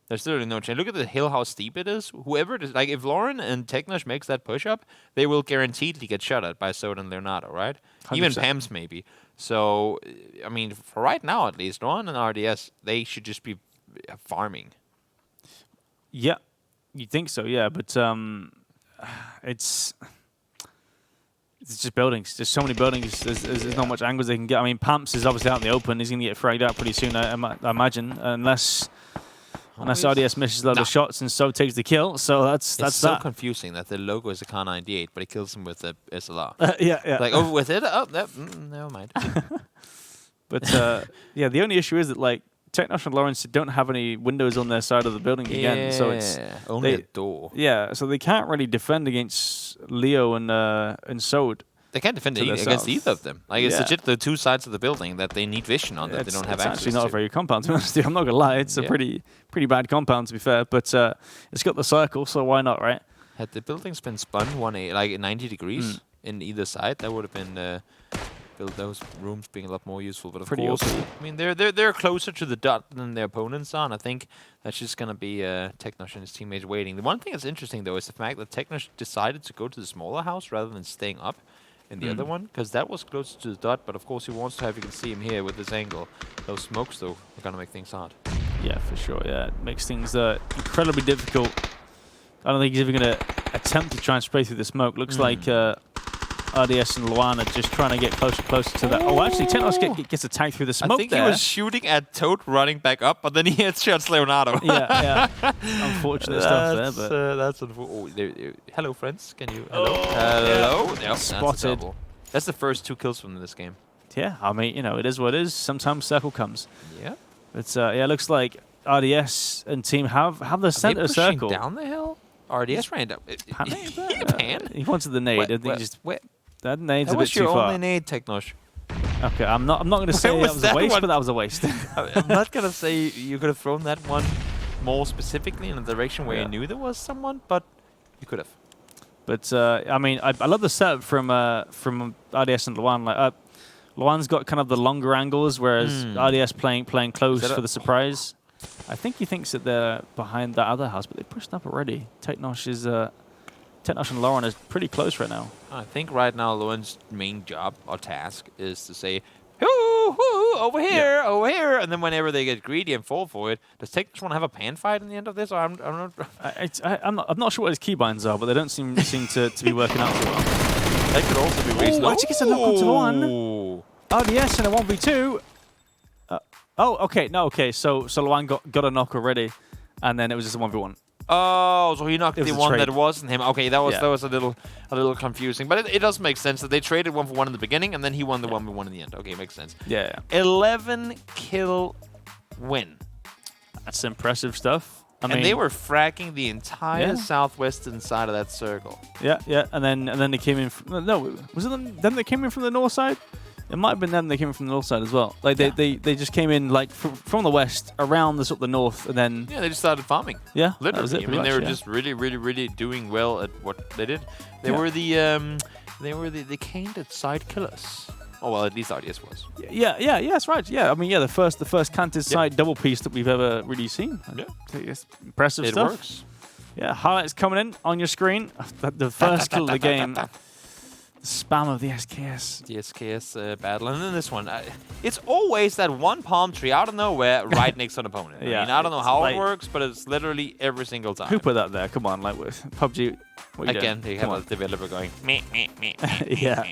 There's literally no chance. Look at the hill, how steep it is. Whoever it is, like if Lauren and Technosh makes that push up, they will guaranteedly get shot at by Soda and Leonardo, right? 100%. Even Pams maybe. So, I mean, for right now at least, Lauren and RDS, they should just be farming. Yeah, you'd think so, yeah, but it's just buildings. There's so many buildings. There's not much angles they can get. I mean, Pamps is obviously out in the open. He's going to get fragged out pretty soon, I imagine, unless RDS misses a lot of shots and so takes the kill. So that's so confusing that the logo is a Kar 98, but he kills him with a SLR. Yeah. Like over with it. Oh, never mind. But yeah, the only issue is that like Technosh and Lawrence don't have any windows on their side of the building again, so it's only a door. Yeah, so they can't really defend against Leo and Sode. They can't defend against either of them. Like it's legit the 2 sides of the building that they need vision on that they don't have access to. It's actually not a very good compound, to be honest. I'm not gonna lie, it's a pretty bad compound to be fair, but it's got the circle, so why not, right? Had the buildings been spun 90 degrees in either side, that would have been build those rooms being a lot more useful. But of Pretty course, OP. I mean they're closer to the dot than their opponents are, and I think that's just gonna be Technosh and his teammates waiting. The one thing that's interesting though is the fact that Technosh decided to go to the smaller house rather than staying up in the other one, because that was closer to the dot. But of course he wants to have, you can see him here with this angle. Those smokes though are gonna make things hard. Yeah, for sure. Yeah, it makes things incredibly difficult. I don't think he's even going to attempt to try and spray through the smoke. Looks like RDS and Luan are just trying to get closer and closer to that. Oh, actually, Technosh gets attacked through the smoke. I think he was shooting at Toad running back up, but then he headshots Leonardo. yeah. Unfortunate stuff there, but that's unfortunate. Hello, friends. Can you? Hello. Yeah. Yep, Spotted. That's the first 2 kills from this game. Yeah, I mean, you know, it is what it is. Sometimes circle comes. Yeah. But yeah, it looks like RDS and team have the center circle. Down the hill. RDS ran down. Pan? He wanted the nade. I think that nade's a bit too far. That was your far. only nade, Technosh. Okay, I'm not going to say that was a waste, but that was a waste. I'm not going to say you could have thrown that one more specifically in a direction where you knew there was someone, but you could have. But I mean, I love the setup from RDS and Luan. Like Luan's got kind of the longer angles, whereas RDS playing close for the surprise. I think he thinks that they're behind that other house, but they pushed up already. Technosh and Lauren is pretty close right now. I think right now Lauren's main job or task is to say, "Hoo, over here, over here," and then whenever they get greedy and fall for it, does Technosh want to have a pan fight in the end of this? Or I'm not sure what his keybinds are, but they don't seem to be working out too well. That could also be reasonable. Actually gets a knock onto Luan. RDS in a 1v2. Okay. So Luan got a knock already, and then it was just a 1v1. Oh, so he knocked the one that wasn't him. Okay, that was a little confusing, but it does make sense that they traded 1-for-1 in the beginning, and then he won the 1v1 in the end. Okay, makes sense. Yeah. 11 kill win. That's impressive stuff. I mean, they were fracking the entire southwestern side of that circle. Yeah, and then they came in. No, was it them? Then they came in from the north side. It might have been them. They came in from the north side as well. Like they just came in like from the west around the sort of the north, and then they just started farming. Yeah, literally. That was it, I mean, they were just really doing well at what they did. They were the candid side killers. Oh well, at least RDS was. Yeah, that's right. Yeah, I mean, the first canted side double piece that we've ever really seen. Yeah, it's impressive It stuff. works. Yeah, highlights coming in on your screen. The first kill of the game. Spam of the SKS. The SKS battle. And then this one. It's always that one palm tree out of nowhere right next to an opponent. I mean, I don't know how it works, but it's literally every single time. Who put that there? Come on, like with PUBG. Again, they have a developer going, meh. Yeah.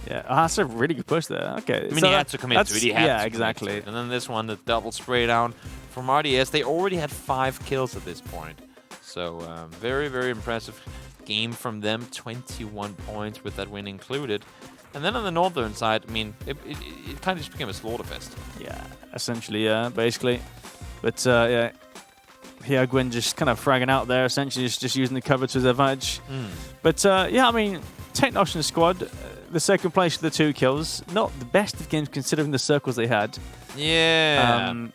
Yeah, that's a really good push there. Okay. I mean, he had to commit to it. Yeah, exactly. And then this one, the double spray down from RDS. They already had 5 kills at this point. So, very, very impressive game from them. 21 points with that win included. And then on the northern side, I mean, it kind of just became a slaughterfest. Yeah, essentially, basically. But, here Gwyn just kind of fragging out there, essentially just using the cover to his advantage. But, I mean, Technosh and squad, the second place for the 2 kills. Not the best of games considering the circles they had. Yeah.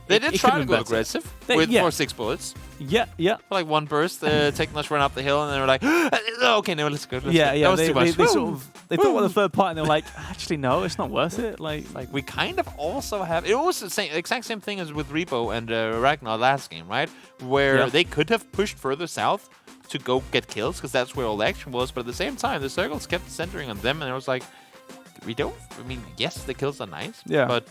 They did try to go aggressive for 6 bullets. Yeah. Like one burst, Technosh ran up the hill, and they were like, okay, no, let's go. That was too much. They thought with the third part, and they were like, actually, no, it's not worth it. Like we kind of also have. It was the exact same thing as with Repo and Ragnar last game, right? Where they could have pushed further south to go get kills, because that's where all the action was. But at the same time, the circles kept centering on them, and it was like, we don't. I mean, yes, the kills are nice, but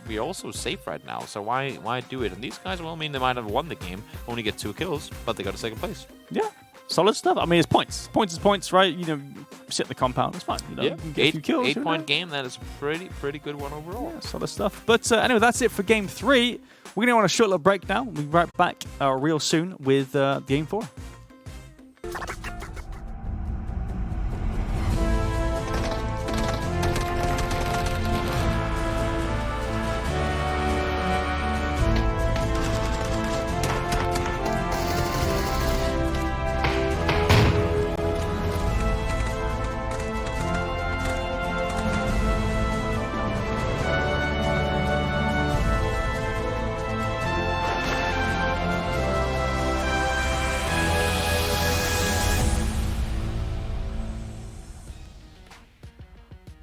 we're also safe right now. So why do it? And these guys, well, I mean, they might have won the game, only get 2 kills, but they got a second place. Yeah, solid stuff. I mean, it's points. Points is points, right? You know, sit the compound. It's fine. You know, yeah, get a few kills, 8-point game. That is a pretty good one overall. Yeah, solid stuff. But anyway, that's it for game 3. We're going to want a short little break now. We'll be right back real soon with game 4.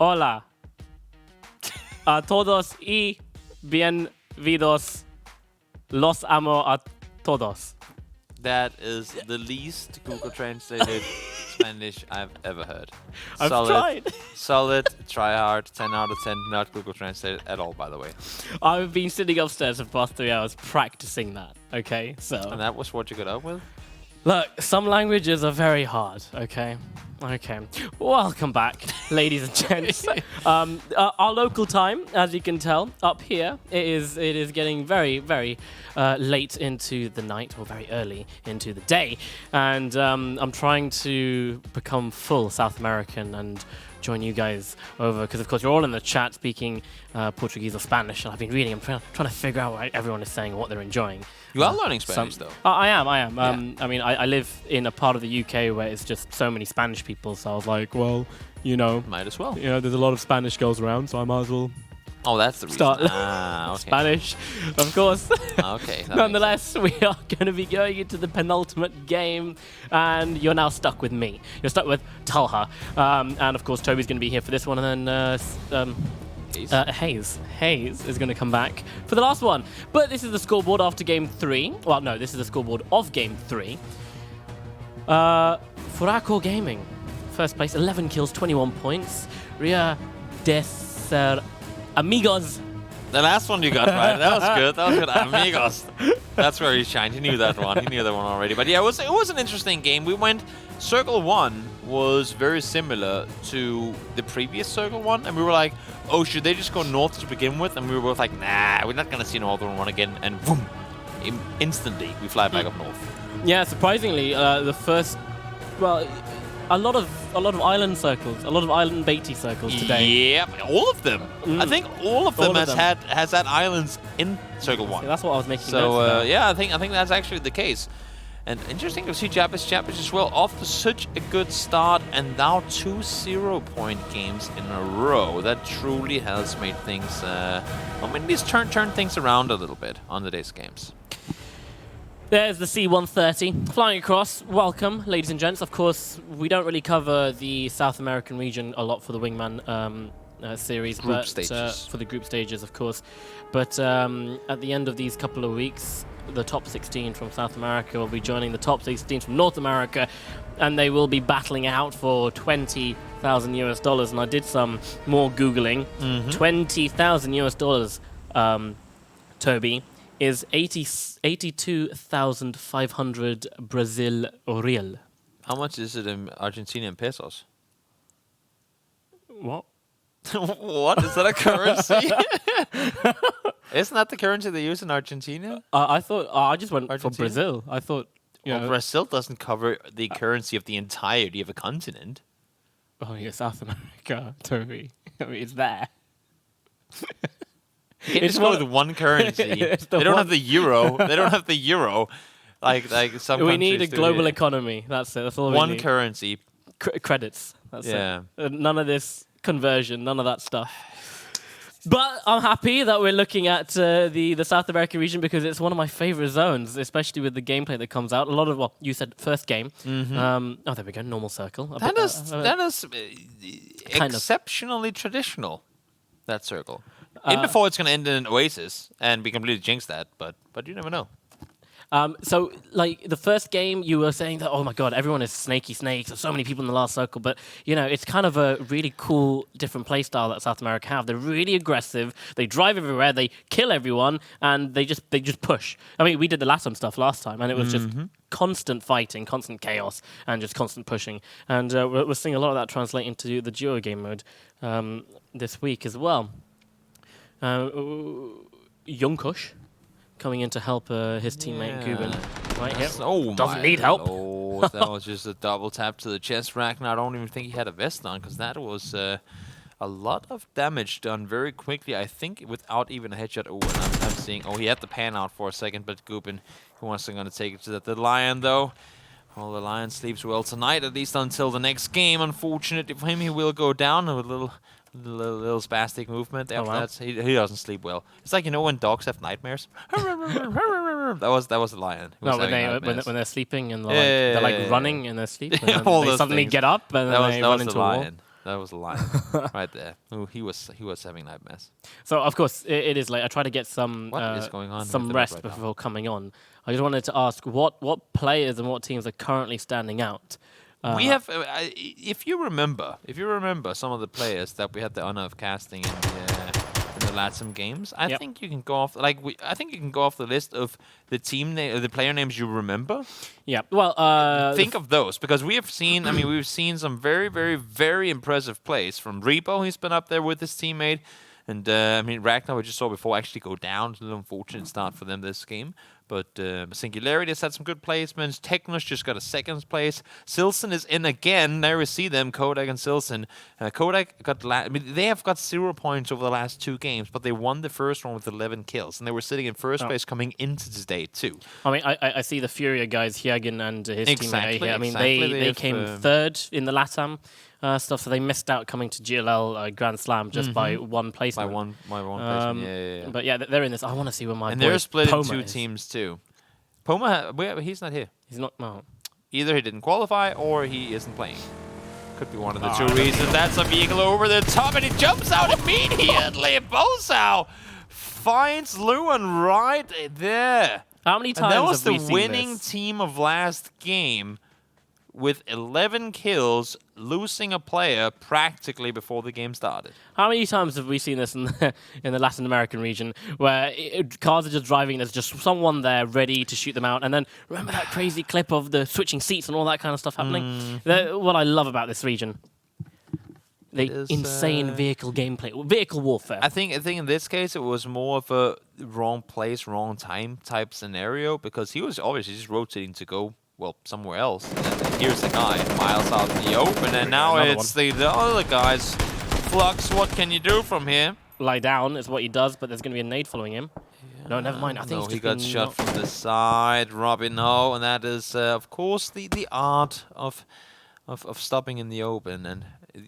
Hola a todos y bienvenidos. Los amo a todos. That is the least Google translated Spanish I've ever heard. I've tried. Solid, try hard, 10 out of 10, not Google translated at all, by the way. I've been sitting upstairs for the past 3 hours practicing that, okay? So, And that was what you got up with? look, some languages are very hard, okay? Okay. Welcome back, ladies and gents. Our local time, as you can tell, up here, it is getting very, very late into the night, or very early into the day. And I'm trying to become full South American and join you guys over, because of course you're all in the chat speaking Portuguese or Spanish, and I've been reading. I'm trying to figure out what everyone is saying and what they're enjoying. You are learning Spanish, though. I am. I mean, Yeah. I live in a part of the UK where it's just so many Spanish people, so I was like, well, you know, Might as well. there's a lot of Spanish girls around, so I might as well Oh, that's the reason. start Okay. Spanish, of course. Okay. that Nonetheless, we are going to be going into the penultimate game, and you're now stuck with me. You're stuck with Talha, and of course Toby's going to be here for this one, and then HayZ. HayZ is going to come back for the last one. But this is the scoreboard after game 3. Well, no, this is the scoreboard of game 3. Furaco Gaming, first place, 11 kills, 21 points. Ria de ser amigos. The last one you got right. That was good. That was good. Amigos. That's where he shined. He knew that one. He knew that one already. But yeah, it was an interesting game. We went. Circle 1 was very similar to the previous Circle 1, and we were like, oh, should they just go north to begin with? And we were both like, nah, we're not gonna see Northern 1 again. And boom, instantly we fly back up north. Yeah, surprisingly, the first, well, a lot of island circles, a lot of island baity circles today. Yep, all of them. I think all of them has had islands in Circle 1. Yeah, that's what I was making notes So about. yeah, I think that's actually the case. And interesting to see Jabbage as well off to such a good start, and now 2 0-point games in a row. That truly has made things. These turn things around a little bit on today's games. There's the C-130 flying across. Welcome, ladies and gents. Of course, we don't really cover the South American region a lot for the Wingman series, Group stages. For the group stages, of course. But at the end of these couple of weeks, the top 16 from South America will be joining the top 16 from North America, and they will be battling out for $20,000 US. And I did some more Googling. $20,000 US, Toby, is 82,500 Brazil real. How much is it in Argentinian pesos? What? What? Is that a currency? Isn't that the currency they use in Argentina? I thought I just went for Argentina? Brazil. I thought, Well, Brazil doesn't cover the currency of the entirety of a continent. oh yeah, South America, Toby. I mean, it's there. You just go with one currency. It's They the don't one- have the euro. They don't have the euro. Like some We countries need a do global here. economy. That's it. That's all we One need. currency. Credits. That's Yeah. it. None of this conversion. None of that stuff. But I'm happy that we're looking at the South American region, because it's one of my favorite zones, especially with the gameplay that comes out. A lot of, well, you said first game. Oh, there we go. Normal circle. That is kind of. exceptionally traditional. That circle. Even before it's going to end in an oasis, and we completely jinx that, but you never know. So, like, the first game, you were saying that, oh my god, everyone is snaky snakes. There's so many people in the last circle. But, you know, it's kind of a really cool, different play style that South America have. They're really aggressive. They drive everywhere. They kill everyone. And they just push. I mean, we did the LATAM stuff last time, and it was just constant fighting, constant chaos, and just constant pushing. And we're seeing a lot of that translate into the duo game mode this week as well. Youngkush coming in to help his teammate Guben right here. Oh, Doesn't need help. Oh, that was just a double tap to the chest rack. And I don't even think he had a vest on, because that was a lot of damage done very quickly. I think without even a headshot. Oh, and I'm seeing. Oh, he had the pan out for a second, but Guben, who wants to take it to the Lion though. Well, the Lion sleeps well tonight, at least until the next game. Unfortunately for him, he will go down with a little spastic movement. After that, he doesn't sleep well. It's like, you know, when dogs have nightmares. that was the Lion. No, when they're sleeping and they're like running in their sleep, and then they suddenly get up and then they run into a wall. That was a line right there. Ooh, he was having nightmares. So of course it is late. I try to get some What is going on some with the rest map right now? before coming on. I just wanted to ask what players and what teams are currently standing out. We have, if you remember some of the players that we had the honor of casting in the LATAM games, I think you can go off the list of the the player names you remember. Yeah. Well, Think of those because we have seen. I mean, we've seen some very, very, very impressive plays from Repo. He's been up there with his teammate, and I mean Ragnar we just saw before actually go down. It's a little unfortunate start for them this game. But Singularity has had some good placements. Technos just got a second place. Silson is in again. There we see them, Kodak and Silson. Kodak got... they have got 0 points over the last 2 games, but they won the first one with 11 kills. And they were sitting in first place coming into today, too. I mean, I see the Furia guys, Hyagin and his teammate here. I mean, exactly. they came third in the LATAM stuff, so they missed out coming to GLL Grand Slam just by one placement. By one placement, yeah. But yeah, they're in this. I want to see where my and boy they're split Poma in 2 is. teams, too. Poma, he's not here. He's not. No. Either he didn't qualify or he isn't playing. Could be one of the 2 reasons. That's a vehicle over the top, and he jumps out immediately. Bosau finds Luan right there. How many times And that was have we the seen winning this? team of last game with 11 kills, losing a player practically before the game started. How many times have we seen this in the Latin American region where cars are just driving, there's just someone there ready to shoot them out, and then remember that crazy clip of the switching seats and all that kind of stuff happening? What I love about this region. The insane vehicle gameplay, vehicle warfare. I think in this case it was more of a wrong place, wrong time type scenario because he was obviously just rotating to go somewhere else. And here's the guy miles out in the open, and now it's the other guys. Flux, what can you do from here? Lie down is what he does, but there's going to be a nade following him. No, never mind. I think he got shot from the side. Robin, no, and that is of course the art of stopping in the open and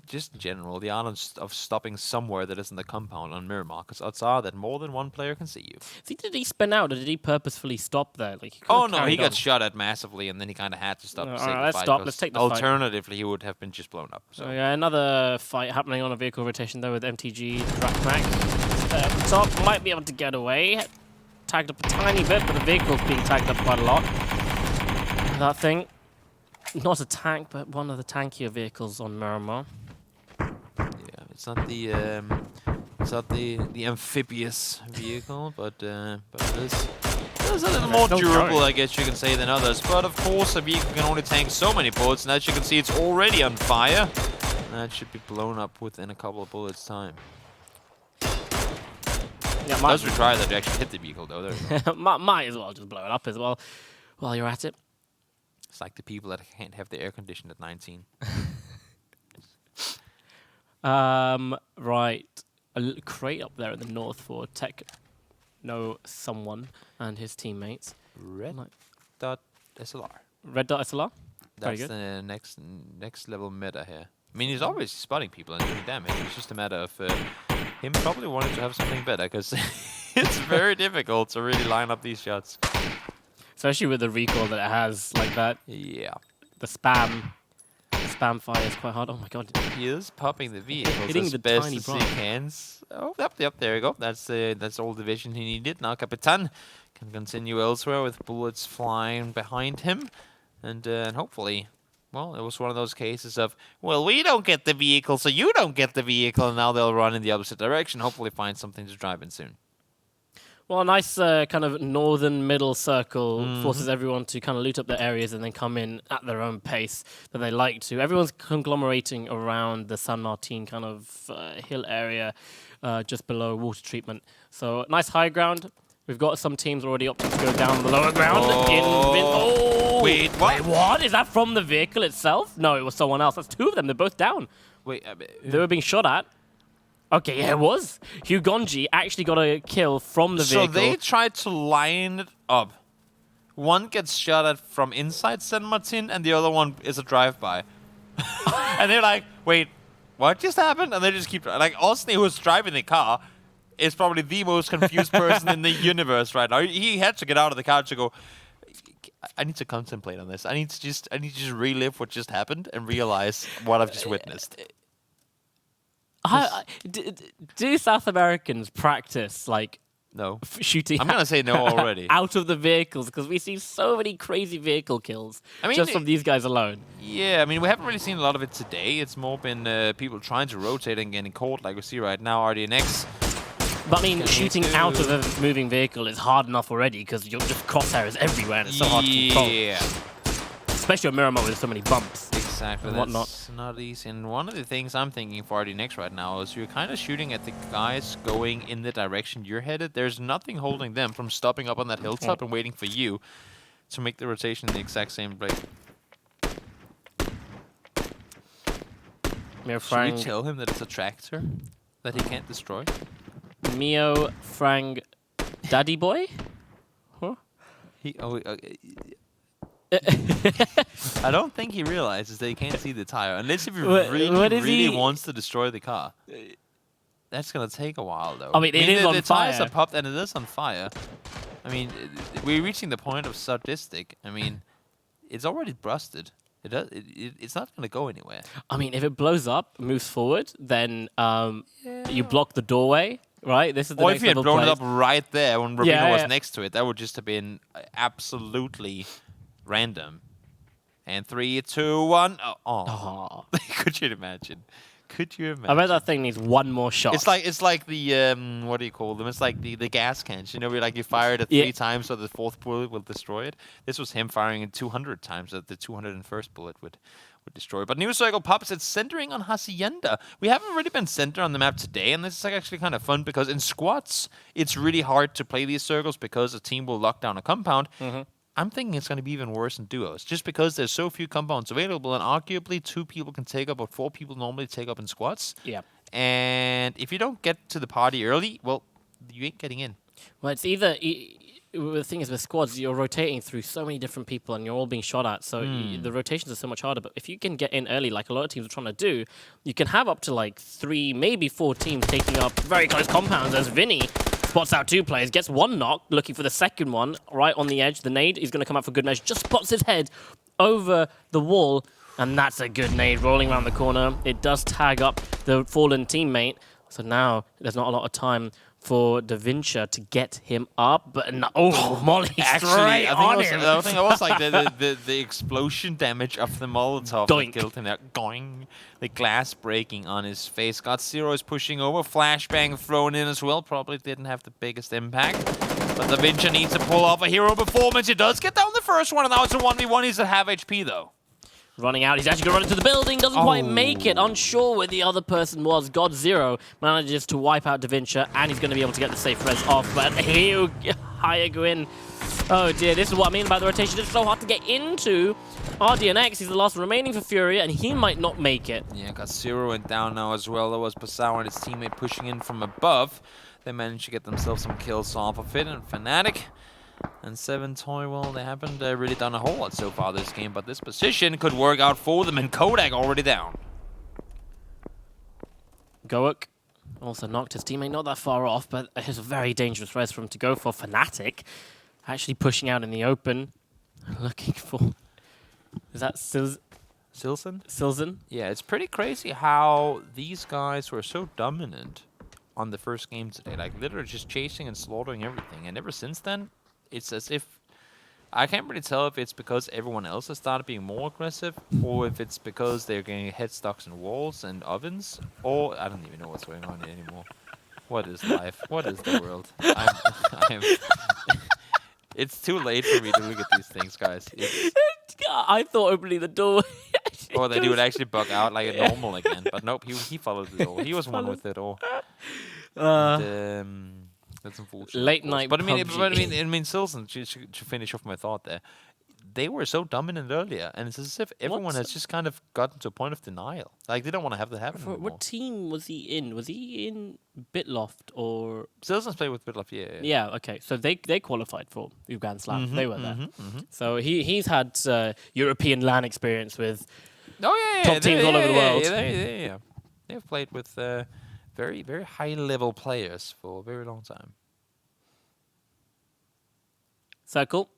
just in general the art of stopping somewhere that isn't the compound on Miramar, because odds are that more than one player can see you. See, did he spin out or did he purposefully stop there? Like, he got shot at massively, and then he kind of had to stop. No, to save the let's fight, stop. Let's take the fight. Alternatively, he would have been just blown up. So yeah, another fight happening on a vehicle rotation there with MTG, Drakmak. Top might be able to get away. Tagged up a tiny bit, but the vehicle's being tagged up quite a lot. That thing, not a tank, but one of the tankier vehicles on Miramar. yeah, it's not the amphibious vehicle, but it is a little more durable, I guess you can say, than others. But of course, a vehicle can only tank so many bullets, and as you can see, it's already on fire. That should be blown up within a couple of bullets' time. Yeah, Let's retry that to actually hit the vehicle, though. There we go. might as well just blow it up as well while you're at it. It's like the people that can't have the air conditioned at 19. Right. A crate up there in the north for Tech. No, someone and his teammates. Red dot SLR. Red dot SLR. Very That's good. the next level meta here. I mean, he's always spotting people and doing damage. It's just a matter of him probably wanting to have something better, because it's very difficult to really line up these shots. Especially with the recoil that it has like that. Yeah. The spam fire is quite hard. Oh my god. He is popping the vehicles Hitting as the best tiny as he branch. can. Oh, yep, there we go. That's all the vision he needed. Now Capitan can continue elsewhere with bullets flying behind him. And hopefully, well, it was one of those cases of, well, we don't get the vehicle, so you don't get the vehicle, and now they'll run in the opposite direction, hopefully find something to drive in soon. Well, a nice kind of northern middle circle forces everyone to kind of loot up their areas and then come in at their own pace that they like to. Everyone's conglomerating around the San Martin kind of hill area just below water treatment. So nice high ground. We've got some teams already opting to go down the lower ground. Wait, what? Is that from the vehicle itself? No, it was someone else. That's 2 of them. They're both down. Wait, They were being shot at. Okay, yeah, it was. Hugonji actually got a kill from the vehicle. So they tried to line it up. One gets shot at from inside San Martin, and the other one is a drive-by. And they're like, wait, what just happened? And they just keep... Like, Osni, who's driving the car, is probably the most confused person in the universe right now. He had to get out of the car to go, I need to contemplate on this. I need to just relive what just happened and realize what I've just witnessed. Do South Americans practice like No. shooting? I'm gonna say no already. Out of the vehicles, because we see so many crazy vehicle kills just from these guys alone. Yeah, I mean, we haven't really seen a lot of it today. It's more been people trying to rotate and getting caught, like we see right now. RDNX. But I mean, shooting out of a moving vehicle is hard enough already because you're just crosshairs everywhere and it's so hard to control. Yeah. Especially on Miramar with so many bumps. Exactly. And whatnot. That's not easy. And one of the things I'm thinking for RDNX right now is you're kind of shooting at the guys going in the direction you're headed. There's nothing holding them from stopping up on that hilltop and waiting for you to make the rotation in the exact same place. Should we tell him that it's a tractor that he can't destroy? Mio Frang Daddy Boy? Huh? I don't think he realizes that he can't see the tire. Unless if he really wants to destroy the car. That's going to take a while, though. I mean, it is on the fire. tires are popped and it is on fire. I mean, we're reaching the point of sadistic. I mean, it's already busted. It's not going to go anywhere. I mean, if it blows up, moves forward, then you block the doorway, right? This is the or next if he had level blown it play. up right there when Robino was yeah. next to it, that would just have been absolutely random. And 3, 2, 1. Oh. Could you imagine? Could you imagine? I bet that thing needs one more shot. It's like the what do you call them? It's like the gas cans. You know, where like you fire it 3 times so the 4th bullet will destroy it. This was him firing it 200 times so the 201st bullet would destroy it. But New Circle pops. It's centering on Hacienda. We haven't really been centered on the map today, and this is like actually kind of fun because in squads it's really hard to play these circles because a team will lock down a compound. I'm thinking it's going to be even worse in duos, just because there's so few compounds available, and arguably 2 people can take up what 4 people normally take up in squads. Yeah. And if you don't get to the party early, well, you ain't getting in. Well, it's either... the thing is, with squads, you're rotating through so many different people and you're all being shot at, so the rotations are so much harder. But if you can get in early, like a lot of teams are trying to do, you can have up to like 3, maybe 4 teams taking up very close compounds as Vinny spots out 2 players, gets 1 knock, looking for the second one, right on the edge. The nade is going to come out for good measure, just spots his head over the wall, and that's a good nade rolling around the corner. It does tag up the fallen teammate, so now there's not a lot of time for DaVinci to get him up, but no, Molly Actually, straight on him. I think it was like the explosion damage of the Molotov that killed him there. Doing. The glass breaking on his face. Got Zero is pushing over. Flashbang thrown in as well. Probably didn't have the biggest impact. But DaVinci needs to pull off a hero performance. He does get down the first one, and now it's a 1v1. He's at half HP, though. Running out, he's actually going to run into the building, doesn't quite make it, unsure where the other person was. God Zero manages to wipe out DaVinci, and he's going to be able to get the safe res off, but he'll higher go in. Oh dear, this is what I mean by the rotation. It's so hard to get into. RDNX, he's the last remaining for Furia, and he might not make it. Yeah, got Zero went down now as well. There was Pasau and his teammate pushing in from above. They managed to get themselves some kills off of it, and Fnatic and 7 Toy, well, they haven't really done a whole lot so far this game, but this position could work out for them, and Kodak already down. Goak also knocked his teammate not that far off, but it's a very dangerous res for him to go for. Fnatic actually pushing out in the open, looking for... Is that Silson? Silson? Yeah, it's pretty crazy how these guys were so dominant on the first game today. Like, literally just chasing and slaughtering everything, and ever since then, it's as if... I can't really tell if it's because everyone else has started being more aggressive, or if it's because they're getting headstocks in walls and ovens, or I don't even know what's going on anymore. What is life? What is the world? It's too late for me to look at these things, guys. I thought opening the door... or that he would actually bug out like a normal again, but nope, he followed it all. He was one with it all. That's unfortunate. Late night But I mean, PUBG. Silson, to finish off my thought there, they were so dominant earlier, and it's as if everyone has just kind of gotten to a point of denial. Like, they don't want to have that happen anymore. What team was he in? Was he in Bitloft or... Silson's played with Bitloft, yeah. Yeah, okay. So they qualified for Grand Slam. They were there. So he's had European LAN experience with top teams all over the world. Yeah. They've played with very, very high-level players for a very long time. Circle.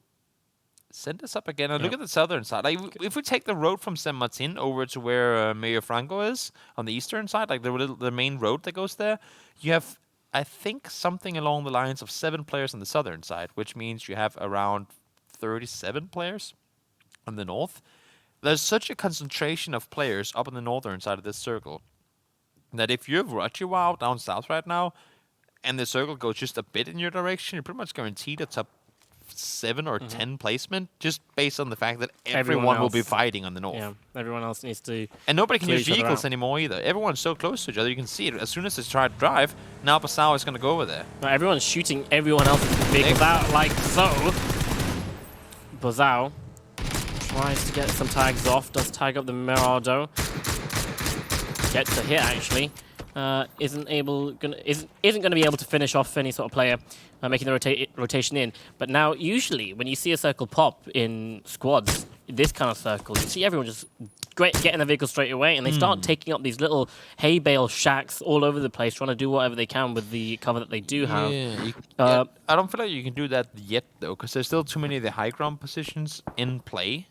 send us up again and look at the southern side. Like, if we take the road from San Martin over to where Mayor Franco is on the eastern side, like the main road that goes there, you have, I think, something along the lines of 7 players on the southern side, which means you have around 37 players on the north. There's such a concentration of players up on the northern side of this circle that if you have Rajawao down south right now, and the circle goes just a bit in your direction, you're pretty much guaranteed a top 7 or 10 placement, just based on the fact that everyone will be fighting on the north. Yeah, everyone else needs to. And nobody can clear use each other vehicles out. anymore either. Everyone's so close to each other, you can see it. As soon as they try to drive, now Basao is going to go over there. Now everyone's shooting everyone else's vehicles out like so. Bozao tries to get some tags off, does tag up the Mirado. Gets a hit actually. Isn't gonna be able to finish off any sort of player making the rotation in. But now usually when you see a circle pop in squads, this kind of circle, you see everyone just get in the vehicle straight away, and they start taking up these little hay bale shacks all over the place, trying to do whatever they can with the cover that they do have. I don't feel like you can do that yet, though, because there's still too many of the high ground positions in play.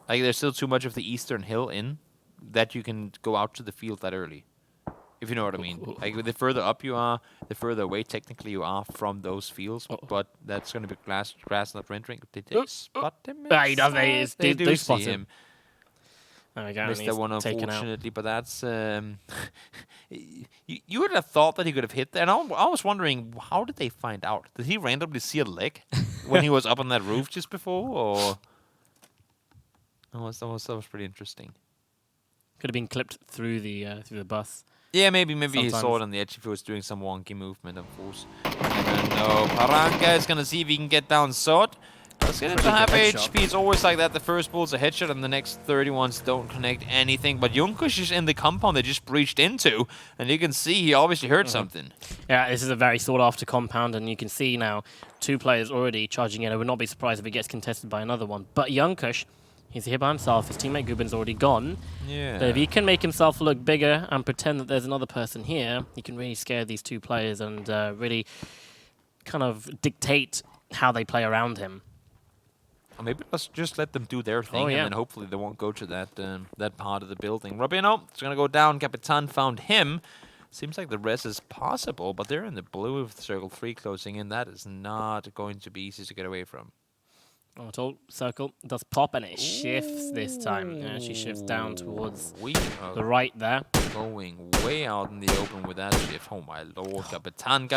Like, there's still too much of the eastern hill in that you can go out to the field that early. If you know what I mean. Like, the further up you are, the further away technically you are from those fields. But that's going to be grass not rendering. Did they spot him? He does. They do spot see him. There we go. Missed that one, taken out. unfortunately, but that's... you would have thought that he could have hit that. And I was wondering, how did they find out? Did he randomly see a leg when he was up on that roof just before? Or... That was pretty interesting. Could have been clipped through the bus. Yeah, maybe he Sometimes. saw it on the edge if he was doing some wonky movement, of course. And no, Paranka is going to see if he can get down Sod. Let's get him to have HP. It's always like that. The first bull's a headshot, and the next 30 ones don't connect anything. But Junkush is in the compound they just breached into, and you can see he obviously heard something. Yeah, this is a very sought-after compound, and you can see now 2 players already charging in. I would not be surprised if it gets contested by another one. But Junkush, he's here by himself. His teammate Gubin's already gone. Yeah. But if he can make himself look bigger and pretend that there's another person here, he can really scare these 2 players and really kind of dictate how they play around him. Or maybe let's just let them do their thing, and then hopefully they won't go to that part of the building. Robino, it's going to go down. Capitan found him. Seems like the rest is possible, but they're in the blue with Circle 3 closing in. That is not going to be easy to get away from. Not at all. Circle does pop, and it shifts this time. It actually shifts down towards the right there. Going way out in the open with that shift. Oh my lord, Capitan.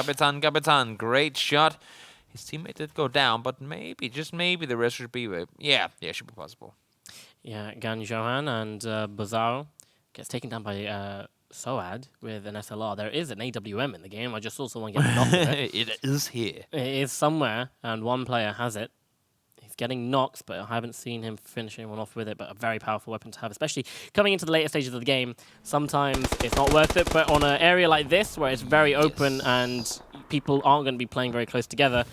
Great shot. His teammate did go down, but maybe, just maybe, the rest should be... Yeah, should be possible. Yeah, Gan Johan and Bazaro gets taken down by Soad with an SLR. There is an AWM in the game. I just saw someone get knocked with it. It is here. It is somewhere, and one player has it. He's getting knocked, but I haven't seen him finish anyone off with it, but a very powerful weapon to have, especially coming into the later stages of the game. Sometimes it's not worth it, but on an area like this, where it's very open and people aren't going to be playing very close together,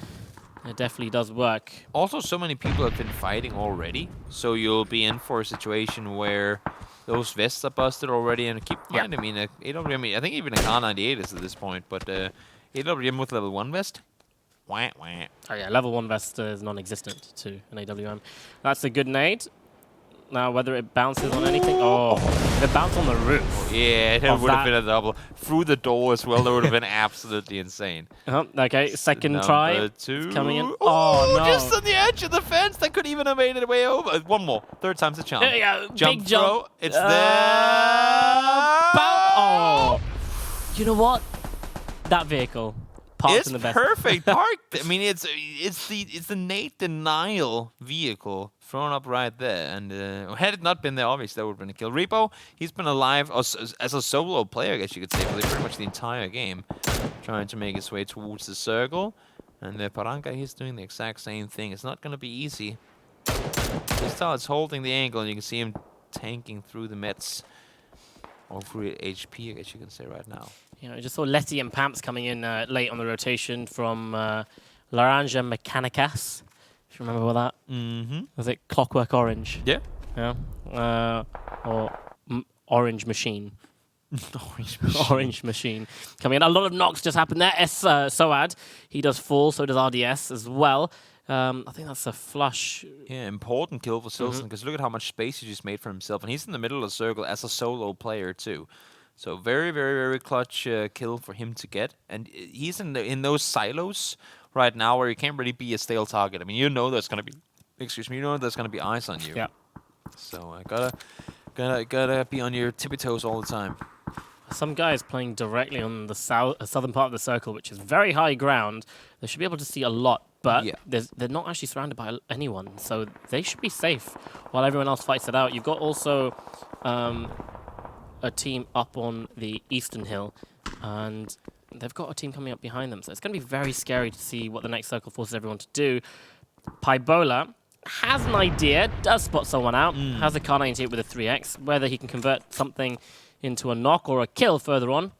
it definitely does work. Also, so many people have been fighting already, so you'll be in for a situation where those vests are busted already, and keep in mind, I mean, AWM, I think even a Kar98 is at this point, but AWM with level 1 vest, wah, wah. Oh yeah, level 1 vest is non-existent to an AWM. That's a good nade. Now, whether it bounces on anything... Oh, it bounced on the roof. Yeah, it would have been a double. Through the door as well, that would have been absolutely insane. Okay, second Number try. 2. Coming in. Oh, no. Just on the edge of the fence. That could even have made it way over. One more. Third time's a charm. There you go. Jump Big throw. jump. It's there. Oh. You know what? That vehicle parked in the best. Perfect parked. I mean, it's the Nate Denial vehicle thrown up right there. And had it not been there, obviously that would have been a kill. Repo, he's been alive as a solo player, I guess you could say, for pretty much the entire game, trying to make his way towards the circle. And Paranka, he's doing the exact same thing. It's not going to be easy. It's holding the angle, and you can see him tanking through the Mets. Or through HP, I guess you can say right now. Yeah, I just saw Letty and Pamps coming in late on the rotation from Laranja Mechanicas. If you remember what that? Mm-hmm. Was it Clockwork Orange? Yeah. Yeah. Or Orange Machine. Orange Machine. Coming in. A lot of knocks just happened there. Soad, he does fall, so does RDS as well. I think that's a flush. Yeah, important kill for Silson, because look at how much space he just made for himself. And he's in the middle of the circle as a solo player, too. So very, very, very clutch kill for him to get. And he's in those silos right now where you can't really be a stale target. I mean, you know there's going to be... Excuse me, you know there's going to be eyes on you. Yeah. So gotta be on your tippy toes all the time. Some guys playing directly on the southern part of the circle, which is very high ground. They should be able to see a lot, but they're not actually surrounded by anyone, so they should be safe while everyone else fights it out. You've got also a team up on the eastern hill, and they've got a team coming up behind them, so it's going to be very scary to see what the next circle forces everyone to do. Pybola has an idea, does spot someone out, has a Kar 98 with a 3x. Whether he can convert something into a knock or a kill further on,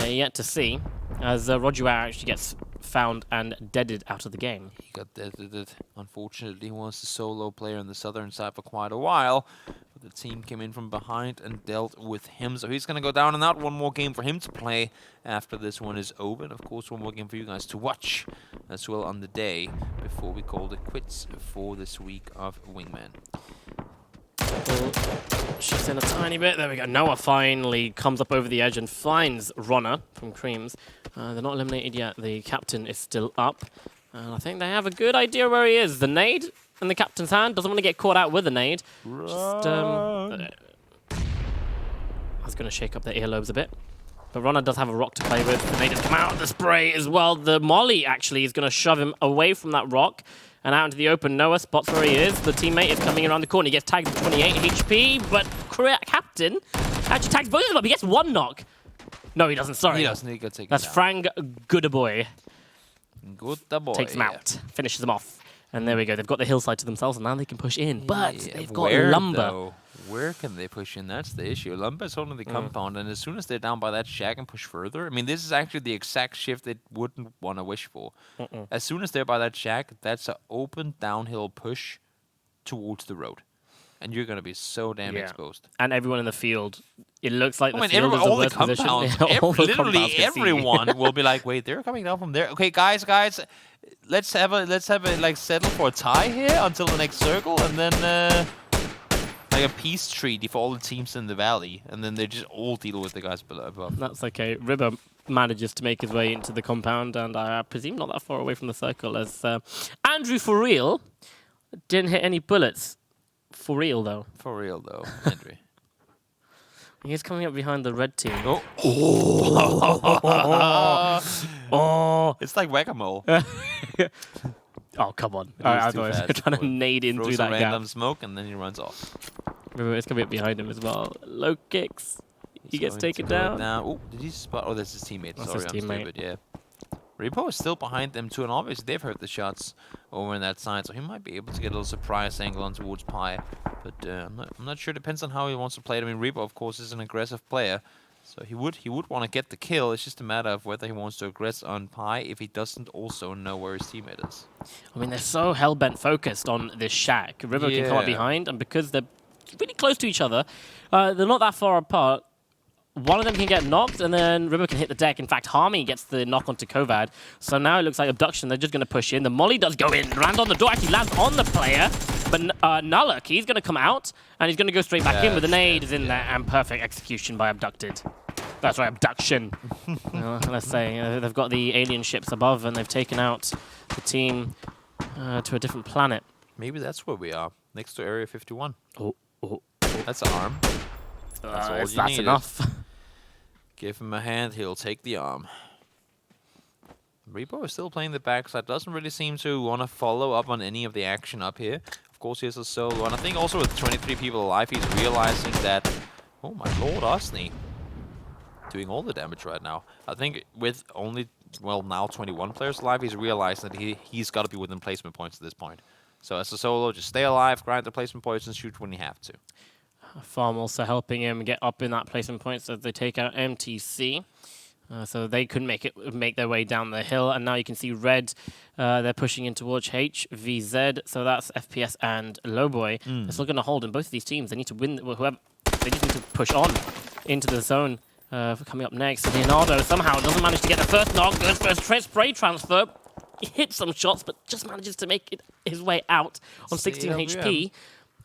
yet to see, as Roger actually gets found and deaded out of the game. He got deaded. Unfortunately, he was the solo player on the southern side for quite a while. But the team came in from behind and dealt with him. So he's going to go down and out. One more game for him to play after this one is over. And of course, one more game for you guys to watch as well on the day before we call it quits for this week of Wingman. Shifts in a tiny bit. There we go. Noah finally comes up over the edge and finds Ronna from Creams. They're not eliminated yet. The captain is still up. And I think they have a good idea where he is. The nade in the captain's hand. Doesn't want to get caught out with a nade. Just, I was going to shake up their earlobes a bit. But Ronna does have a rock to play with. The nade has come out. The spray as well. The molly actually is going to shove him away from that rock and out into the open. Noah spots where he is. The teammate is coming around the corner. He gets tagged with 28 HP, but captain actually tags both of them up. He gets one knock. No, he doesn't. Sorry. He doesn't. He got taken That's down. Frank Goodaboy. Goodaboy. Takes them out. Finishes them off. And there we go. They've got the hillside to themselves, and now they can push in. But they've got Lumber. Though? Where can they push in? That's the issue. Lumber is holding the compound, and as soon as they're down by that shack and push further, I mean, this is actually the exact shift they wouldn't want to wish for. As soon as they're by that shack, that's an open downhill push towards the road. And you're going to be so damn exposed. And everyone in the field, it looks like I the mean, field is the all the worst position. compounds, All the literally compounds can see. everyone will be like, wait, they're coming down from there. Okay, guys, let's have a like settle for a tie here until the next circle, and then like a peace treaty for all the teams in the valley, and then they just all deal with the guys below above. That's okay. Ribber manages to make his way into the compound, and I presume not that far away from the circle, as Andrew, for real, didn't hit any bullets. For real, though. For real, though, Henry. He's coming up behind the red team. Oh. Oh. It's like whack-a-mole. Oh, come on. I thought he was trying to nade in through that random gap. smoke, and then he runs off. Remember, it's going to be behind him as well. Low kicks. He gets taken down. Oh, did he spot? Oh, that's his teammate. That's Sorry, his I'm teammate. stupid, yeah. Repo is still behind them too, and obviously they've heard the shots over on that side, so he might be able to get a little surprise angle on towards Pi. But I'm not sure. Depends on how he wants to play it. I mean, Repo, of course, is an aggressive player, so he would want to get the kill. It's just a matter of whether he wants to aggress on Pi if he doesn't also know where his teammate is. I mean, they're so hell-bent focused on this shack. River can come up behind, and because they're really close to each other, they're not that far apart. One of them can get knocked, and then River can hit the deck. In fact, Harmy gets the knock onto Kovad. So now it looks like Abduction. They're just going to push in. The molly does go in, land on the door, actually lands on the player. But Nulluk, he's going to come out, and he's going to go straight back in with the nade is in there, and perfect execution by Abducted. That's right, Abduction. Let's say they've got the alien ships above, and they've taken out the team to a different planet. Maybe that's where we are, next to Area 51. Oh. That's an arm. That's all you That's needed. enough. Give him a hand, he'll take the arm. Repo is still playing the backside, doesn't really seem to want to follow up on any of the action up here. Of course, he has a solo, and I think also with 23 people alive, he's realizing that, oh my lord, Osni, doing all the damage right now. I think with only, well, now 21 players alive, he's realized that he's got to be within placement points at this point. So as a solo, just stay alive, grind the placement points, and shoot when you have to. Farm also helping him get up in that placement points as they take out MTC. So they couldn't make their way down the hill. And now you can see red, they're pushing in towards HVZ. So that's FPS and Lowboy. They're still going to hold in both of these teams. They need to win. Whoever they just need to push on into the zone. Coming up next, Leonardo somehow doesn't manage to get the first knock. Goes for a spray transfer. hits some shots, but just manages to make it his way out on 16 HP.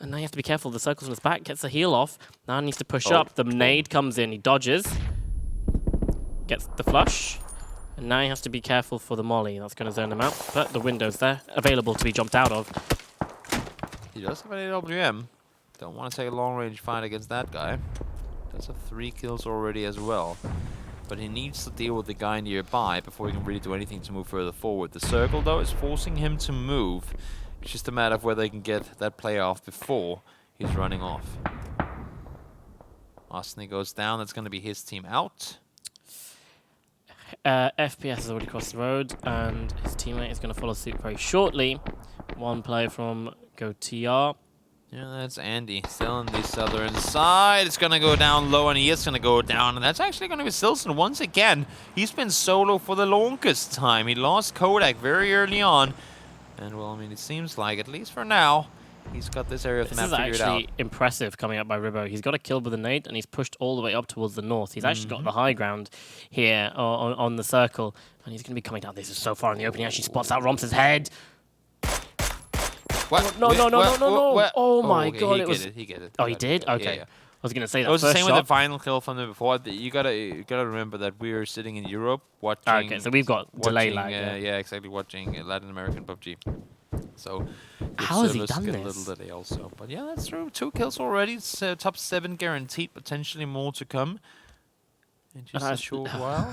And now you have to be careful. The circle's on his back, gets the heal off. Now he needs to push up. The nade comes in, he dodges. Gets the flush. And now he has to be careful for the molly. That's going to zone him out. But the window's there, available to be jumped out of. He does have an AWM. Don't want to take a long-range fight against that guy. Does have 3 kills already as well. But he needs to deal with the guy nearby before he can really do anything to move further forward. The circle, though, is forcing him to move. It's just a matter of whether he can get that play off before he's running off. Osney goes down. That's going to be his team out. FPS has already crossed the road, and his teammate is going to follow suit very shortly. One play from GoTR. Yeah, that's Andy. Still on the southern side. It's going to go down low, and he is going to go down. And that's actually going to be Silson once again. He's been solo for the longest time. He lost Kodak very early on. And, well, I mean, it seems like, at least for now, he's got this area of the map figured out. This is actually impressive coming up by Ribbo. He's got a kill with a nade, and he's pushed all the way up towards the north. He's actually got the high ground here on the circle, and he's going to be coming down. This is so far in the open. He actually spots out Romps' head. What? No. Oh my god, it was... He get it. Oh, he did? Okay. Yeah. I was going to say that It was the first same shot. with the final kill from the before. You gotta remember that we are sitting in Europe watching... Okay, so we've got delay lag. Yeah, exactly, watching Latin American PUBG. So how has he servers done get this? A little delay also. But yeah, that's true. 2 kills already. It's top 7 guaranteed. Potentially more to come in just a short while.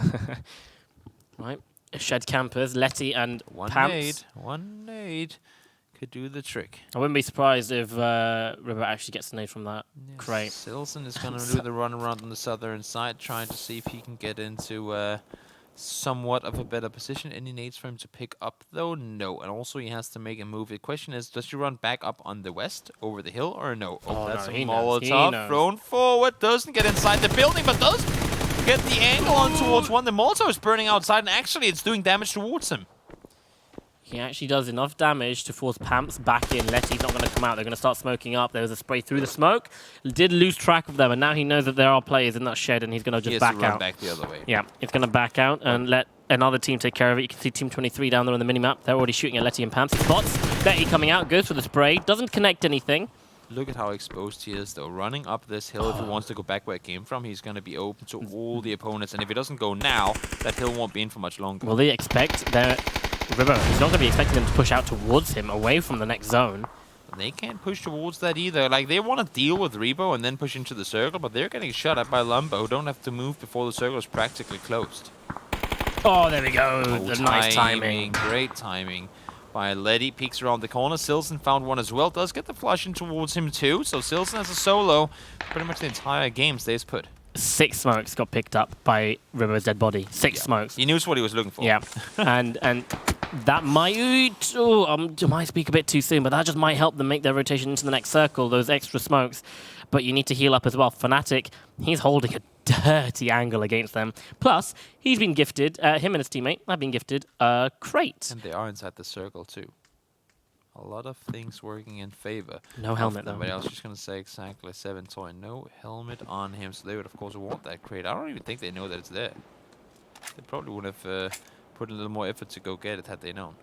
Right. Shed campers, Letty and Pamps. One nade could do the trick. I wouldn't be surprised if Ribbo actually gets a nade from that crate. Silson is going to do the run around on the southern side, trying to see if he can get into somewhat of a better position. Any nades for him to pick up, though? No. And also he has to make a move. The question is, does he run back up on the west over the hill or no? Oh, that's no, a he knows. Molotov thrown forward. Doesn't get inside the building, but does get the angle on towards one. The Molotov is burning outside, and actually it's doing damage towards him. He actually does enough damage to force Pamps back in. Letty's not going to come out. They're going to start smoking up. There was a spray through the smoke. Did lose track of them, and now he knows that there are players in that shed, and he's going to just back out. Run back the other way. Yeah, he's going to back out and let another team take care of it. You can see Team 23 down there on the minimap. They're already shooting at Letty and Pamps. He spots Letty coming out, goes for the spray, doesn't connect anything. Look at how exposed he is, though. Running up this hill, if he wants to go back where it came from, he's going to be open to all the opponents. And if he doesn't go now, that hill won't be in for much longer. Will they expect their... Ribbo, he's not going to be expecting them to push out towards him, away from the next zone. They can't push towards that either. Like, they want to deal with Rebo and then push into the circle, but they're getting shot at by Lumbo, who don't have to move before the circle is practically closed. Oh, there we go. The nice timing. Great timing by Letty. Peeks around the corner. Silson found one as well. Does get the flush in towards him too. So Silson has a solo. Pretty much the entire game stays put. 6 smokes got picked up by Ribbo's dead body. 6 smokes. He knew what he was looking for. Yeah. and that might... Oh, I might speak a bit too soon, but that just might help them make their rotation into the next circle, those extra smokes. But you need to heal up as well. Fnatic, he's holding a dirty angle against them. Plus, he's been gifted, him and his teammate have been gifted a crate. And they are inside the circle too. A lot of things working in favor. No helmet, though. But I was just going to say exactly 7 toy. No helmet on him, so they would, of course, want that crate. I don't even think they know that it's there. They probably would have put a little more effort to go get it had they known.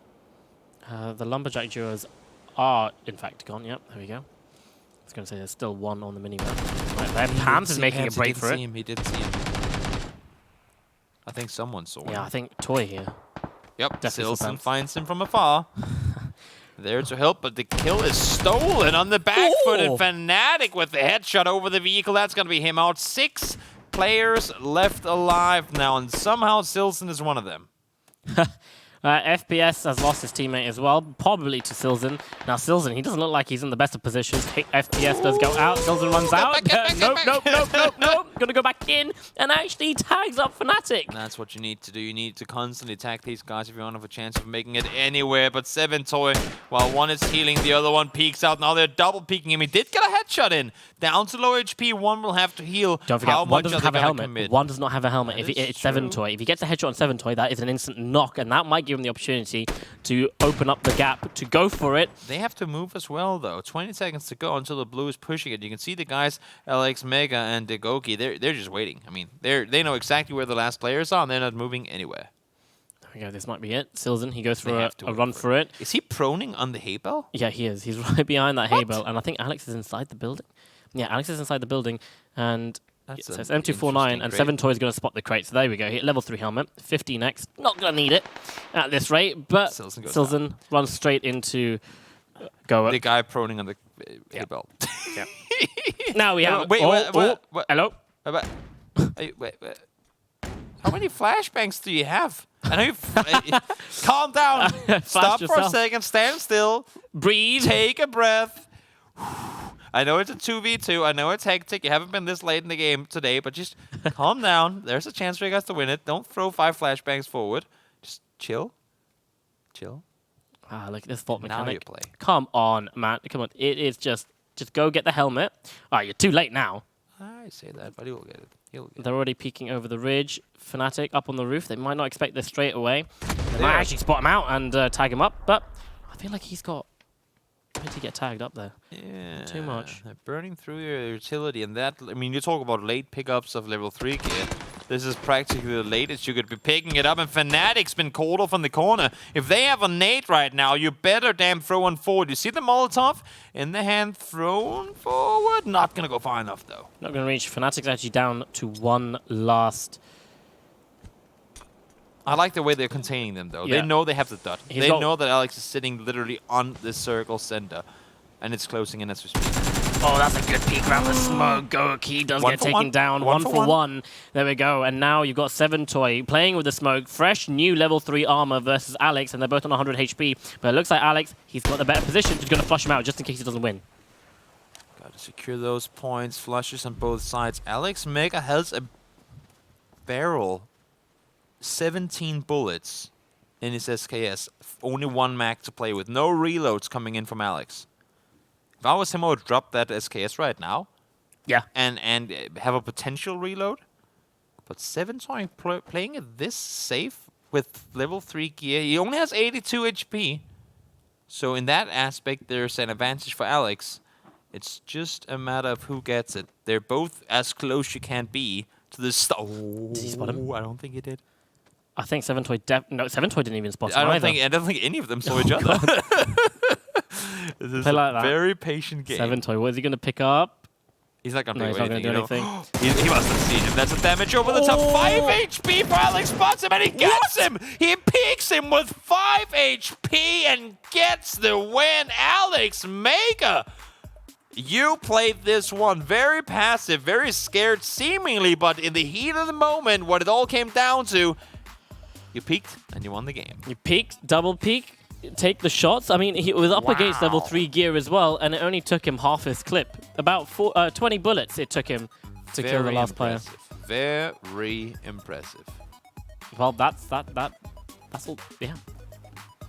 The Lumberjack duos are, in fact, gone. Yep, there we go. I was going to say there's still one on the minimap. Right there. Pams is making a break for it. He didn't see him. I think someone saw him. Yeah, I think Toy here. Yep, Definitely Silson finds him from afar. There to help, but the kill is stolen on the back foot, and Fnatic with the headshot over the vehicle. That's going to be him out. 6 players left alive now, and somehow Silson is one of them. FPS has lost his teammate as well, probably to Silson. Now Silson, he doesn't look like he's in the best of positions. FPS does go out, Silson runs out. Nope. Gonna go back in and actually tags up Fnatic. And that's what you need to do. You need to constantly tag these guys if you want to have a chance of making it anywhere. But 7 toy, while one is healing, the other one peeks out. Now they're double peeking him. He did get a headshot in. Down to low HP, one will have to heal. Don't forget, How one much doesn't are they have a gonna helmet. commit? One does not have a helmet. That If is it's 7 true. toy, if he gets a headshot on 7 toy, that is an instant knock, and that might give him the opportunity to open up the gap, to go for it. They have to move as well, though. 20 seconds to go until the blue is pushing it. You can see the guys, LX Mega and Degoki, they're just waiting. I mean, they know exactly where the last players are, and they're not moving anywhere. we go. This might be it. Silzen, he goes They for have to a wait run for it. Is he proning on the hay bell? Yeah, he is. He's right behind that hay bale, and I think Alex is inside the building. Yeah, Alex is inside the building, and That's so it's an M249, and interesting 7toy is going to spot the crate. So there we go. Level 3 helmet, 15x. Not going to need it at this rate, but Silzen goes Silzen runs straight into Goa. The guy proning on the hay bell. Now we have. Wait, what? Hello. Wait. How many flashbangs do you have? I know you. Calm down. Stop for a yourself. second. Stand still. Breathe. Take a breath. I know it's a 2v2. I know it's hectic. You haven't been this late in the game today, but just calm down. There's a chance for you guys to win it. Don't throw 5 flashbangs forward. Just chill. Ah, look at this vault mechanic. Now you play. Come on, man. Come on. It is just go get the helmet. All right, you're too late now. I say that, but he will get it. He'll get it. They're already peeking over the ridge. Fnatic up on the roof. They might not expect this straight away. They might actually spot him out and tag him up, but I feel like he's got to get tagged up there. Yeah. Too much. They're burning through your utility, and that, I mean, you talk about late pickups of level 3 gear. This is practically the latest you could be picking it up, and Fnatic's been called off on the corner. If they have a nade right now, you better damn throw one forward. You see the Molotov in the hand, thrown forward. Not gonna go far enough, though. Not going to reach. Fnatic's actually down to one last. I like the way they're containing them, though. Yeah. They know they have the dot. He's They got- know that Alex is sitting literally on the circle center, and it's closing in as we speak. Oh, that's a good peek around the smoke. Goki does One get for taken one. down. One One for for one. one. There we go. And now you've got 7toy playing with the smoke. Fresh new level 3 armor versus Alex, and they're both on 100 HP. But it looks like Alex, he's got the better position. He's going to flush him out just in case he doesn't win. Gotta secure those points. Flushes on both sides. Alex Mega has a barrel. 17 bullets in his SKS. Only 1 mag to play with. No reloads coming in from Alex. If I was him, I would drop that SKS right now. Yeah. And have a potential reload. But 7toy playing it this safe with level 3 gear. He only has 82 HP. So in that aspect, there's an advantage for Alex. It's just a matter of who gets it. They're both as close you can be to the start. Did he spot him? I don't think he did. I think 7toy 7toy didn't even spot him I either. don't think any of them saw each other. This is Play like a that. very patient game. 7toy, what is he going to pick up? He's not gonna No, do he's not anything. gonna do you know? He must have seen him. That's a damage over the top. 5 HP for Alex spots him and he gets him. He peeks him with 5 HP and gets the win. Alex Mega. You played this one very passive, very scared seemingly, but in the heat of the moment, what it all came down to, you peeked and you won the game. You peek, double peek, take the shots. I mean, he was up against level 3 gear as well, and it only took him half his clip. About 20 bullets it took him to kill the last player. Very impressive. Well, that's all. Yeah.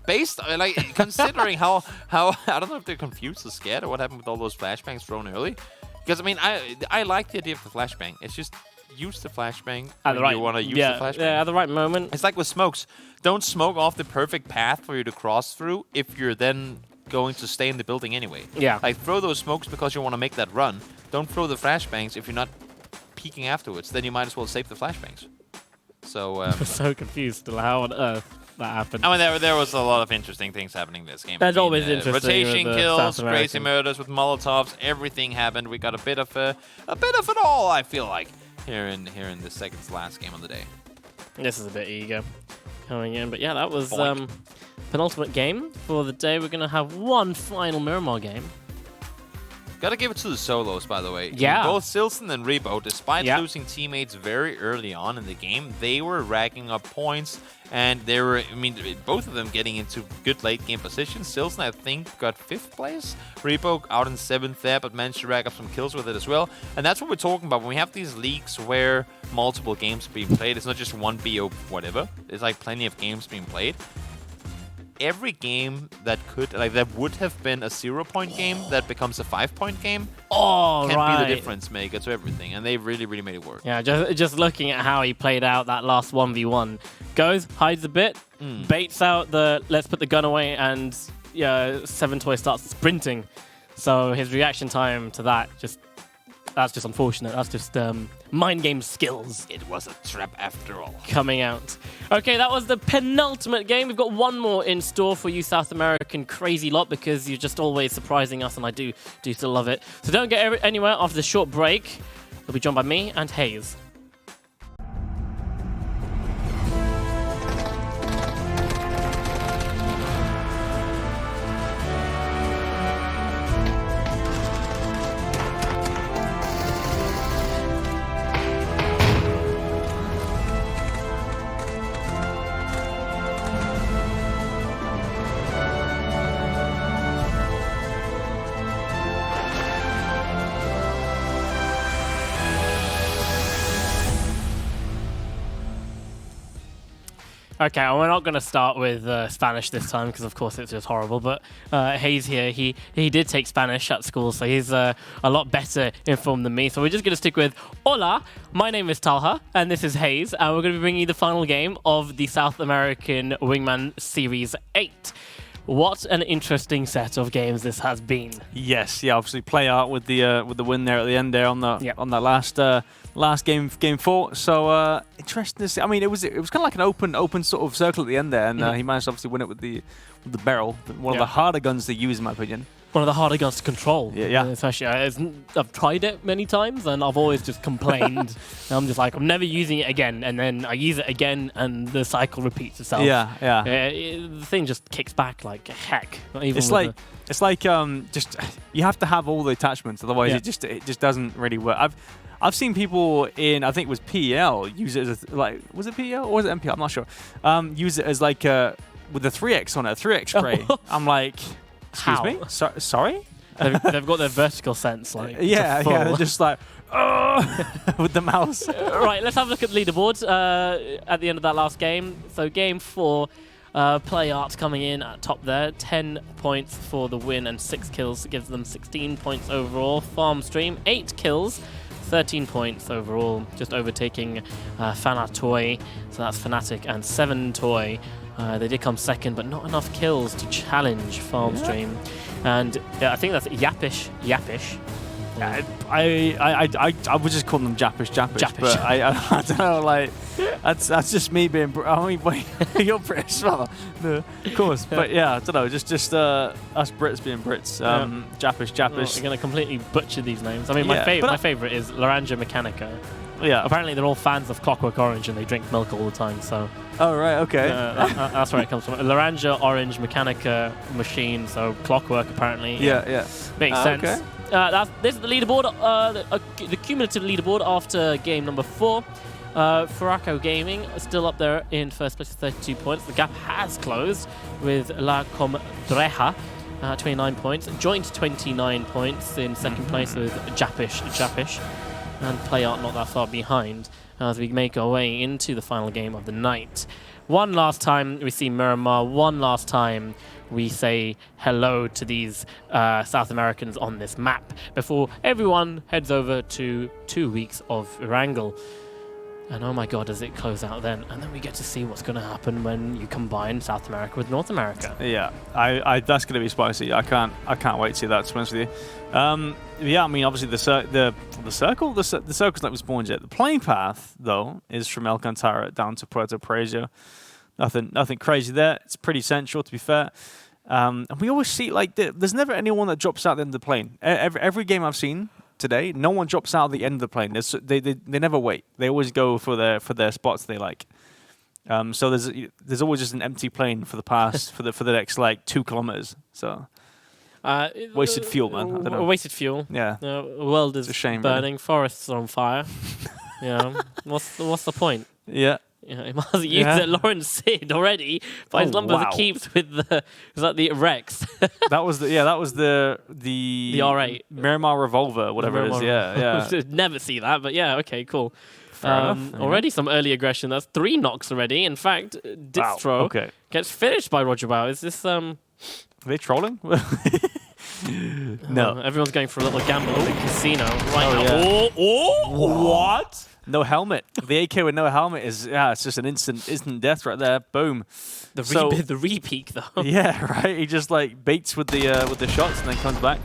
Based, like, considering how I don't know if they're confused or scared or what happened with all those flashbangs thrown early. Because I mean, I like the idea of the flashbang. It's just use the flashbang when you want to use the flashbang. Yeah, at the right moment. It's like with smokes. Don't smoke off the perfect path for you to cross through if you're then going to stay in the building anyway. Yeah. Like, throw those smokes because you want to make that run. Don't throw the flashbangs if you're not peeking afterwards. Then you might as well save the flashbangs. So, I'm so confused still. How on earth that happened? I mean, there was a lot of interesting things happening this game. There's always interesting with rotation the kills, South crazy American. murders with Molotovs. Everything happened. We got a bit of it all. I feel like here in the second to last game of the day. This is a bit eager coming in, but yeah, that was Boink. penultimate game for the day. We're gonna have one final Miramar game. Gotta give it to the solos, by the way. Yeah. Both Silson and Rebo, despite Yeah. losing teammates very early on in the game, they were racking up points, and they were, I mean, both of them getting into good late game positions. Silson, I think, got 5th place. Rebo out in 7th there, but managed to rack up some kills with it as well. And that's what we're talking about. When we have these leagues where multiple games are being played, it's not just one BO whatever. There's like plenty of games being played. Every game that would have been a 0-point game that becomes a 5-point game Oh, can right. be the difference maker to everything, and they really made it work. Yeah, just looking at how he played out that last 1v1. Goes, hides a bit, baits out the let's put the gun away, and 7toy starts sprinting. So his reaction time to that just That's just unfortunate. That's just mind game skills. It was a trap after all. Coming out. Okay, that was the penultimate game. We've got one more in store for you South American crazy lot because you're just always surprising us, and I do still love it. So don't get anywhere after the short break. You'll be joined by me and HayZ. Okay, we're not going to start with Spanish this time because, of course, it's just horrible. But HayZ here, he did take Spanish at school, so he's a lot better informed than me. So we're just going to stick with Hola, my name is Talha, and this is HayZ, and we're going to be bringing you the final game of the South American Wingman Series 8. What an interesting set of games this has been. Yes, yeah, obviously play out with the win there at the end there on that last game 4. So interesting to see. I mean, it was kind of like an open sort of circle at the end there, and he managed to obviously win it with the barrel, one of the harder guns to use in my opinion. One of the harder guns to control. Yeah. Especially, I've tried it many times and I've always just complained. And I'm just like, I'm never using it again. And then I use it again and the cycle repeats itself. Yeah. The thing just kicks back like heck. It's like just you have to have all the attachments, otherwise it just doesn't really work. I've seen people in, I think it was PEL, use it as was it PEL or was it MPL? I'm not sure. Use it as like with the 3x on it, 3x spray. I'm like, excuse me? Sorry? They've got their vertical sense, like yeah, just like with the mouse. Right, let's have a look at the leaderboard at the end of that last game. So game 4, Play Art coming in at top there, 10 points for the win and 6 kills, gives them 16 points overall. Farm Stream, 8 kills, 13 points overall, just overtaking Fanatoy, so that's Fnatic, and 7 Toy. They did come second, but not enough kills to challenge Farm Stream. And I think that's Yapish. I would just call them Japish. But I don't know, like that's just me being. I mean, wait, you're British, well, no, of course. But yeah, I don't know, just us Brits being Brits. Japish. Oh, I'm gonna completely butcher these names. I mean, my favorite is Laranja Mechanica. Yeah. Apparently, they're all fans of Clockwork Orange and they drink milk all the time. So. Oh right, okay. That's where it comes from. Laranja Orange Mechanica machine. So Clockwork apparently. Yeah. Makes sense. Okay. This is the leaderboard, the cumulative leaderboard after game number 4. Furaco Gaming still up there in first place with 32 points. The gap has closed with La Comdreja, 29 points. Joint 29 points in second place with Japish. And Play Art not that far behind as we make our way into the final game of the night. One last time we see Miramar. One last time we say hello to these South Americans on this map before everyone heads over to 2 weeks of Wrangle. And oh my god, does it close out then? And then we get to see what's going to happen when you combine South America with North America. Yeah, that's going to be spicy. I can't wait to see that, to be honest with you. Yeah, I mean, obviously the circle's like was spawned yet. The playing path, though, is from Alcantara down to Puerto Prieto. Nothing crazy there. It's pretty central, to be fair. And we always see, like, there's never anyone that drops out at the end of the plane. Every game I've seen today, no one drops out at the end of the plane. They never wait. They always go for their spots they like. So there's always just an empty plane for the past for the next like 2 kilometers. So wasted fuel, man. I don't know. Wasted fuel. Yeah. The world is burning. Really. Forests are on fire. What's the point? Yeah. Yeah, he must use it. Lawrence Sid already by his number that keeps with the Rex. that was the R8 Miramar Revolver, whatever it is. Yeah. Never see that, but yeah, okay, cool. Already some early aggression. That's 3 knocks already. In fact, Distro gets finished by Roger Bao. Is this Are they trolling? No. Everyone's going for a little gamble at the casino right now. Yeah. What? No helmet. The AK with no helmet is it's just an instant death right there. Boom. The re-peak though. Yeah, right. He just like baits with the shots and then comes back.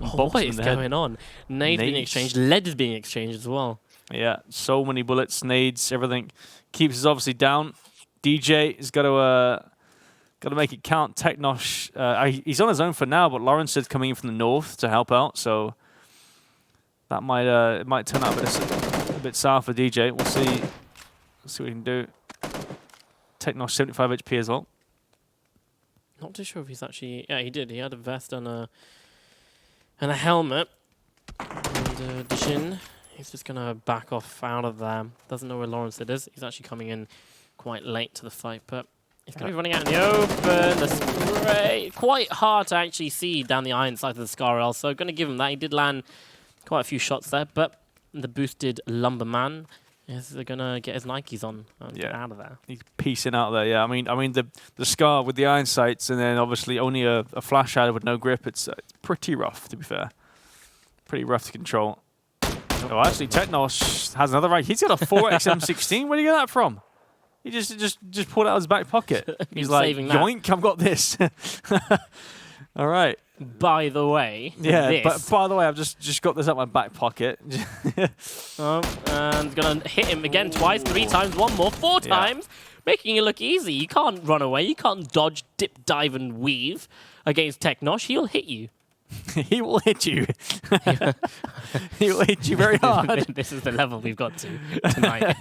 bolts What in is the head. going on? Nades being Nades. exchanged. Lead is being exchanged as well. Yeah, so many bullets, nades, everything. Keeps us obviously down. DJ has got to make it count. Technosh, he's on his own for now, but Lawrence is coming in from the north to help out, so that might it might turn out a bit sour for DJ. We'll see. Let's see what we can do. Technosh 75 HP as well. Not too sure if he's actually. Yeah, he did. He had a vest and a helmet. And Dishin, he's just gonna back off out of there. Doesn't know where Lawrence is. He's actually coming in quite late to the fight, but he's gonna be running out in the open. The spray, quite hard to actually see down the iron side of the Scarl. So gonna give him that. He did land quite a few shots there, but the boosted Lumberman is gonna get his Nikes on and get out of there. He's piecing out there. Yeah, I mean the Scar with the iron sights, and then obviously only a flash shadow with no grip. It's pretty rough, to be fair. Pretty rough to control. Oh, actually, Technosh has another right. He's got a 4X M16. Where did you get that from? He just pulled it out of his back pocket. He's like, yoink, I've got this. All right. By the way, but by the way, I've just got this out my back pocket. And gonna hit him again twice, 3 times, one more, 4 times, making it look easy. You can't run away. You can't dodge, dip, dive, and weave against Technosh. He'll hit you. He will hit you. He will hit you very hard. This is the level we've got to tonight.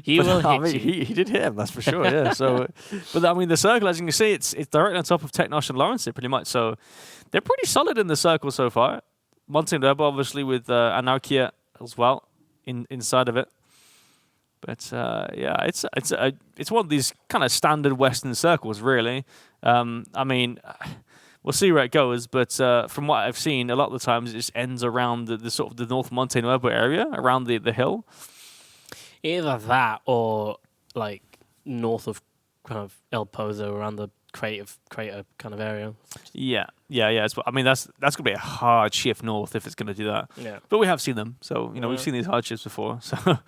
He will hit you. He did hit him, that's for sure. Yeah. So, but I mean, the circle, as you can see, it's directly on top of Technosh and Lawrence pretty much. So they're pretty solid in the circle so far. Mountain Web, obviously, with Anarchia as well inside of it. But yeah, it's one of these kind of standard Western circles, really. I mean. We'll see where it goes, but from what I've seen, a lot of the times it just ends around the sort of the North Monte Nuevo area, around the hill. Either that or like north of kind of El Pozo, around the crater kind of area. Yeah. I mean, that's gonna be a hard shift north if it's gonna do that. Yeah. But we have seen them, so we've seen these hard shifts before. So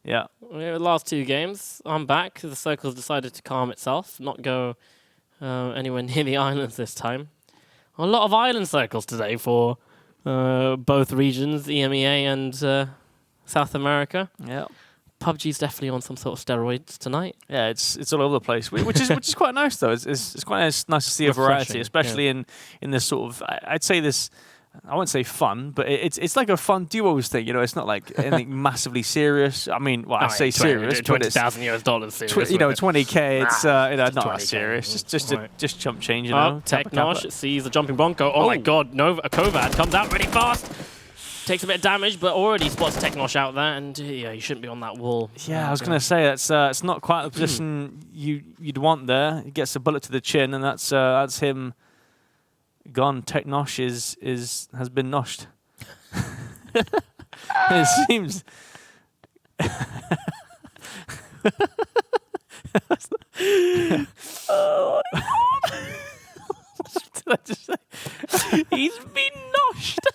yeah. The last 2 games, I'm back. The circle's decided to calm itself, not go anywhere near the islands this time. A lot of island circles today for both regions, EMEA and South America. Yeah. PUBG's definitely on some sort of steroids tonight. Yeah, it's all over the place, which is quite nice though. It's quite nice to see a variety, especially in this sort of I'd say this. I wouldn't say fun, but it's like a fun duos thing. It's not like anything massively serious. I mean, I say serious, but it's $20,000 serious. 20K. It's not 20K. serious. Just chump change. Technosh sees the jumping Bronco. Oh my God! A Kovad comes out really fast. Takes a bit of damage, but already spots Technosh out there, and he shouldn't be on that wall. Yeah, I was gonna say it's not quite the position you'd want there. He gets a bullet to the chin, and that's him. Gone. Technosh has been noshed. It seems. Oh my God! What did I just say? He's been noshed.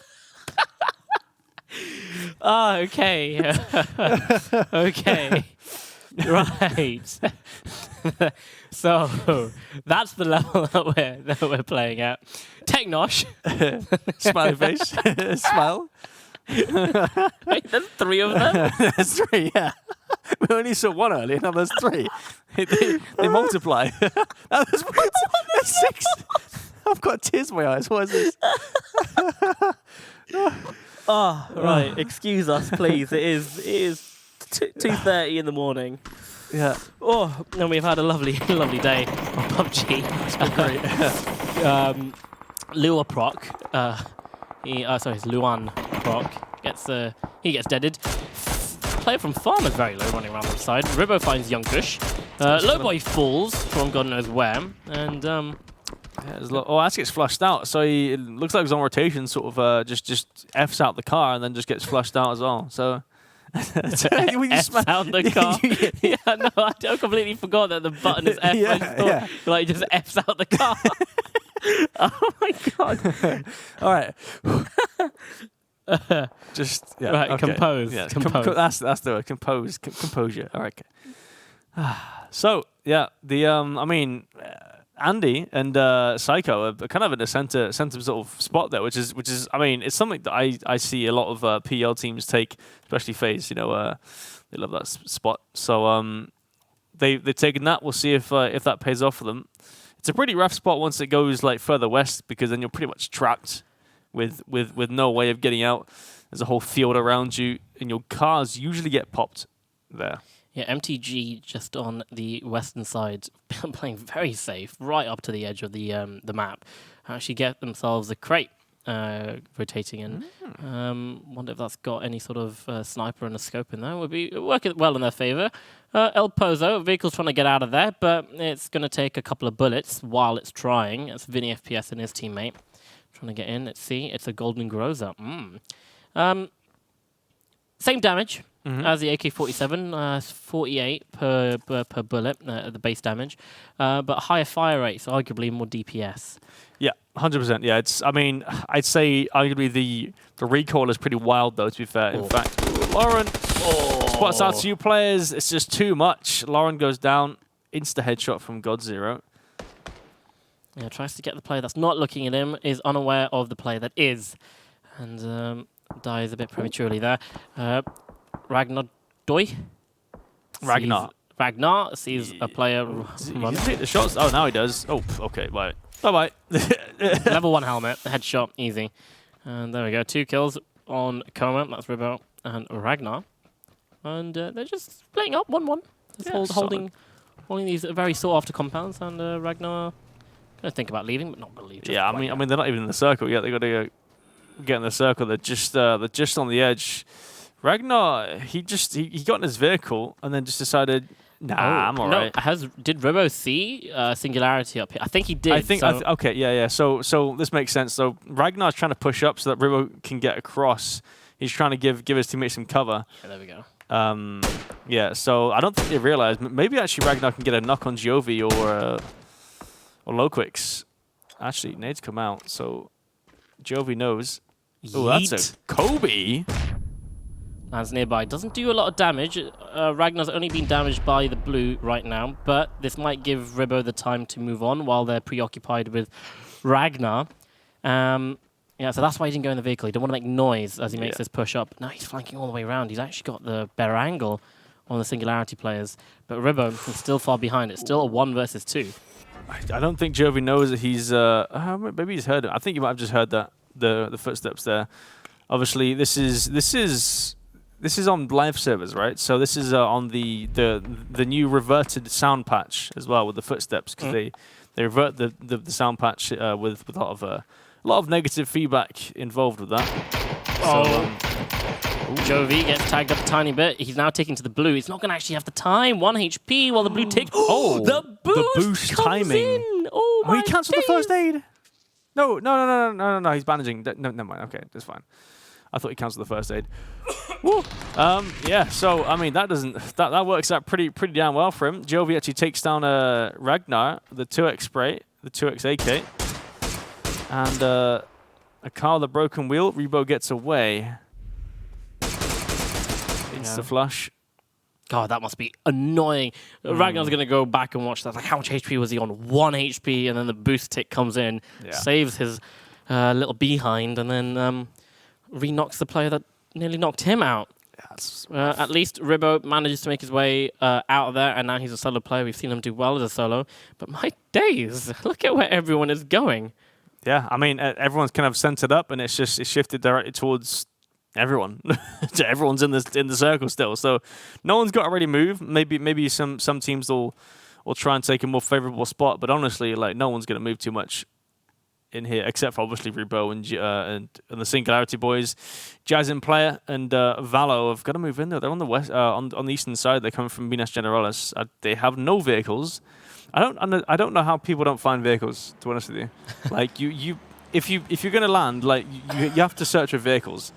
Okay. Okay. Right. So that's the level that we're playing at. Technosh. Smiley face. Smile. Wait, there's 3 of them? There's 3, yeah. We only saw 1 earlier, now there's 3. They multiply. Now there's 6. I've got tears in my eyes. What is this? Oh, right. Excuse us, please. It is 2:30 in the morning. Yeah. Oh, and we've had a lovely day on PUBG. It's been great. Lua Proc, it's Luan Proc, gets deaded. Player from Farmer's very low running around the side. Ribbo finds Young Kush. Lowboy falls from God knows where, and that gets flushed out. So it looks like he's on rotation, sort of just F's out the car and then just gets flushed out as well. So F's out the car. Yeah, no, I completely forgot that the button is F. Like just F's out the car. Oh my God! All right. Just right. Okay. Compose. Yeah, compose. That's the word. Composure. All right. Okay. So yeah, the I mean, Andy and Psycho are kind of in a center sort of spot there, which is I mean, it's something that I see a lot of PL teams take, especially FaZe. You know, they love that spot. So they've taken that. We'll see if that pays off for them. It's a pretty rough spot once it goes like further west, because then you're pretty much trapped with no way of getting out. There's a whole field around you, and your cars usually get popped there. Yeah, MTG just on the western side, playing very safe, right up to the edge of the map. Actually get themselves a crate rotating in. Wonder if that's got any sort of sniper and a scope in there. Would be working well in their favor. El Pozo, vehicle's trying to get out of there, but it's going to take a couple of bullets while it's trying. It's VIII FPS and his teammate trying to get in. Let's see, it's a golden groza. Same damage as the AK-47, 48 per bullet, the base damage, but higher fire rates, arguably more DPS. Yeah, 100%. Yeah, it's. I mean, I'd say arguably the recoil is pretty wild, though. To be fair, in fact, Lauren spots out 2 players. It's just too much. Lauren goes down. Insta headshot from GodZero. Yeah, tries to get the player that's not looking at him, is unaware of the player that is, and dies a bit prematurely there. Ragnar Doy? Ragnar sees a player run. He take the shots. Oh, now he does. Oh, okay, bye. Bye-bye. Level 1 helmet, headshot, easy. And there we go, 2 kills on Coma. That's Ribo and Ragnar. And they're just splitting up 1-1. Just holding these very sought-after compounds. And Ragnar gonna think about leaving, but not gonna leave. Yeah, I mean, they're not even in the circle yet. They got to get in the circle. They're just on the edge. Ragnar, he got in his vehicle and then just decided, nah, I'm all right. Did Ribo see Singularity up here? I think he did. Okay, yeah. So this makes sense. So Ragnar's trying to push up so that Ribo can get across. He's trying to give his teammates some cover. Yeah, there we go. Yeah, so I don't think they realized. Maybe actually Ragnar can get a knock on Jovi or Loquix. Actually, nades come out, so Jovi knows. Oh, that's a Kobe. Lands nearby. Doesn't do a lot of damage. Ragnar's only been damaged by the blue right now, but this might give Ribo the time to move on while they're preoccupied with Ragnar. Yeah, so that's why he didn't go in the vehicle. He didn't want to make noise as he makes this push up. Now he's flanking all the way around. He's actually got the better angle on the Singularity players, but Ribo is still far behind. It's still a 1 versus 2. I don't think Jovi knows that he's. Maybe he's heard it. I think he might have just heard that the footsteps there. Obviously, this is on live servers, right? So this is on the new reverted sound patch as well with the footsteps, because they revert the sound patch with a lot of negative feedback involved with that. Jovi gets tagged up a tiny bit. He's now taking to the blue. He's not going to actually have the time. 1 HP while the blue ticks. The boost comes timing. in. Oh my he cancelled the first aid. No. He's bandaging. No, never mind. Okay, that's fine. I thought he cancelled the first aid. Woo. Yeah. So I mean, that works out pretty damn well for him. Jovi actually takes down Ragnar, the 2x spray, the 2x AK, and a car, the broken wheel. Rebo gets away. Insta flush. God, that must be annoying. Ragnar's going to go back and watch that. Like, how much HP was he on? 1 HP, and then the boost tick comes in, saves his little behind, and then re-knocks the player that nearly knocked him out. At least Ribo manages to make his way out of there, and now he's a solo player. We've seen him do well as a solo. But my days, look at where everyone is going. Yeah, I mean, everyone's kind of centered up, and it's shifted directly towards everyone. Everyone's in the circle still, so no one's got to really move. Maybe some teams will try and take a more favorable spot, but honestly, like, no one's going to move too much in here, except for obviously Ribo and the Singularity boys. Jazz in player and Valo have got to move in there. They're on the west, on the eastern side. They're coming from Minas Generalis. They have no vehicles. I don't know how people don't find vehicles, to be honest with you. Like if you're gonna land, like you have to search for vehicles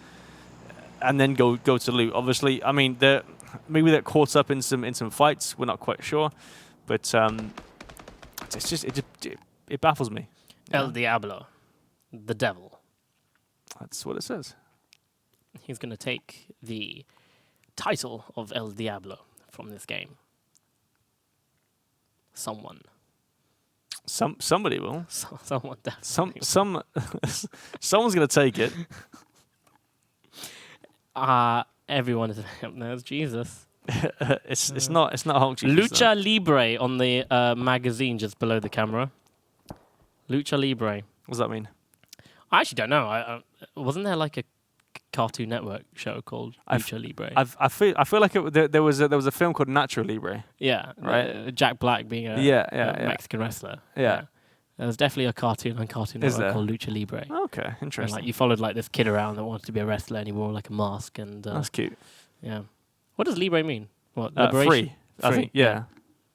and then go to loot. Obviously, I mean maybe they're caught up in some fights. We're not quite sure, but it baffles me. El Diablo, the devil. That's what it says. He's going to take the title of El Diablo from this game. Someone. Somebody will. Someone definitely. Someone's gonna take it. Everyone is up there. Jesus. It's not Hulk Jesus. Lucha Libre on the magazine just below the camera. Lucha Libre. What does that mean? I actually don't know. Wasn't there like a Cartoon Network show called Lucha Libre? I feel like there was a film called Natural Libre. Yeah, right. Jack Black being a Mexican wrestler. Yeah. There was definitely a cartoon on Cartoon Network called Lucha Libre. Okay, interesting. And, like, you followed like this kid around that wanted to be a wrestler, and he wore like a mask. And that's cute. Yeah. What does Libre mean? What? Free. I think. Yeah.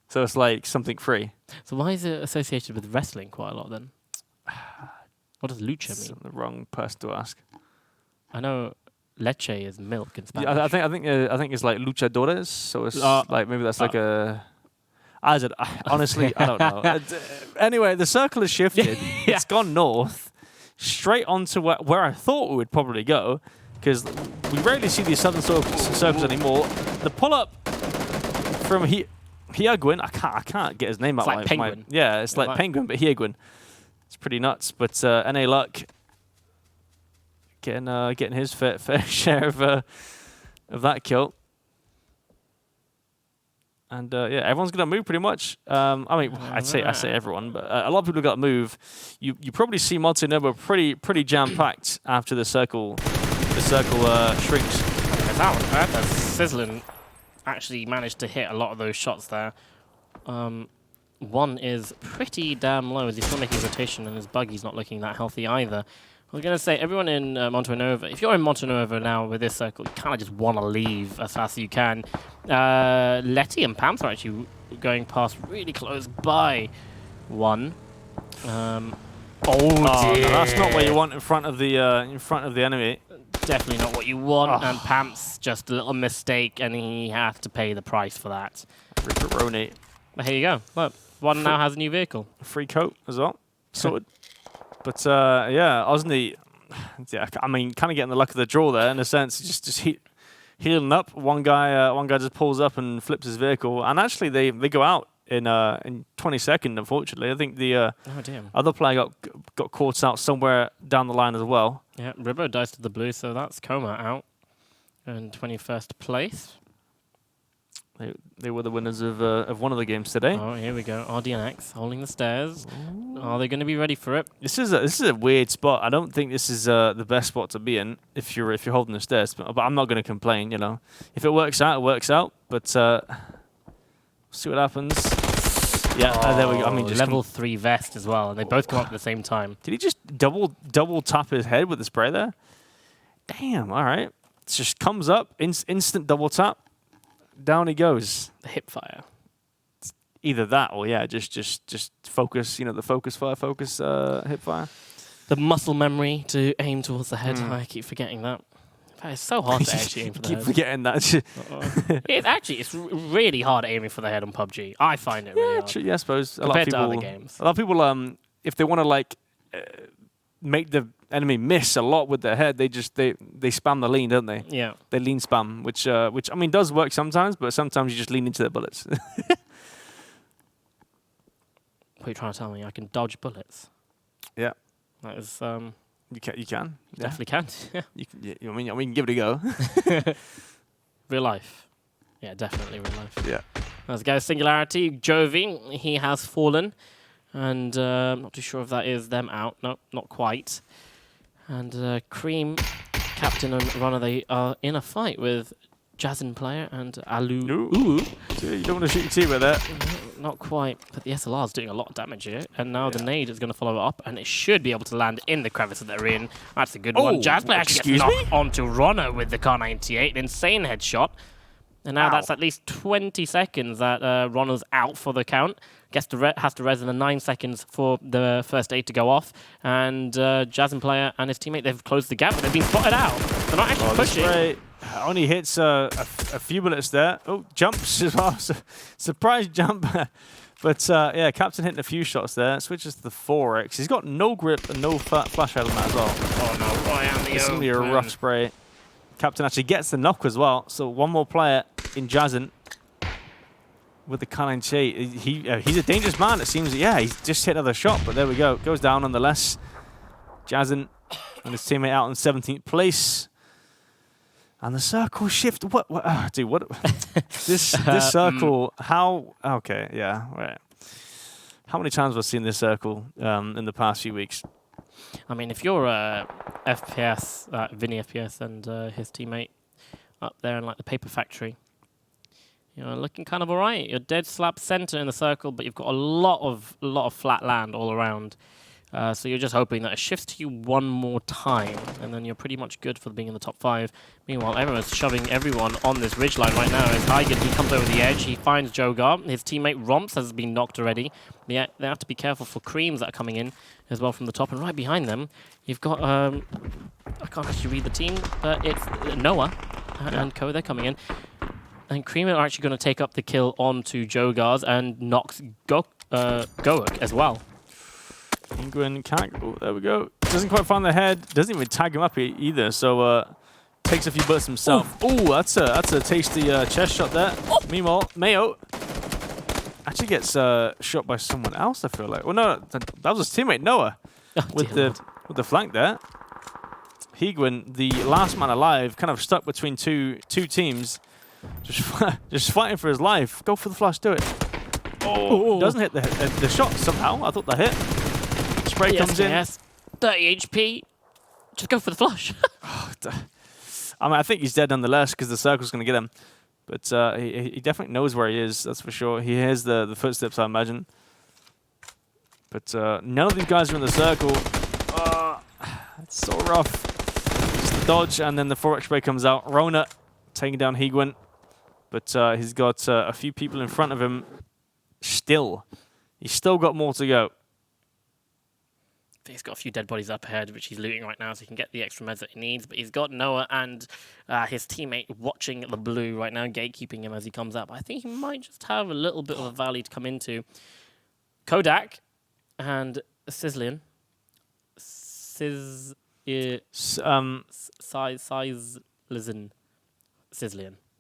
So it's like something free. So why is it associated with wrestling quite a lot then? What does lucha mean? The wrong person to ask. I know leche is milk in Spanish. Yeah, I think it's like luchadores. So it's like maybe that's like a. Honestly, I don't know. Anyway, the circle has shifted. It's gone north, straight onto where I thought we would probably go, because we rarely see these southern circles anymore. The pull-up from Hyeguin, I can't get his name out. It's like Penguin. It's like Penguin, but Hyeguin. It's pretty nuts. But NA Luck getting his fair share of that kill. And everyone's gonna move pretty much. I mean, I say everyone, but a lot of people got to move. You probably see Montenegro pretty jam packed after the circle shrinks. Sizzling actually managed to hit a lot of those shots there. One is pretty damn low as he's still making rotation, and his buggy's not looking that healthy either. I was going to say, everyone in Montenegro, if you're in Montenegro now with this circle, you kind of just want to leave as fast as you can. Letty and Pams are actually going past really close by one. No, that's not what you want in front of the enemy. Definitely not what you want, and Pamps just a little mistake, and he has to pay the price for that. Ripperoni. But here you go. Look, one now has a new vehicle. Free coat as well. Sorted. But Osney, I mean, kind of getting the luck of the draw there in a sense. Just healing up. One guy just pulls up and flips his vehicle, and actually they go out in 22nd. Unfortunately, I think the other player got caught out somewhere down the line as well. Yeah, Ribbo dies to the blue, so that's Coma out in 21st place. They were the winners of one of the games today. Oh, here we go. RDNX holding the stairs. Ooh. Are they going to be ready for it? This is a weird spot. I don't think this is the best spot to be in if you're holding the stairs. But I'm not going to complain. You know, if it works out, it works out. But see what happens. Yeah, there we go. I mean, just level 3 vest as well, and they both come up at the same time. Did he just double tap his head with the spray there? Damn. All right. It just comes up, instant double tap. Down he goes. The hip fire. Either that or just focus. You know, the focus hip fire. The muscle memory to aim towards the head. I keep forgetting that. It's so hard to actually aim for the head. Keep forgetting that. It's really hard aiming for the head on PUBG. I find it really hard. Yeah, I suppose. Compared to other games. A lot of people, if they want to make the enemy miss a lot with their head, they spam the lean, don't they? Yeah. They lean spam, which I mean does work sometimes, but sometimes you just lean into the bullets. What are you trying to tell me? I can dodge bullets? Yeah. That is You can. Definitely can. I mean, we can give it a go. Real life. Yeah, definitely real life. Yeah. Let's go. Singularity. Jovi, he has fallen. And I'm not too sure if that is them out. No, not quite. And Cream, Captain and Runner, they are in a fight with Jazzin player and Alu. Ooh. You don't want to shoot your team with that. Not quite, but the SLR is doing a lot of damage here. And now the nade is going to follow up, and it should be able to land in the crevice that they're in. That's a good one. Jazz player actually gets knocked onto Runner with the Kar 98. An insane headshot. And now that's at least 20 seconds that Ronald's out for the count. Has to res in the 9 seconds for the first aid to go off. And Jazzin player and his teammate, they've closed the gap, but they've been spotted out. They're not actually pushing. Only hits a few bullets there. Oh, jumps as well. Surprise jump. But Captain hitting a few shots there. Switches to the 4X. He's got no grip and no flash element as well. Oh no, Roy and the It's going to be a rough spray. Captain actually gets the knock as well. So one more player in Jazzin. with the Kalanche. He's a dangerous man, it seems. Yeah, he's just hit another shot, but there we go. Goes down nonetheless. Jazen and his teammate out in 17th place. And the circle shift. What? Dude, what? this circle. How? Okay, yeah, right. How many times have I seen this circle in the past few weeks? I mean, if you're FPS, Vinny FPS and his teammate up there in like the paper factory, you're looking kind of alright. You're dead slap center in the circle, but you've got a lot of flat land all around. So you're just hoping that it shifts to you one more time, and then you're pretty much good for being in the top 5. Meanwhile, everyone's shoving everyone on this ridgeline right now. As HayZ, he comes over the edge, he finds Jogar. His teammate Romps has been knocked already. They have to be careful for creams that are coming in as well from the top. And right behind them, you've got, I can't actually read the team, but it's Noah and Co. They're coming in. And Cream are actually going to take up the kill onto Jogars and knocks Goak as well. Ingwen can't. Oh, there we go. Doesn't quite find the head. Doesn't even tag him up either. So takes a few bullets himself. Oh, that's a tasty chest shot there. Oh. Meanwhile, Mayo actually gets shot by someone else. I feel like. Well, no, that was his teammate Noah with the flank there. Higuin, the last man alive, kind of stuck between two teams, just fighting for his life. Go for the flush. Do it. Oh, doesn't hit the shot somehow. I thought that hit. Spray comes in. 30 HP. Just go for the flush. I mean, I think he's dead nonetheless because the circle's going to get him. But he definitely knows where he is, that's for sure. He hears the footsteps, I imagine. But none of these guys are in the circle. It's so rough. Just the dodge, and then the 4x spray comes out. Rona taking down Higuin. But he's got a few people in front of him still. He's still got more to go. He's got a few dead bodies up ahead, which he's looting right now, so he can get the extra meds that he needs. But he's got Noah and his teammate watching the blue right now, gatekeeping him as he comes up. I think he might just have a little bit of a valley to come into. Kodak and Sizzlian. Sizzlian.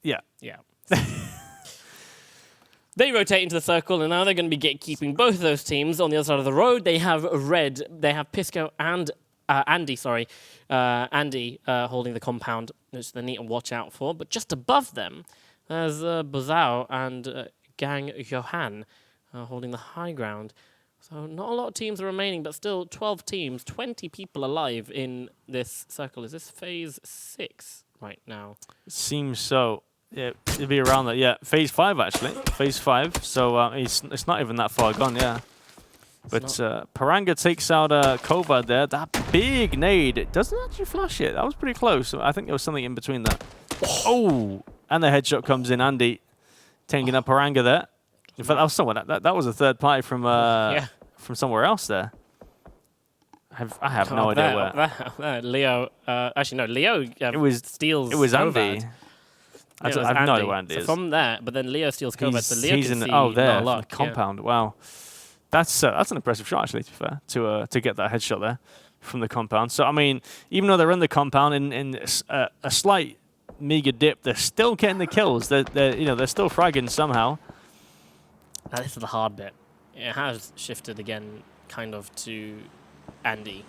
Yeah. Yeah. They rotate into the circle, and now they're going to be gatekeeping both of those teams. On the other side of the road, they have Red, they have Pisco and Andy holding the compound, which they need to watch out for. But just above them, there's Bozao and Gang Johan holding the high ground. So not a lot of teams are remaining, but still 12 teams, 20 people alive in this circle. Is this phase 6 right now? Seems so. Yeah, it'd be around that. Yeah, phase 5 actually. Phase 5. So it's not even that far gone. Yeah. But Paranga takes out Kova there. That big nade. It doesn't actually flash it. That was pretty close. I think there was something in between that. Oh, and the headshot comes in. Andy taking up Paranga there. In fact, that was someone. That was a third party from somewhere else there. I have no idea where. Leo. Actually, no. Leo. Steals. It was Andy. Kovad. I have no idea where Andy is. From there, but then Leo steals Kovad, so Leo he's can see there, no luck. compound. Yeah. Wow, that's an impressive shot actually. To be fair, to get that headshot there from the compound. So I mean, even though they're in the compound in a slight meager dip, they're still getting the kills. They're still fragging somehow. Now, this is the hard bit. It has shifted again, kind of to Andy.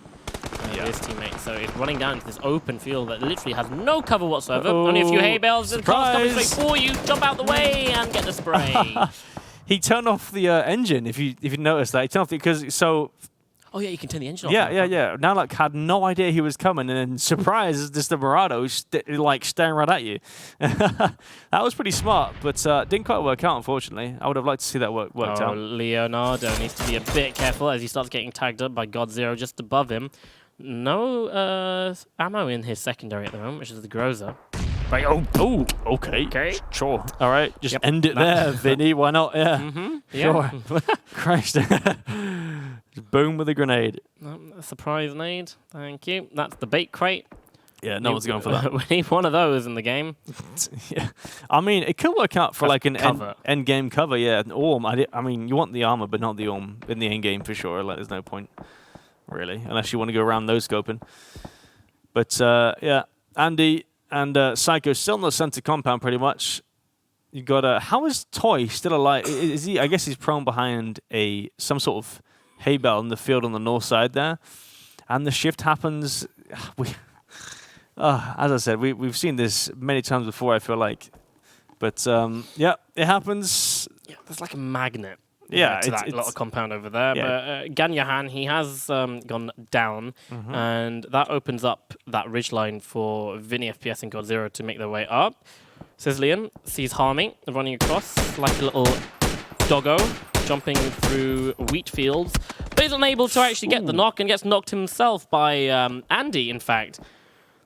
His teammate, so it's running down into this open field that literally has no cover whatsoever. Only a few hay bales. The car's coming straight for you. Jump out the way and get the spray. He turned off the engine. If you noticed that, he turned off because so. Oh yeah, you can turn the engine off. Yeah. Now like had no idea he was coming, and then surprise, just the Murado like staring right at you. That was pretty smart, but didn't quite work out. Unfortunately, I would have liked to see that worked out. Leonardo needs to be a bit careful as he starts getting tagged up by Godzero just above him. No ammo in his secondary at the moment, which is the Groza. Right. Oh, okay. Sure. All right, just end it there, Vinny. Why not? Yeah. Sure. Christ. Just boom with a grenade. A surprise nade. Thank you. That's the bait crate. Yeah, no one's going for that. We need one of those in the game. Yeah. I mean, it could work out for like an end game cover. Yeah, an Orm. I mean, you want the armor, but not the Orm in the end game for sure. Like, there's no point. Really, unless you want to go around those scoping. But yeah, Andy and Psycho still in the center compound pretty much. You got how is Toy still alive? Is he? I guess he's prone behind some sort of hay bale in the field on the north side there, and the shift happens. As I said, we've seen this many times before. I feel like, but yeah, it happens. Yeah, there's like a magnet. Yeah, to that little compound over there. Yeah. But Ganyahan, he has gone down, and that opens up that ridgeline for VIII FPS and GodZero to make their way up. Sizzlian sees Harming running across like a little doggo, jumping through wheat fields, but he's unable to actually get the knock and gets knocked himself by Andy, in fact.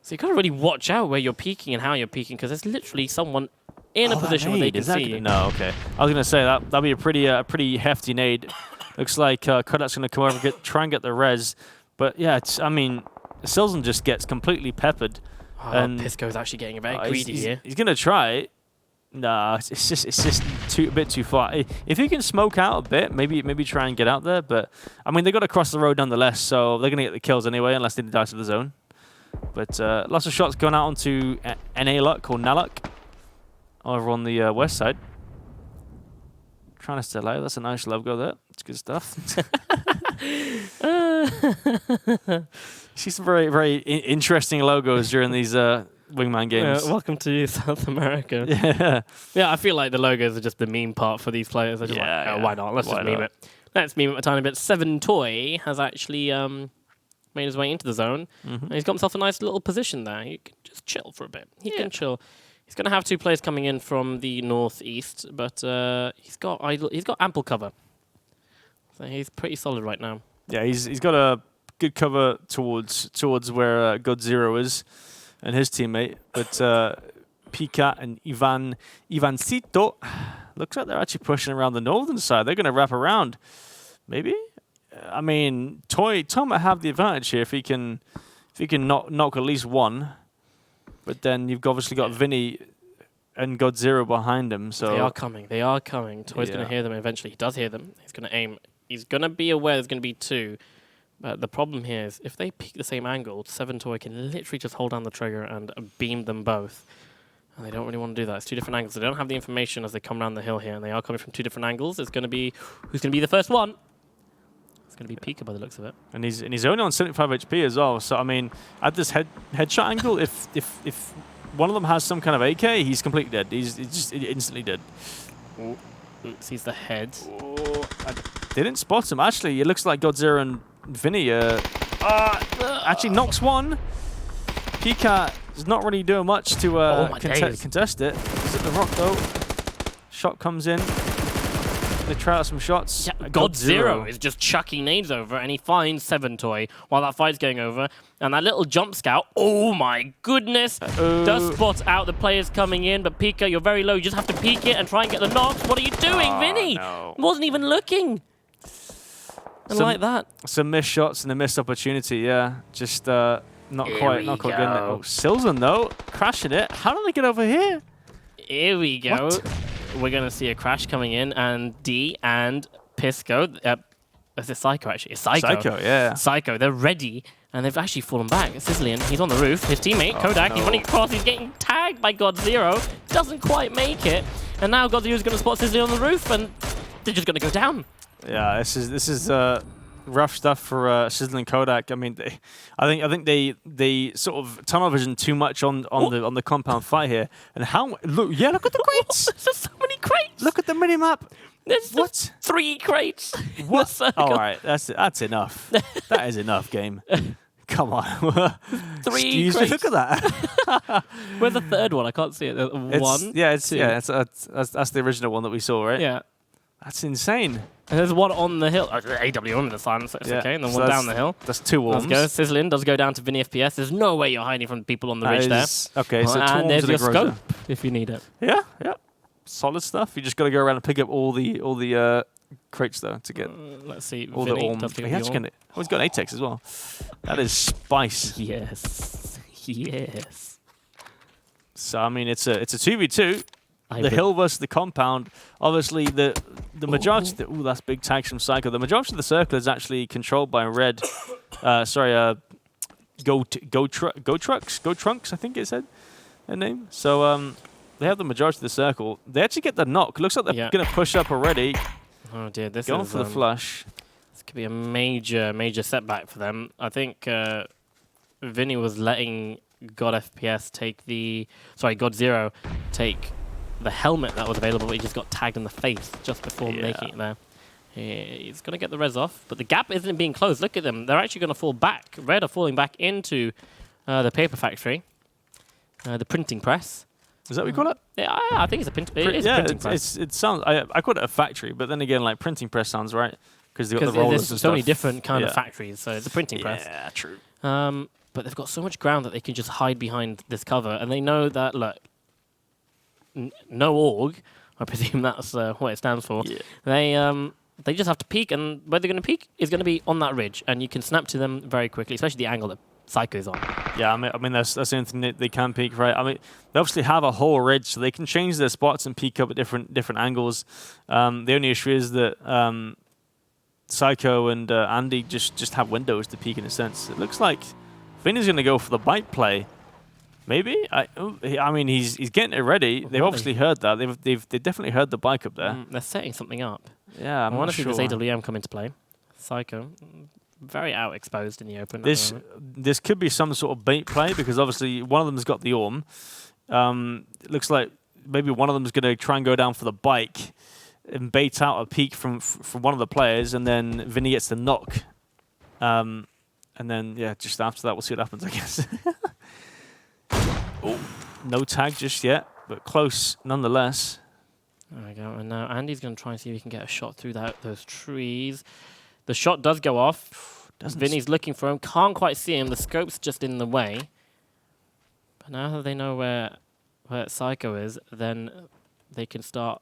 So you got to really watch out where you're peeking and how you're peeking, because there's literally someone in a position where they can see you. No, okay. I was going to say that'd be a pretty hefty nade. Looks like Kodak's going to come over and try and get the res. But yeah, I mean, Silzen just gets completely peppered. And Pisco's actually getting a very greedy here. He's going to try it. Nah, it's just a bit too far. If he can smoke out a bit, maybe try and get out there. But I mean, they got to cross the road nonetheless, so they're going to get the kills anyway, unless they die to the zone. But lots of shots going out onto NA Luck or Naluk over on the west side. Trying to stay alive. That's a nice logo there. It's good stuff. See some very interesting logos during these Wingman games. Welcome to South America. Yeah. Yeah, I feel like the logos are just the meme part for these players. They're just why not? Let's just meme it. Let's meme it a tiny bit. 7 Toy has actually made his way into the zone. And he's got himself a nice little position there. He can just chill for a bit. He can chill. He's going to have 2 players coming in from the northeast, but he's got ample cover. So he's pretty solid right now. Yeah, he's got a good cover towards where GodZero is and his teammate. But Pika and Ivancito looks like they're actually pushing around the northern side. They're going to wrap around. Maybe? I mean, Tom might have the advantage here if he can knock at least one. But then you've obviously got VIII and GodZero behind him. So They are coming. Toy's going to hear them eventually. He does hear them. He's going to aim. He's going to be aware there's going to be 2. But the problem here is if they peek the same angle, 7 Toy can literally just hold down the trigger and beam them both. And they don't really want to do that. It's 2 different angles. They don't have the information as they come around the hill here, and they are coming from 2 different angles. It's going to be who's going to be the first one. It's going to be Pika by the looks of it. And he's only on 75 HP as well. So I mean, at this headshot angle, if one of them has some kind of AK, he's completely dead. He's just instantly dead. Ooh, sees the head. They didn't spot him. Actually, it looks like GodZero and VIII actually knocks one. Pika is not really doing much to contest it. He's at the rock though. Shot comes in. They try out some shots. Yeah, GodZero is just chucking nades over, and he finds 7 Toy while that fight's going over. And that little jump scout, oh my goodness, does spot out the players coming in. But Pika, you're very low. You just have to peek it and try and get the knocks. What are you doing, VIII? No. Wasn't even looking. And like that. Some missed shots and a missed opportunity, yeah. Just not quite getting it. Oh, Silzen, though, crashing it. How did they get over here? Here we go. What? We're going to see a crash coming in, and D and Pisco. Is it Psycho, actually? It's Psycho. Yeah. Psycho, they're ready, and they've actually fallen back. Sizzlian, he's on the roof. His teammate, Kodak, he's running across. He's getting tagged by GodZero. Doesn't quite make it. And now GodZero's going to spot Sizzlian on the roof, and they're just going to go down. Yeah, this is rough stuff for Sizzle and Kodak. I mean, I think they sort of tunnel vision too much on the compound fight here. And look at the crates. There's so many crates. Look at the mini map. There's just 3 crates. What? All right, that's enough. That is enough, game. Come on. 3 Excuse crates. me, look at that. Where's the third one? I can't see it. One. That's 2. that's the original one that we saw, right? Yeah. That's insane. And there's one on the hill. AW on the silence, so it's okay. And then one down the hill. That's 2 worms. Let's go. Sizzling does go down to VIII FPS. There's no way you're hiding from people on the ridge there. Okay, so 2 and worms there's your and a scope Groza. if you need it. Yeah. Solid stuff. You just got to go around and pick up all the crates though to get Let's see. all the orm. He's got an ATEX as well. That is spice. Yes. So I mean, it's a 2v2. The hill versus the compound. Obviously, the majority. That's big tags from Psycho. The majority of the circle is actually controlled by red. Go Trunks. I think it said their name. So the majority of the circle. They actually get the knock. Looks like they're going to push up already. Oh dear, this Going is for the flush. This could be a major setback for them. I think Vinny was letting God FPS take God Zero take the helmet that was available, but he just got tagged in the face just before making it there. He's going to get the res off, but the gap isn't being closed. Look at them. They're actually going to fall back. Red are falling back into the paper factory, the printing press. Is that what you call it? Yeah, I think it's a printing press. It sounds. I call it a factory, but then again, like printing press sounds right because they've got the rollers and so many stuff. different kind of factories, so it's a printing press. Yeah, true. But they've got so much ground that they can just hide behind this cover, and they know that look, no org. I presume that's what it stands for. Yeah. They just have to peek, and where they're going to peek is going to be on that ridge, and you can snap to them very quickly, especially the angle that Psycho's on. Yeah, I mean that's the only thing that they can peek, right? I mean, they obviously have a whole ridge, so they can change their spots and peek up at different angles. The only issue is that Psycho and Andy just have windows to peek in a sense. It looks like Vinny's going to go for the bite play. Maybe. I mean, he's getting it ready. They've obviously heard that. They've definitely heard the bike up there. They're setting something up. Yeah, I'm I want not to see sure. this AWM come into play. Psycho, very out exposed in the open. This could be some sort of bait play because obviously one of them's got the Orm. It looks like maybe one of them's going to try and go down for the bike and bait out a peek from one of the players, and then Vinny gets the knock. And then just after that we'll see what happens, I guess. Oh, no tag just yet, but close nonetheless. There we go. And now Andy's going to try and see if he can get a shot through those trees. The shot does go off. Vinny's looking for him. Can't quite see him. The scope's just in the way. But now that they know where Psycho is, then they can start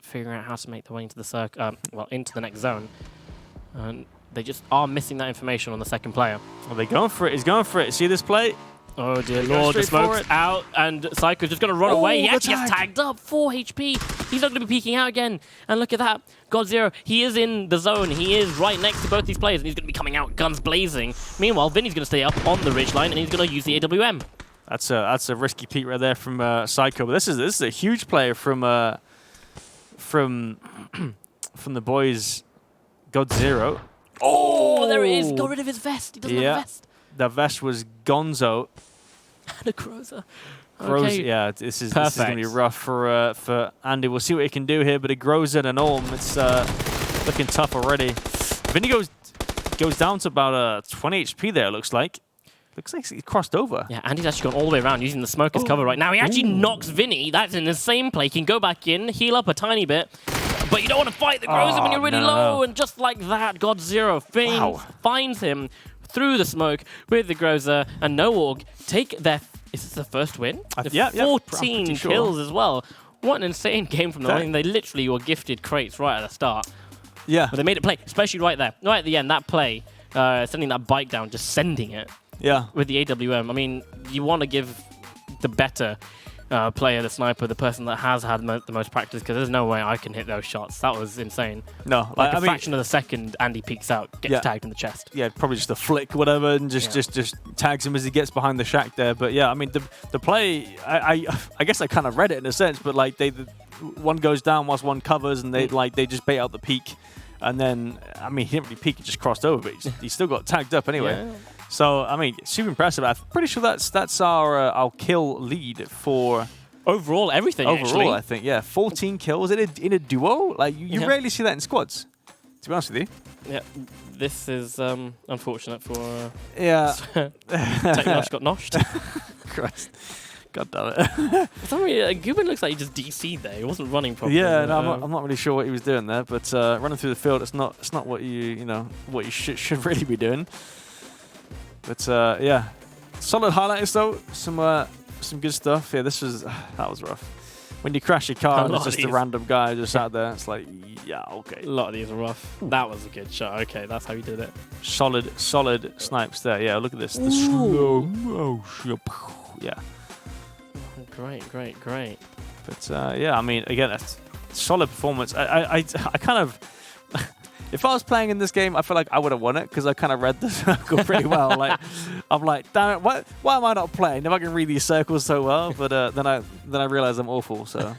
figuring out how to make their way into the circle. Into the next zone. And they just are missing that information on the second player. Are they going for it? He's going for it. See this play? Oh dear Lord, the smoke's out, and Psycho's just going to run away. He actually gets tagged up, 4 HP. He's not going to be peeking out again. And look at that, God Zero, he is in the zone. He is right next to both these players, and he's going to be coming out guns blazing. Meanwhile, Vinny's going to stay up on the ridgeline, and he's going to use the AWM. That's a risky peek right there from Psycho. But this is a huge player from the boys, God Zero. Oh, there it is. Got rid of his vest. He doesn't have a vest. The vest was Gonzo. And a Groza. Okay. Yeah, this is going to be rough for Andy. We'll see what he can do here, but it grows in an Orm. It's looking tough already. Vinny goes down to about 20 HP there, it looks like. Looks like he crossed over. Yeah, Andy's actually gone all the way around using the smoke as cover right now. He actually knocks Vinny. That's in the same play. He can go back in, heal up a tiny bit. But you don't want to fight the Groza when you're really low. And just like that, God Zero finds him through the smoke with the Groza, and No Org take their... Is this the first win? 14 kills as well. What an insane game from them. I mean, they literally were gifted crates right at the start. Yeah. But they made it play, especially right there. Right at the end, that play, sending that bike down, just sending it. Yeah. With the AWM. I mean, you want to give the better player, the sniper, the person that has had the most practice, because there's no way I can hit those shots. That was insane. No. Like a fraction of a second, Andy peeks out, gets tagged in the chest. Yeah, probably just a flick, whatever, and just tags him as he gets behind the shack there. But yeah, I mean, the play, I guess I kind of read it in a sense, but like one goes down whilst one covers, and they just bait out the peak. And then, I mean, he didn't really peek, he just crossed over, but he still got tagged up anyway. Yeah. So, I mean, super impressive. I'm pretty sure that's our kill lead for... Overall, everything, actually. I think, yeah. 14 kills in a duo? Like, you rarely see that in squads, to be honest with you. Yeah, this is unfortunate for... Technosh got noshed. Christ. God damn it. For some reason, Gubin looks like he just DC'd there. He wasn't running properly. Yeah, no, I'm not really sure what he was doing there, but running through the field, it's not what what you should really be doing. But yeah, solid highlights though. Some good stuff. Yeah, that was rough. When you crash your car and it's just a random guy just out there, it's like, yeah, okay. A lot of these are rough. That was a good shot. Okay, that's how you did it. Solid snipes there. Yeah, look at this. The slow motion. Yeah. Great. But yeah, I mean, again, that's solid performance. I kind of, if I was playing in this game, I feel like I would have won it because I kind of read the circle pretty well. Like, I'm like, damn it, why am I not playing? If I can read these circles so well, but then I realize I'm awful. So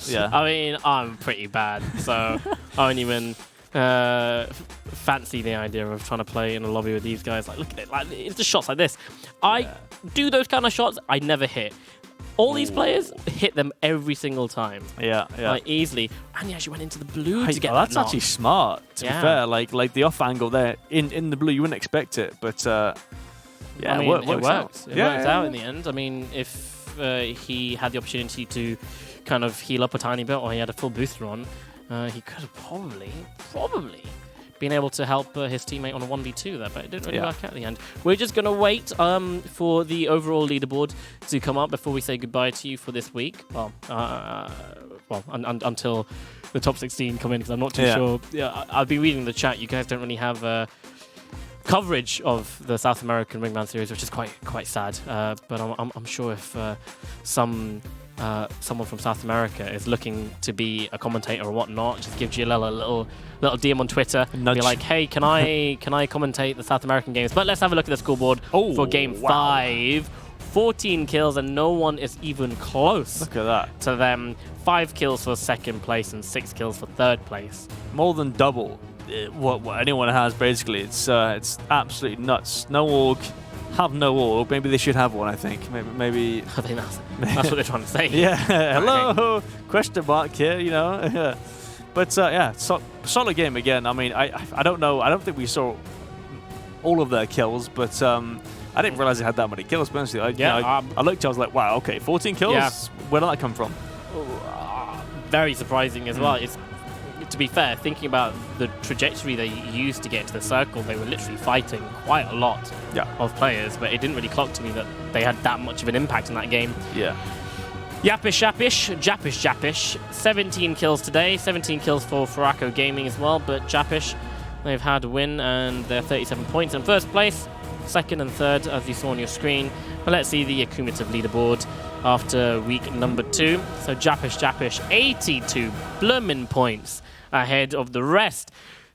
yeah. I mean, I'm pretty bad, so I don't even fancy the idea of trying to play in a lobby with these guys. Like, look at it, like it's just shots like this. I do those kind of shots, I never hit. All these players hit them every single time. Yeah. Like easily. And he actually went into the blue to get that's that knock. actually smart, to be fair. Like the off angle there in the blue, you wouldn't expect it, but I mean, it worked. Out. It worked out in the end. I mean, if he had the opportunity to kind of heal up a tiny bit, or he had a full booster on, he could have probably been able to help his teammate on a 1v2 there, but it didn't really work out in the end. We're just going to wait for the overall leaderboard to come up before we say goodbye to you for this week. Well, until the top 16 come in, because I'm not too sure. Yeah, I'll be reading the chat. You guys don't really have coverage of the South American Wingman series, which is quite sad. But I'm sure if someone from South America is looking to be a commentator or whatnot, just give GLL a little DM on Twitter. Be like, hey, can I commentate the South American games? But let's have a look at the scoreboard for Game 5. 14 kills, and no one is even close. Look at that. To them. 5 kills for second place and 6 kills for third place. More than double what anyone has, basically. It's absolutely nuts. No org. Have no org. Maybe they should have one, I think. Maybe I think that's what they're trying to say. Yeah. Hello? Question mark here, you know. But solid game again. I mean, I don't know. I don't think we saw all of their kills, but I didn't realize they had that many kills. Honestly, I looked. I was like, wow, okay, 14 kills. Yeah. Where did that come from? Very surprising as well. It's, to be fair, thinking about the trajectory they used to get into the circle, they were literally fighting quite a lot of players, but it didn't really clock to me that they had that much of an impact in that game. Yeah. Japish. 17 kills today, 17 kills for Faraco Gaming as well, but Japish, they've had a win and they're 37 points in first place, second and third, as you saw on your screen. But let's see the accumulative leaderboard after week number 2. So Japish, 82 bloomin' points ahead of the rest.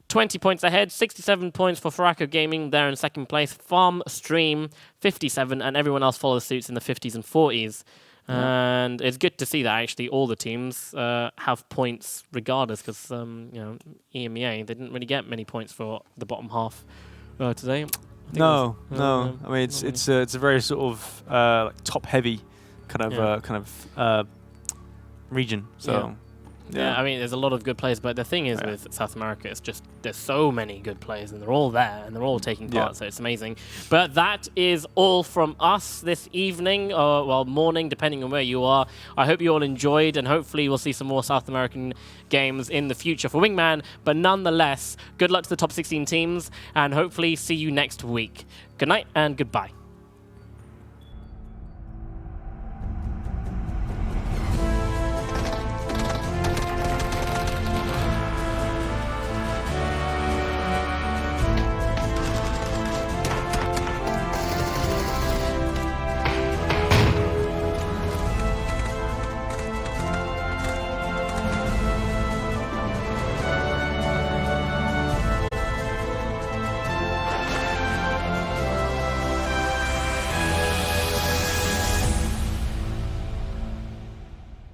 20 points ahead, 67 points for Faraco Gaming. They're in second place. Farm Stream, 57, and everyone else follows suits in the 50s and 40s. And it's good to see that actually all the teams have points regardless, because EMEA, they didn't really get many points for the bottom half today. No. I mean, it's a very sort of top heavy kind of region. So. Yeah, I mean, there's a lot of good players, but the thing is with South America, it's just there's so many good players, and they're all there, and they're all taking part, so it's amazing. But that is all from us this evening, or well, morning, depending on where you are. I hope you all enjoyed, and hopefully we'll see some more South American games in the future for Wingman. But nonetheless, good luck to the top 16 teams, and hopefully see you next week. Good night and goodbye.